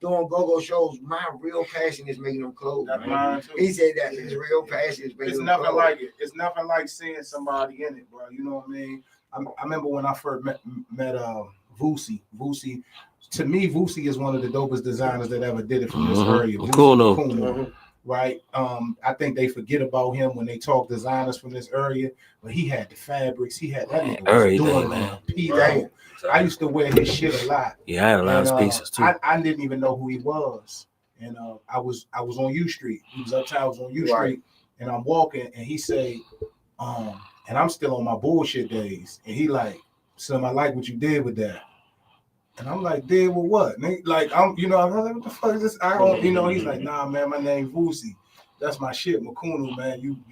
doing go-go shows, my real passion is making them close. That's mine too. He said that his real passion is making them nothing close. like it. It's nothing like seeing somebody in it, bro. You know what I mean? I remember when I first met Vusi. Vusi, to me, Vusi is one of the dopest designers that ever did it from this area. Cool, no. Right? I think they forget about him when they talk designers from this area, but he had the fabrics. He had that everything, man. I used to wear his shit a lot. Yeah, I had a lot of pieces too. I didn't even know who he was, and I was on U Street. He was uptown. I was on U Street, and I'm walking, and he say, and I'm still on my bullshit days, and he like, "Son, I like what you did with that." And I'm like, "Did with what?" And he, like, I'm like, "What the fuck is this?" I don't, He's like, "Nah, man, my name Vusi. That's my shit, Makunu, man.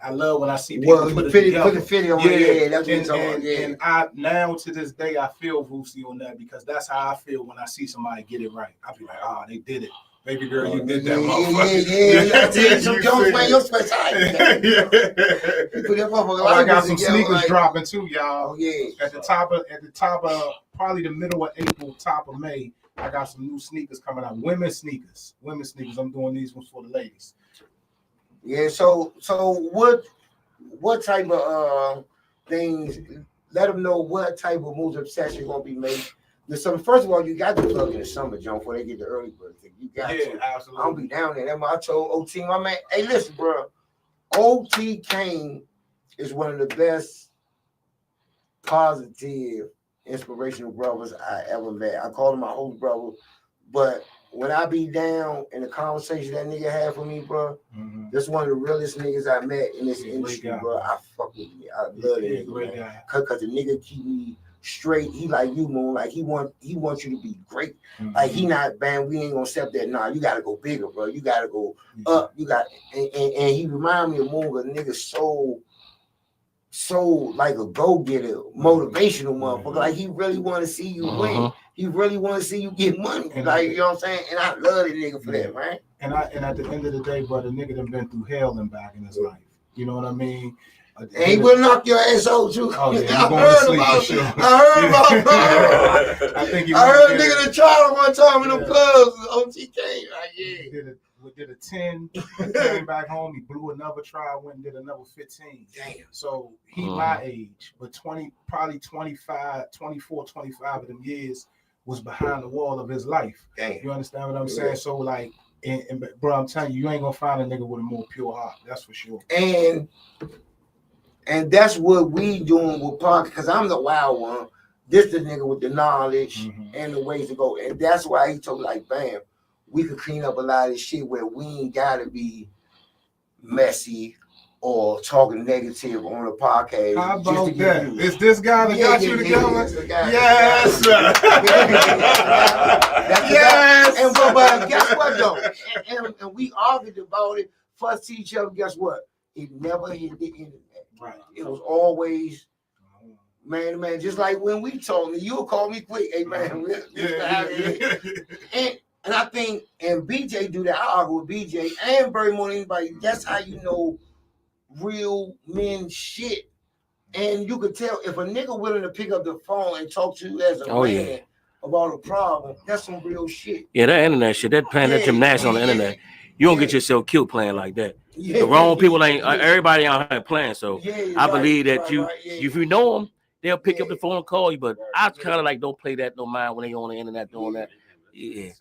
I love when I see people put the video on. Yeah, that's what it's on. And I now to this day I feel Vusi on that because that's how I feel when I see somebody get it right. I be like, "Oh, they did it. Baby girl, you did that, motherfucker." Some Jones man, your special. I got some sneakers dropping too, y'all. Oh yeah. At the top of probably the middle of April, top of May, I got some new sneakers coming out. Women's sneakers. I'm doing these ones for the ladies. Yeah. So what type of things? Let them know what type of moves obsession gonna be made. First of all, you got to plug in the summer, John, before they get the early bird thing. You got to. Absolutely. I'll be down there. That's why I told OT, my man, hey, listen, bro. OT Kane is one of the best positive, inspirational brothers I ever met. I call him my host brother, but when I be down in the conversation that nigga had for me, bro, that's one of the realest niggas I met in this industry, bro. I fuck with me. I love that nigga, man. Cause the nigga keep me straight. He like you, Moon. Like he wants you to be great. Like he not, man, we ain't gonna accept that. Nah, you gotta go bigger, bro. You gotta go up. You got and he remind me of Moon, a nigga so like a go-getter, motivational motherfucker. Like he really want to see you win. He really want to see you get money. And like, you know what I'm saying? And I love that nigga for that, man. And at the end of the day, brother, nigga done been through hell and back in his life. You know what I mean? And he will knock your ass out too. Oh, yeah, I heard about I think I heard a nigga that tried one time in them clubs on TK. Like, yeah. We did a 10, came back home, he blew another try, went and did another 15. Damn. So he my age, but 24, 25 of them years was behind the wall of his life. Damn. You understand what I'm saying? So like, and bro, I'm telling you, you ain't gonna find a nigga with a more pure heart. That's for sure. And that's what we doing with Parker, because I'm the wild one. This the nigga with the knowledge and the ways to go. And that's why he told me, like, bam, we could clean up a lot of this shit where we ain't gotta be messy or talking negative on the podcast. How about that? Is this guy that got you together? Yes, sir. Yes. And but guess what though? And we argued about it, fussed each other. Guess what? It never hit the internet. Right. It was always man to man. Just like when we told me, you'll call me quick. Hey man, And I think, and BJ do that. I argue with BJ and Barry more than anybody. That's how you know real men shit. And you could tell if a nigga willing to pick up the phone and talk to you as a man about a problem, that's some real shit. Yeah, that internet shit, that playing that gymnastics on the internet, you don't get yourself killed playing like that. The wrong people ain't, everybody out here playing. So I believe that if you know them, they'll pick up the phone and call you. But I kind of like don't play that no mind when they on the internet doing that. Yeah.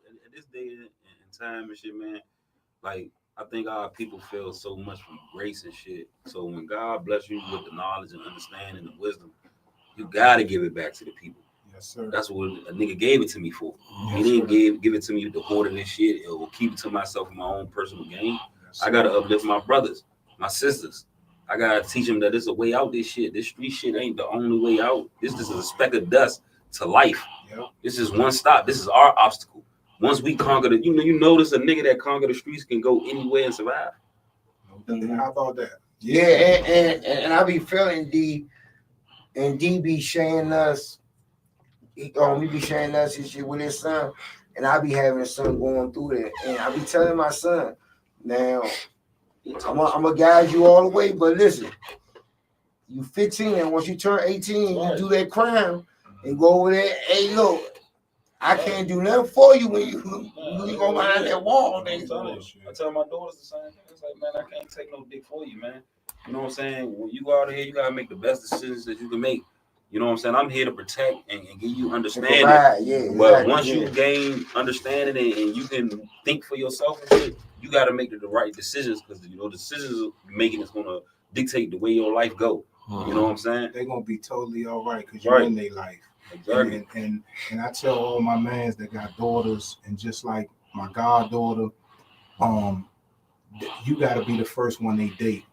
At this day and time and shit, man, like I think our people feel so much from grace and shit. So when God bless you with the knowledge and understanding and wisdom, you gotta give it back to the people. Yes, sir. That's what a nigga gave it to me for. He didn't give it to me to hoard this shit or keep it to myself in my own personal gain. I gotta uplift my brothers, my sisters. I gotta teach them that there's a way out this shit. This street shit ain't the only way out. This is a speck of dust to life. Yep. This is one stop. This is our obstacle. Once we conquer the, you notice a nigga that conquer the streets can go anywhere and survive. How about that? Yeah, and I be feeling D, and D be sharing us. He be sharing us his shit with his son, and I be having his son going through that, and I be telling my son, now, I'm gonna guide you all the way, but listen, you 15, and once you turn 18, you do that crime and go over there. Hey, look, I can't do nothing for you when you go behind that wall. I tell my daughters the same thing. It's like, man, I can't take no dick for you, man. You know what I'm saying? When you go out here, you gotta make the best decisions that you can make. You know what I'm saying? I'm here to protect and give you understanding. But once you gain understanding and you can think for yourself and shit, you got to make the right decisions, because decisions you're making is gonna dictate the way your life go. You know what I'm saying? They're gonna be totally all right because you're in their life. Exactly. And I tell all my mans that got daughters, and just like my goddaughter, you got to be the first one they date.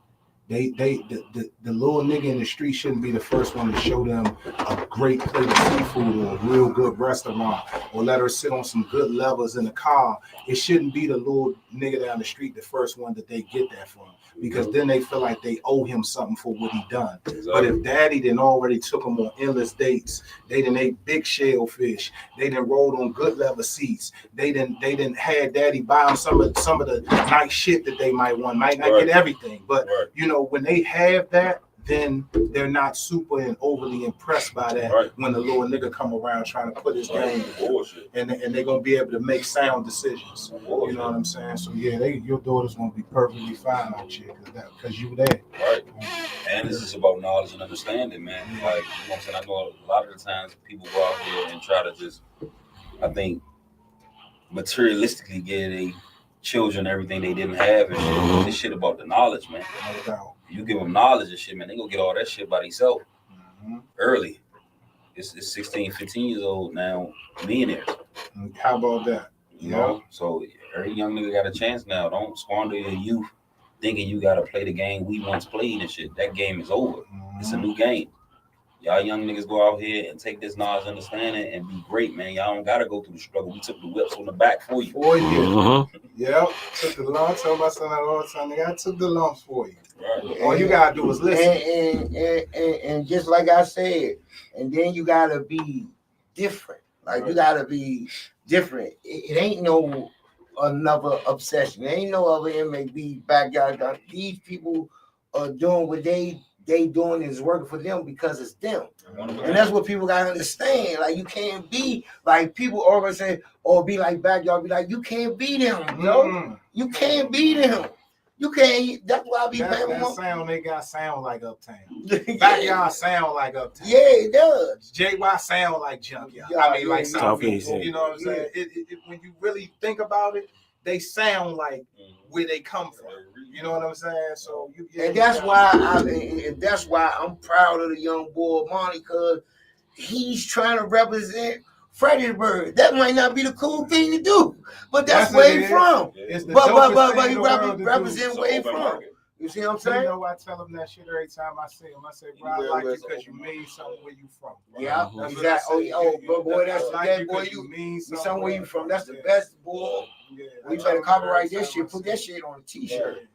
The little nigga in the street shouldn't be the first one to show them a great plate of seafood or a real good restaurant, or let her sit on some good levers in the car. It shouldn't be the little nigga down the street the first one that they get that from, because then they feel like they owe him something for what he done. Exactly. But if daddy then already took him on endless dates, they done ate big shellfish, they done rolled on good leather seats, they done had daddy buy them some of the nice shit that they might want, might not get everything, but you know, when they have that, then they're not super and overly impressed by that when the little nigga come around trying to put his game in, and they're gonna be able to make sound decisions. You know what I'm saying? So yeah, your daughter's gonna be perfectly fine out here because you there. Right. And this is about knowledge and understanding, man. Like, you know what I'm saying? I know a lot of the times people go out here and try to just, I think, materialistically get a children everything they didn't have and shit. This shit about the knowledge, man. You give them knowledge and shit, man, they gonna get all that shit by themselves early. It's 16, 15 years old now, millionaires. How about that? You know, so every young nigga got a chance now. Don't squander your youth thinking you gotta play the game we once played and shit. That game is over. It's a new game. Y'all young niggas go out here and take this knowledge, understanding, and be great, man. Y'all don't gotta go through the struggle. We took the whips on the back for you. For you. Yep. Took the lumps. Tell my son that all the time. Nigga, I took the lumps for you. Right. All you gotta do is listen. And just like I said, and then you gotta be different. Like you gotta be different. It ain't no another obsession. There ain't no other MAB backyard. These people are doing what they doing is working for them because it's them. And that's what people gotta understand. Like you can't be like people always say, or be like backyard, be like, you can't be them, yo. You can't be them. You can't. That's why I be paying that sound they got sound like Uptown. Backyard sound like Uptown. Yeah, it does. JY sound like Junkyard. Yeah, I mean, like Southeast. You know what I'm saying? When you really think about it, they sound like where they come from. You know what I'm saying? So and that's why I'm proud of the young boy Monty, because he's trying to represent Fredericksburg. That might not be the cool thing to do, but that's where he's from. But he represent where he's from. You see what I'm saying? You know, I tell him that shit every time I see him. I say, bro, I like you because you mean something where you from. Yeah, exactly. Boy, that's that boy. You mean something where you from. That's the best, boy. We better copyright this shit. Put that shit on a t-shirt.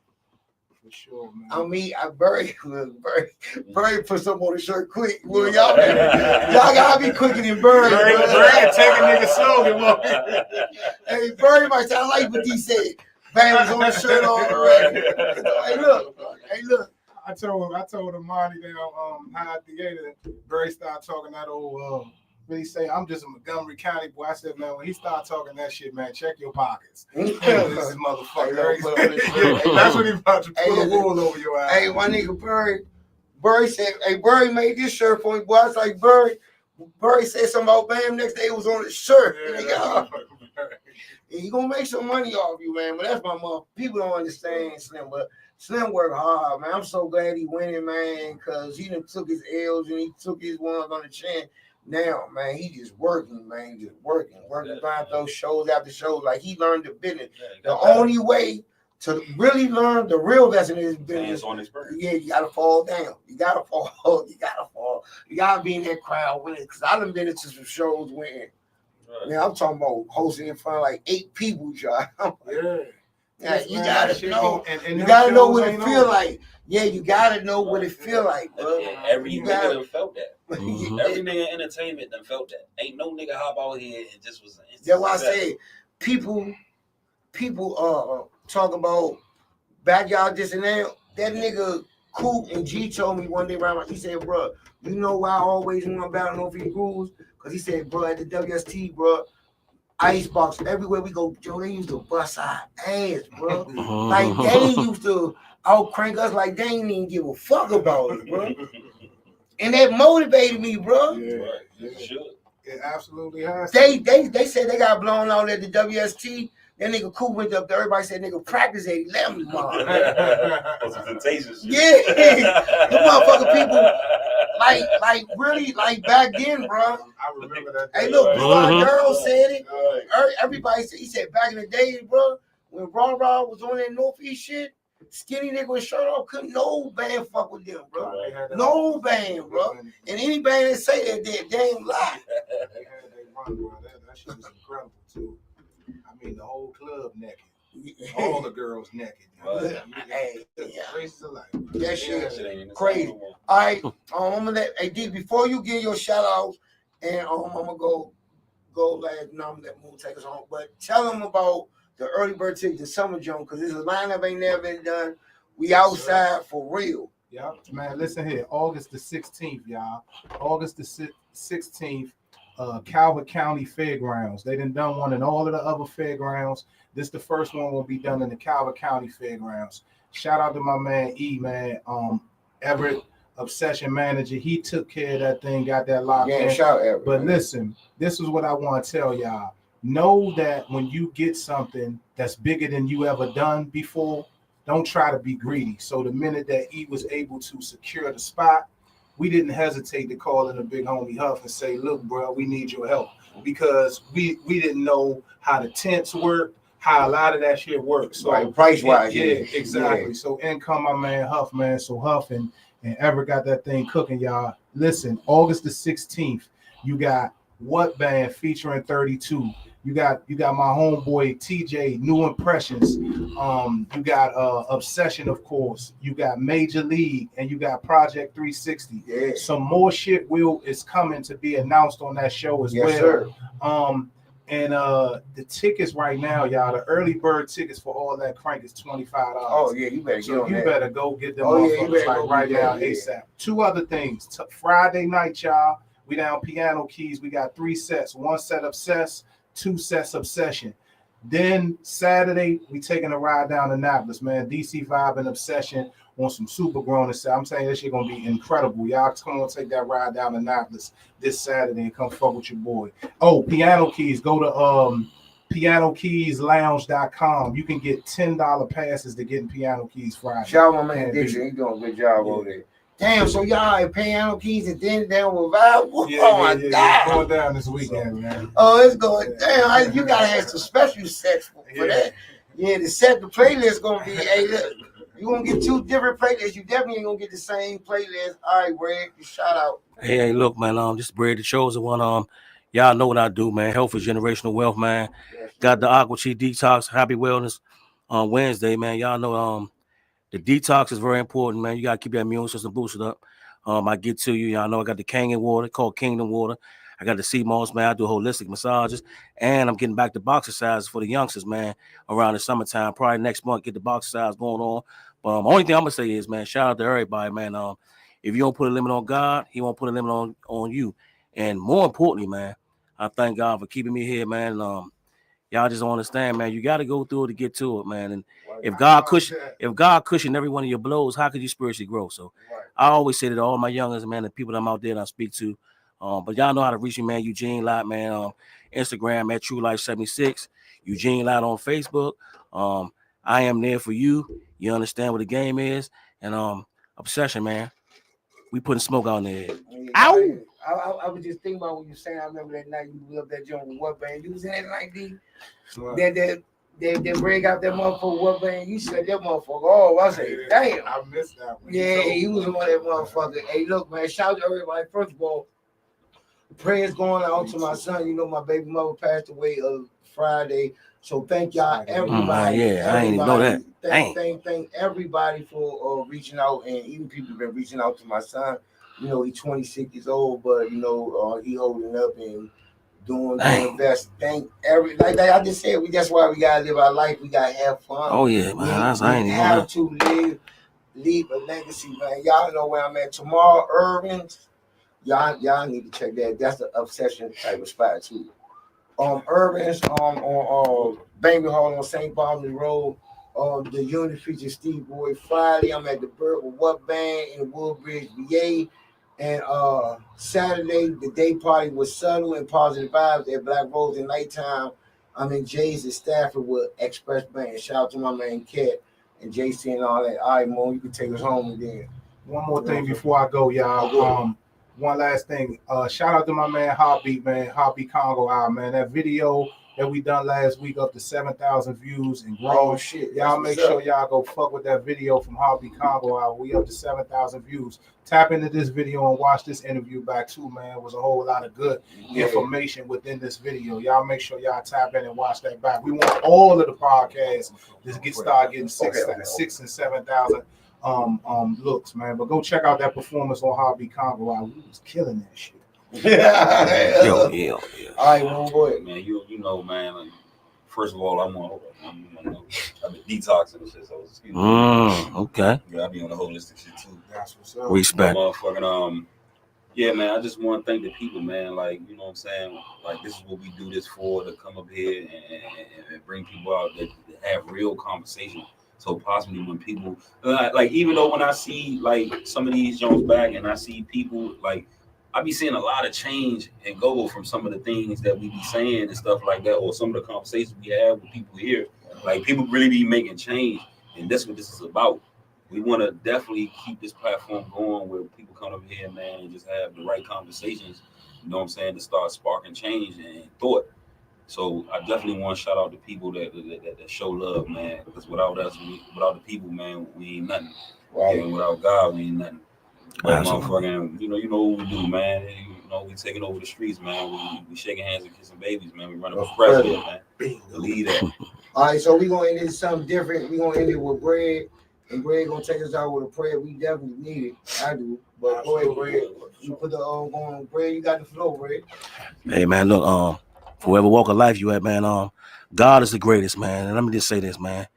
For sure, man. I mean, Barry put something on the shirt quick. Well, y'all gotta be quicker than Barry. Barry take a nigga slogan. Hey, Barry might sound like what he said. Barry's on the shirt already. Hey, look. I told him Monty down high at the theater. Barry started talking that old he say, I'm just a Montgomery County boy. I said, man, when he started talking that shit, man, check your pockets. This motherfucker. That's what he about to pull a wool over your eyes. Hey, my nigga Barry said, hey, Barry made this shirt for me, boy. I was like, Barry said something about Bam next day. It was on his shirt. He gonna make some money off you, man. But that's my mom. People don't understand Slim, but Slim work hard, man. I'm so glad he winning, man, because he done took his L's and he took his ones on the chin. Now, man, he just working, man, working behind those shows after shows. Like he learned the business. The only way to really learn the real lesson in his business, yeah, you gotta fall down. You gotta fall. You gotta be in that crowd winning. Because I done been into some shows winning. Now I'm talking about hosting in front of like 8 people, y'all. Yeah, you gotta know. You gotta know what it feel like. Yeah, you gotta know what it feel like, bro. Every nigga done felt that. Every nigga in entertainment done felt that. Ain't no nigga hop out here and just was. That's why I said people talk about backyard this and that. That nigga Coop and G told me one day around. He said, bro, you know why I always want to battle no free rules? Because he said, bro, at the WST, bro, Icebox, everywhere we go, Joe, they used to bust our ass, bro. Like, they used to out-crank us like they didn't even give a fuck about it, bro. And that motivated me, bro. Yeah, it absolutely has. They said they got blown out at the WST. That nigga Coop went up there. Everybody said nigga practice at 11 tomorrow. Yeah, the motherfucking people, like really, like back then, bro. I remember that. Hey, look, Girl said it. Everybody said, he said back in the day, bro, when Raw was on that Northeast shit, skinny nigga with shirt off, couldn't no band fuck with them, bro. No band, bro. And any band that say that, they ain't lie. That shit was incredible too. I mean, the whole club naked. All the girls naked. Hey, Races alike. That shit crazy. All right, I'm gonna let D before you give your shout outs, and I'm gonna go last. Now I'm gonna let Moon take us home. But tell them about the early bird ticket, the summer jump, because this lineup ain't never been done. We outside for real. Yeah, man. Listen here, August the 16th, y'all. August the 16th. Calvert County Fairgrounds. They done one in all of the other fairgrounds. This the first one will be done in the Calvert County Fairgrounds. Shout out to my man E, man. Everett, Obsession Manager. He took care of that thing, got that locked in. Shout out Everett. But listen, this is what I want to tell y'all. Know that when you get something that's bigger than you ever done before, don't try to be greedy. So the minute that E was able to secure the spot, we didn't hesitate to call in a big homie Huff and say, look, bro, we need your help. Because we didn't know how the tents work, how a lot of that shit works. So right, price-wise. Yeah, exactly. Yeah. So in come my man Huff, man. So Huff and and ever got that thing cooking, y'all. Listen, August the 16th, you got What Band featuring 32. You got my homeboy TJ, New Impressions. You got Obsession, of course. You got Major League, and you got Project 360. Yeah. Some more shit is coming to be announced on that show as well. Sir. And the tickets right now, y'all, the early bird tickets for all that crank is $25. Oh yeah, you better So get on you that. better go get them Oh, yeah, you motherfuckers better like go right get now that, yeah. ASAP. Two other things. Friday night, y'all, we down Piano Keys. We got 3 sets. 1 set Obsess, 2 sets Obsession. Then Saturday, we taking a ride down to Annapolis, man. DC Vibe and Obsession on some super grown. I'm saying this shit gonna be incredible. Y'all come on, take that ride down to Annapolis this Saturday and come fuck with your boy. Oh, Piano Keys, go to pianokeyslounge.com. You can get $10 passes to get in Piano Keys Friday. Shout out my man Dixon. He doing a good job over there. Damn, so y'all at Piano Keys and then down with Vibe? Oh my God. It's going down this weekend, man. Oh, it's going down. You gotta have some special sets for that. Yeah, the playlist gonna be, hey, look, you gonna get 2 different playlists. You definitely ain't gonna get the same playlist. All right, Red, shout out. Hey, look, man, this is Brad the Chosen One. Y'all know what I do, man. Health is generational wealth, man. Got the Aqua Chi Detox, Happy Wellness on Wednesday, man. Y'all know the detox is very important, man. You gotta keep your immune system boosted up. I get to you. Y'all know I got the Kangen water called Kingdom Water. I got the sea moss, man. I do holistic massages, and I'm getting back to boxer sizes for the youngsters, man. Around the summertime, probably next month, get the boxer size going on. But only thing I'm gonna say is, man, shout out to everybody, man. If you don't put a limit on God, He won't put a limit on you. And more importantly, man, I thank God for keeping me here, man. Y'all just don't understand, man. You got to go through it to get to it, man. And if God cushion every one of your blows, how could you spiritually grow? So I always say that to all my youngers, man, the people that I'm out there that I speak to. But y'all know how to reach me, man. Eugene Lott, man. Instagram at TrueLife76. Eugene Lott on Facebook. I am there for you. You understand what the game is. And Obsession, man. We putting smoke on there. Ow! I was just thinking about what you saying. I remember that night you blew up that joint with What Band. You was in that night, D. They bring out that motherfucker What Band. You said that motherfucker. Oh, I said, damn. I missed that one. Yeah, he was one of that motherfucker. Hey, look, man, shout out to everybody. First of all, prayers going out to my son. You know, my baby mother passed away Friday. So thank y'all, everybody. I ain't even know that. Thank everybody for reaching out, and even people have been reaching out to my son. You know, he's 26 years old, but you know, he holding up and doing the best. Thank like I just said, that's why we gotta live our life. We gotta have fun. Oh yeah, man. We have to leave a legacy, man. Y'all know where I'm at tomorrow, Irvin's. Y'all need to check that. That's the Obsession type of spot too. Irvin's on Baby Hall on St. Barnabas Road. The unit features Steve Boy Friday. I'm at the Bird with What Band in Woodbridge, VA. And Saturday, the day party was Subtle and Positive Vibes at Black Rose at nighttime. I'm in Jay's at Stafford with Express Band. Shout out to my man Cat and JC and all that. All right, Mo, you can take us home again. One more thing before I go, y'all. One last thing. Shout out to my man Heartbeat, man. Heartbeat Congo out, man. That video that we done last week up to 7,000 views and growing. Oh shit! Y'all make sure y'all go fuck with that video from Heartbeat Congo out. We up to 7,000 views. Tap into this video and watch this interview back too, man. It was a whole lot of good information within this video. Y'all make sure y'all tap in and watch that back. We want all of the podcasts to start getting 6 and 7,000 looks, man. But go check out that performance on Heartbeat Congo out. We was killing that shit. Yeah. All right, one boy, man. You know, man. Like, first of all, I'm detoxing and shit. So excuse me. Okay. Yeah, I be on the holistic shit too. That's what's up. Respect. Motherfucking yeah, man. I just want to thank the people, man. Like, you know what I'm saying? Like, this is what we do this for, to come up here and bring people out that have real conversation. So possibly when people like, even though when I see like some of these Jones back and I see people like, I be seeing a lot of change and go from some of the things that we be saying and stuff like that, or some of the conversations we have with people here. Like, people really be making change, and that's what this is about. We want to definitely keep this platform going where people come up here, man, and just have the right conversations. You know what I'm saying? To start sparking change and thought. So I definitely want to shout out the people that show love, man. Because without us, without the people, man, we ain't nothing. Right. And without God, we ain't nothing. But motherfucking, you know what we do, man. You know, we taking over the streets, man. We shaking hands and kissing babies, man. We running for president, man. Lead that. All right, so we're gonna end it something different. We're gonna end it with Greg, and Greg gonna take us out with a prayer. We definitely need it. I do. But go ahead, Greg. You put the going, Greg. You got the flow, Greg. Hey man, look, for whatever walk of life you at, man, God is the greatest, man. And let me just say this, man.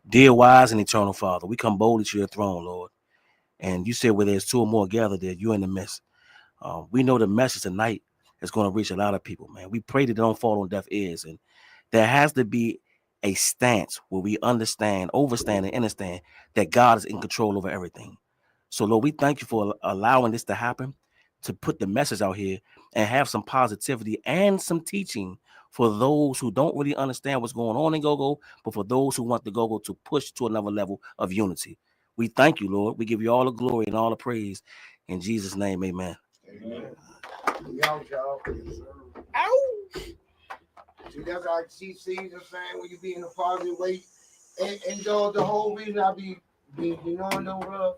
Dear wise and eternal Father, we come boldly to your throne, Lord. And you said where there's two or more gathered there, you're in the midst. We know the message tonight is going to reach a lot of people, man. We pray that it don't fall on deaf ears. And there has to be a stance where we understand, overstand, and understand that God is in control over everything. So, Lord, we thank you for allowing this to happen, to put the message out here and have some positivity and some teaching for those who don't really understand what's going on in GoGo, but for those who want the GoGo to push to another level of unity. We thank you, Lord. We give you all the glory and all the praise. In Jesus' name, amen. Amen. Y'all. Ow! See, that's how she sees the saying when you be in a positive way. And the whole reason I be knowing them, bro.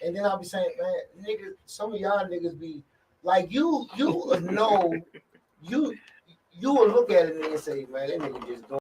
And then I'll be saying, man, niggas, some of y'all niggas be like you will know, you will look at it and say, man, that nigga just going.